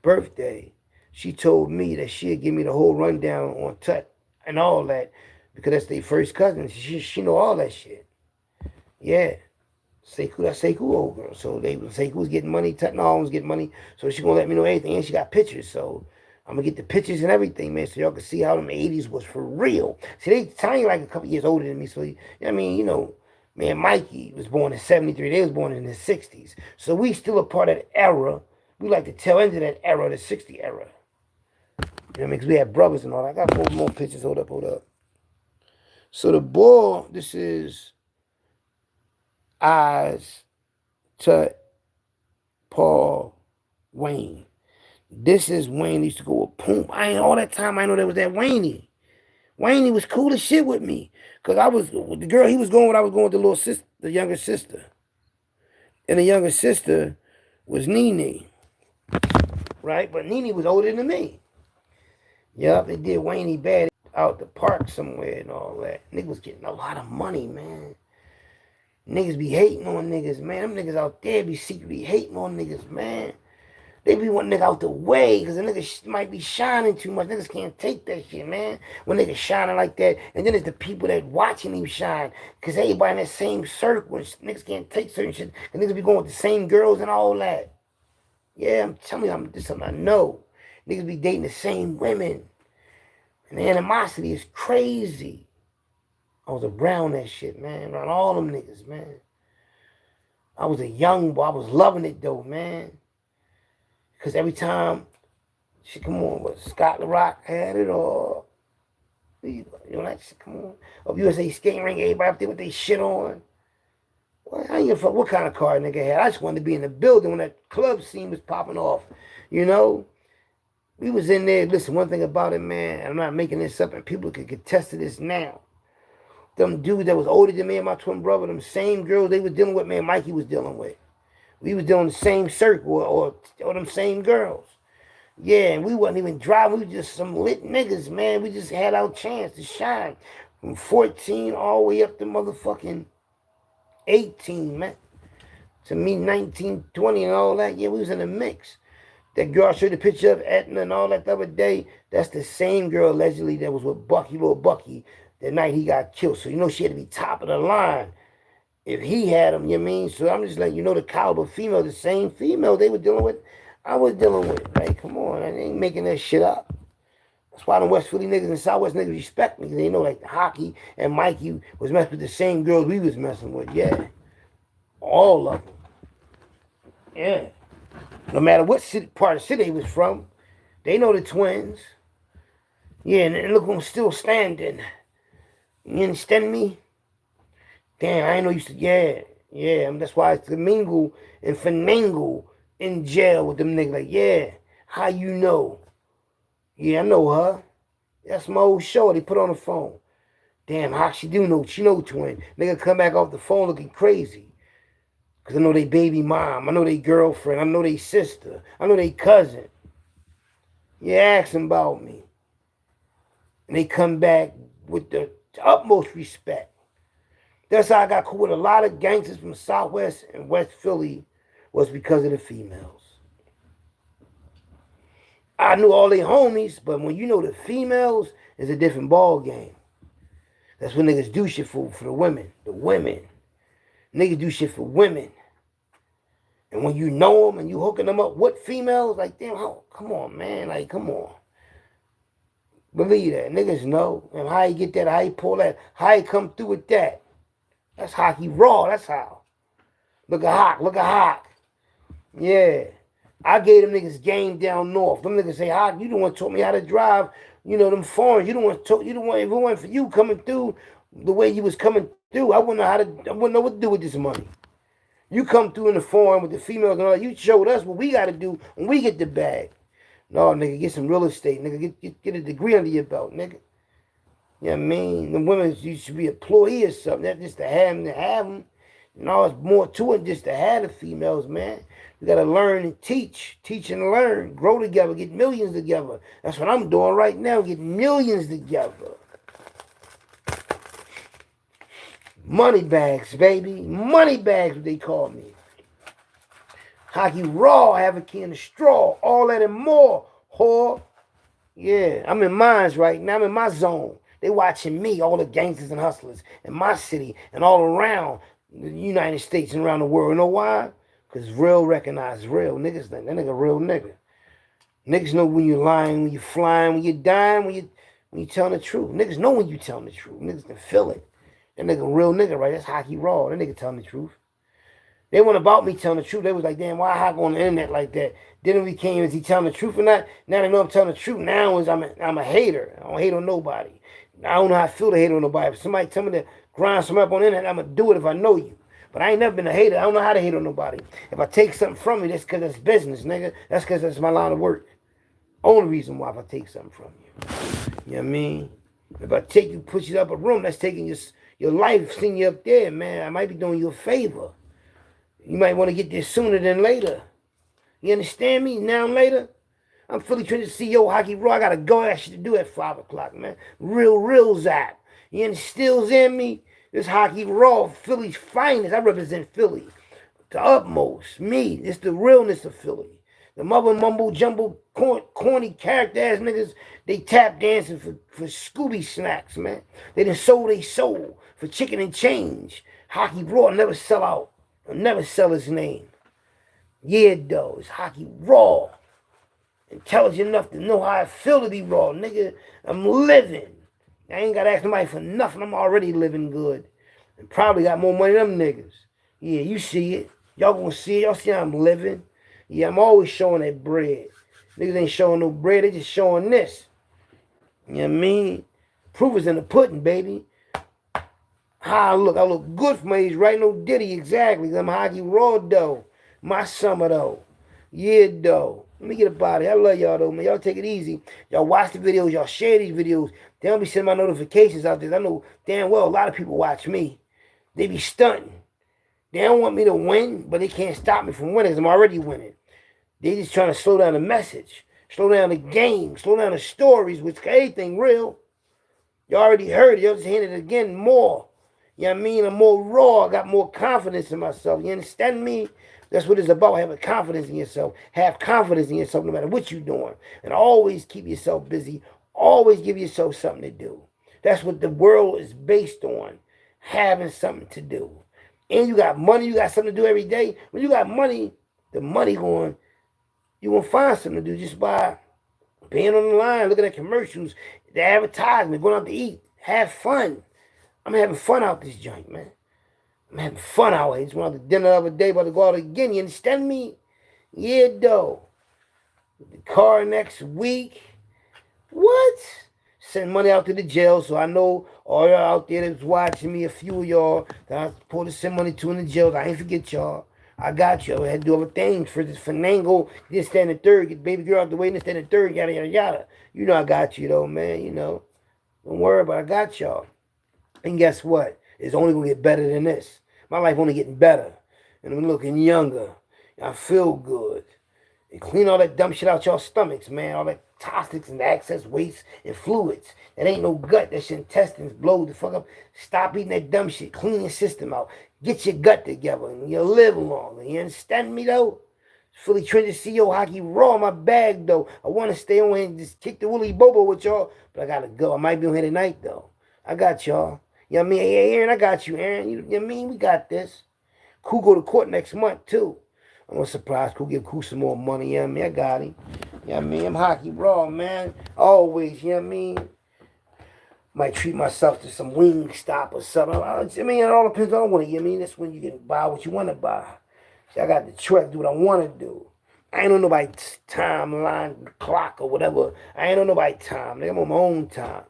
birthday, she told me that she'd give me the whole rundown on Tut and all that, because that's their first cousin. She know all that shit. Yeah. Sekou, that's Sekou old girl. So Sekou was getting money, Techno was getting money. So she gonna let me know everything. And she got pictures. So I'm gonna get the pictures and everything, man, so y'all can see how them 80s was for real. See, they tiny like a couple years older than me. So I mean, you know, man, Mikey was born in 73. They was born in the 60s. So we still a part of that era. We like to tail into that era, the 60 era. You know what I mean? Because we had brothers and all that. I got more pictures. Hold up. So the ball, this is Eyes to Paul Wayne. This is Wayne used to go with Poom. I ain't all that time I know there was that Wayne. Wayne was cool as shit with me. Cause I was the girl he was going with, I was going with the little sister, the younger sister. And the younger sister was Nene. Right? But Nene was older than me. Yup, they did Wayne bad out the park somewhere and all that. Niggas was getting a lot of money, man. Niggas be hating on niggas, man. Them niggas out there be secretly hating on niggas, man. They be wanting nigga out the way because the nigga might be shining too much. Niggas can't take that shit, man. When niggas shining like that. And then it's the people that watching him shine. Because everybody in that same circle. Niggas can't take certain shit. And niggas be going with the same girls and all that. Yeah, I'm telling you, this is something I know. Niggas be dating the same women. And the animosity is crazy. I was around that shit, man. Around all them niggas, man. I was a young boy. I was loving it, though, man. Because every time, shit, come on, what, Scott LaRock had it, or, you know, that shit, come on. Or USA Skating Ring, everybody up there with their shit on. Well, I ain't give a fuck what kind of car a nigga had. I just wanted to be in the building when that club scene was popping off, you know? We was in there. Listen, one thing about it, man, I'm not making this up, and people can contest to this now. Them dudes that was older than me and my twin brother, them same girls they was dealing with, man, Mikey was dealing with. We was doing the same circle or them same girls. Yeah, and we wasn't even driving. We was just some lit niggas, man. We just had our chance to shine. From 14 all the way up to motherfucking 18, man. To me, 19, 20 and all that. Yeah, we was in a mix. That girl I showed the picture of Etna and all that the other day, that's the same girl allegedly that was with Bucky, little Bucky, the night he got killed. So, you know, she had to be top of the line. If he had them, you know what I mean? So I'm just letting you know the caliber female, the same female they were dealing with, I was dealing with. Like, come on, I ain't making that shit up. That's why the West Philly niggas and Southwest niggas respect me. Because they know, like, the Hockey and Mikey was messing with the same girls we was messing with. Yeah. All of them. Yeah. No matter what city, part of the city they was from, they know the twins. Yeah, and look who's still standing. You understand me? Damn, I ain't know you used to, yeah. That's why it's to mingle and finagle in jail with them niggas. Like, yeah, how you know? Yeah, I know her. That's my old show they put on the phone. Damn, how she do know? She know twin. Nigga come back off the phone looking crazy. Because I know they baby mom. I know they girlfriend. I know they sister. I know they cousin. Yeah, ask them about me. And they come back with the utmost respect. That's how I got cool with a lot of gangsters from Southwest and West Philly was because of the females. I knew all they homies, but when you know the females, it's a different ball game. That's when niggas do shit for the women. The women. Niggas do shit for women. And when you know them and you hooking them up with females, like, damn, come on, man. Like, come on. Believe that. Niggas know. And how you get that, how you pull that, how you come through with that. That's hockey raw. That's how. Look at Hawk. Yeah. I gave them niggas game down north. Them niggas say, Hawk, you the one taught me how to drive, you know, them foreigns. You the one taught, you the one, if it wasn't for you coming through the way you was coming through, I wouldn't know what to do with this money. You come through in the foreign with the females and all that. You showed us what we got to do when we get the bag. No, nigga, get some real estate. Nigga, get a degree under your belt, nigga. You know what I mean? The women, you should be an employee or something. That's just to have them. No, it's more to it just to have the females, man. You got to learn and teach. Teach and learn. Grow together. Get millions together. That's what I'm doing right now. Get millions together. Money bags, baby. Money bags, what they call me. Hockey raw, have a key in the straw. All that and more. Whore. Yeah, I'm in mines right now. I'm in my zone. They watching me, all the gangsters and hustlers in my city and all around. the United States and around the world. You know why? Because real recognize real. Niggas think that nigga real nigga. Niggas know when you're lying, when you're flying, when you're dying, when you telling the truth. Niggas know when you telling the truth. Niggas can feel it. That nigga real nigga, right? That's Hockey Raw. That nigga telling the truth. They weren't about me telling the truth. They was like, damn, why Hock on the internet like that? Then it became, is he telling the truth or not? Now they know I'm telling the truth. Now is I'm a hater. I don't hate on nobody. I don't know how I feel to hate on nobody. If somebody tell me to grind something up on the internet, I'm going to do it if I know you. But I ain't never been a hater. I don't know how to hate on nobody. If I take something from you, that's because it's business, nigga. That's because that's my line of work. Only reason why if I take something from you. You know what I mean? If I take you, put you up a room, that's taking your life, seeing you up there, man. I might be doing you a favor. You might want to get there sooner than later. You understand me? Now and later. I'm Philly Trenches CEO Hockey Raw. I got to go. I got shit to do at 5 o'clock, man. Real Zap. He instills in me this Hockey Raw, Philly's finest. I represent Philly. The utmost. Me. It's the realness of Philly. The mumble jumble corny character ass niggas, they tap dancing for Scooby snacks, man. They done sold their soul for chicken and change. Hockey Raw never sell out. He'll never sell his name. Yeah, though. It's Hockey Raw. Intelligent enough to know how I feel to be raw, nigga. I'm living. I ain't got to ask nobody for nothing. I'm already living good. And probably got more money than them niggas. Yeah, you see it. Y'all gonna see it. Y'all see how I'm living. Yeah, I'm always showing that bread. Niggas ain't showing no bread. They just showing this. You know what I mean? Proof is in the pudding, baby. How I look good for my age, right? No Diddy, exactly. I'm Hockey Raw, though. My summer, though. Yeah, though. Let me get up out of here. I love y'all, though, man. Y'all take it easy. Y'all watch the videos. Y'all share these videos. They don't be sending my notifications out there. I know damn well a lot of people watch me. They be stunting. They don't want me to win, but they can't stop me from winning because I'm already winning. They just trying to slow down the message, slow down the game, slow down the stories, which anything real. You already heard it. Y'all just hearing it again more. You know what I mean? I'm more raw. I got more confidence in myself. You understand me? That's what it's about, having confidence in yourself. Have confidence in yourself no matter what you're doing. And always keep yourself busy. Always give yourself something to do. That's what the world is based on, having something to do. And you got money, you got something to do every day. When you got money, the money going, you're going to find something to do just by being on the line, looking at commercials, the advertisement, going out to eat. Have fun. I'm having fun out this joint, man. I'm having fun out here. Just went out to dinner the other day, about to go out again. You understand me? Yeah, though. The car next week. What? Send money out to the jail, so I know all y'all out there that's watching me, a few of y'all that I'm supposed to send money to in the jail. I ain't forget y'all. I got you. I had to do other things for this Fanango, this, stand the third, get baby girl out the way, this, stand the third, yada, yada, yada. You know I got you, though, man. You know. Don't worry about it. I got y'all. And guess what? It's only going to get better than this. My life only getting better. And I'm looking younger. I feel good. And clean all that dumb shit out y'all stomachs, man. All that toxics and excess waste and fluids. That ain't no gut. That your intestines blow the fuck up. Stop eating that dumb shit. Clean your system out. Get your gut together and you'll live longer. You understand me, though? Philly Trenches CEO Hockey Raw in my bag, though. I want to stay on here and just kick the woolly bobo with y'all, but I got to go. I might be on here tonight, though. I got y'all. You know what I mean? Hey, Aaron, I got you, Aaron. You know what I mean? We got this. Cool go to court next month, too. I'm going to surprise Cool, give Cool some more money. You know what I mean? I got him. You know what I mean? I'm Hockey Raw, man. Always, you know what I mean? Might treat myself to some wing stop or something. I mean, it all depends on what you know what I mean. That's when you can buy what you want to buy. See, I got the choice, do what I want to do. I ain't on nobody's timeline, clock, or whatever. I ain't on nobody's time. I'm on my own time.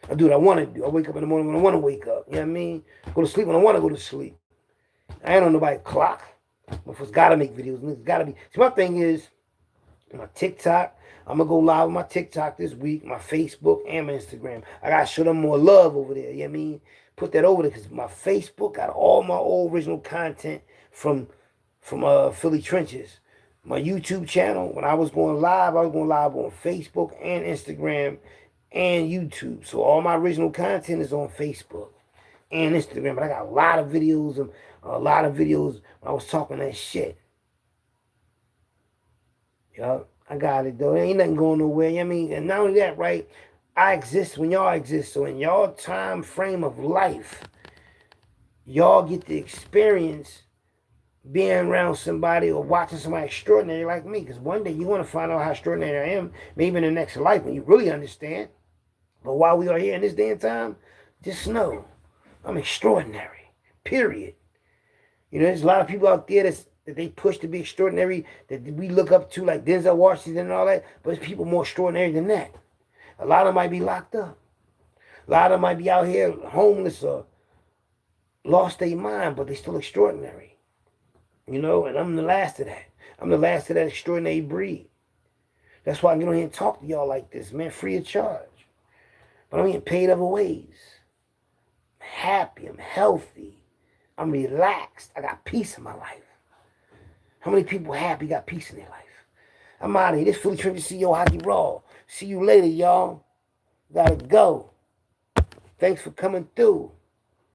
I do what I want to do. I wake up in the morning when I want to wake up. You know what I mean? Go to sleep when I want to go to sleep. I ain't on nobody's clock. Motherfuckers got to make videos. Niggas got to be. See, my thing is, my TikTok, I'm going to go live on my TikTok this week, my Facebook, and my Instagram. I got to show them more love over there. You know what I mean? Put that over there because my Facebook got all my old original content from Philly Trenches. My YouTube channel, when I was going live on Facebook and Instagram and YouTube. So all my original content is on Facebook and Instagram. But I got a lot of videos when I was talking that shit. Yup, I got it though. There ain't nothing going nowhere. You know what I mean? And not only that, right? I exist when y'all exist. So in y'all time frame of life, y'all get to experience being around somebody or watching somebody extraordinary like me. Because one day you want to find out how extraordinary I am, maybe in the next life when you really understand. But while we are here in this day and time, just know I'm extraordinary. Period. You know, there's a lot of people out there that they push to be extraordinary, that we look up to, like Denzel Washington and all that. But there's people more extraordinary than that. A lot of them might be locked up. A lot of them might be out here homeless or lost their mind, but they're still extraordinary. You know, and I'm the last of that. I'm the last of that extraordinary breed. That's why I get on here and talk to y'all like this, man, free of charge. But I'm getting paid other ways. I'm happy, I'm healthy, I'm relaxed. I got peace in my life. How many people happy got peace in their life? I'm out of here. This Philly Trenches CEO Hockey Raw. See you later, y'all. Gotta go. Thanks for coming through.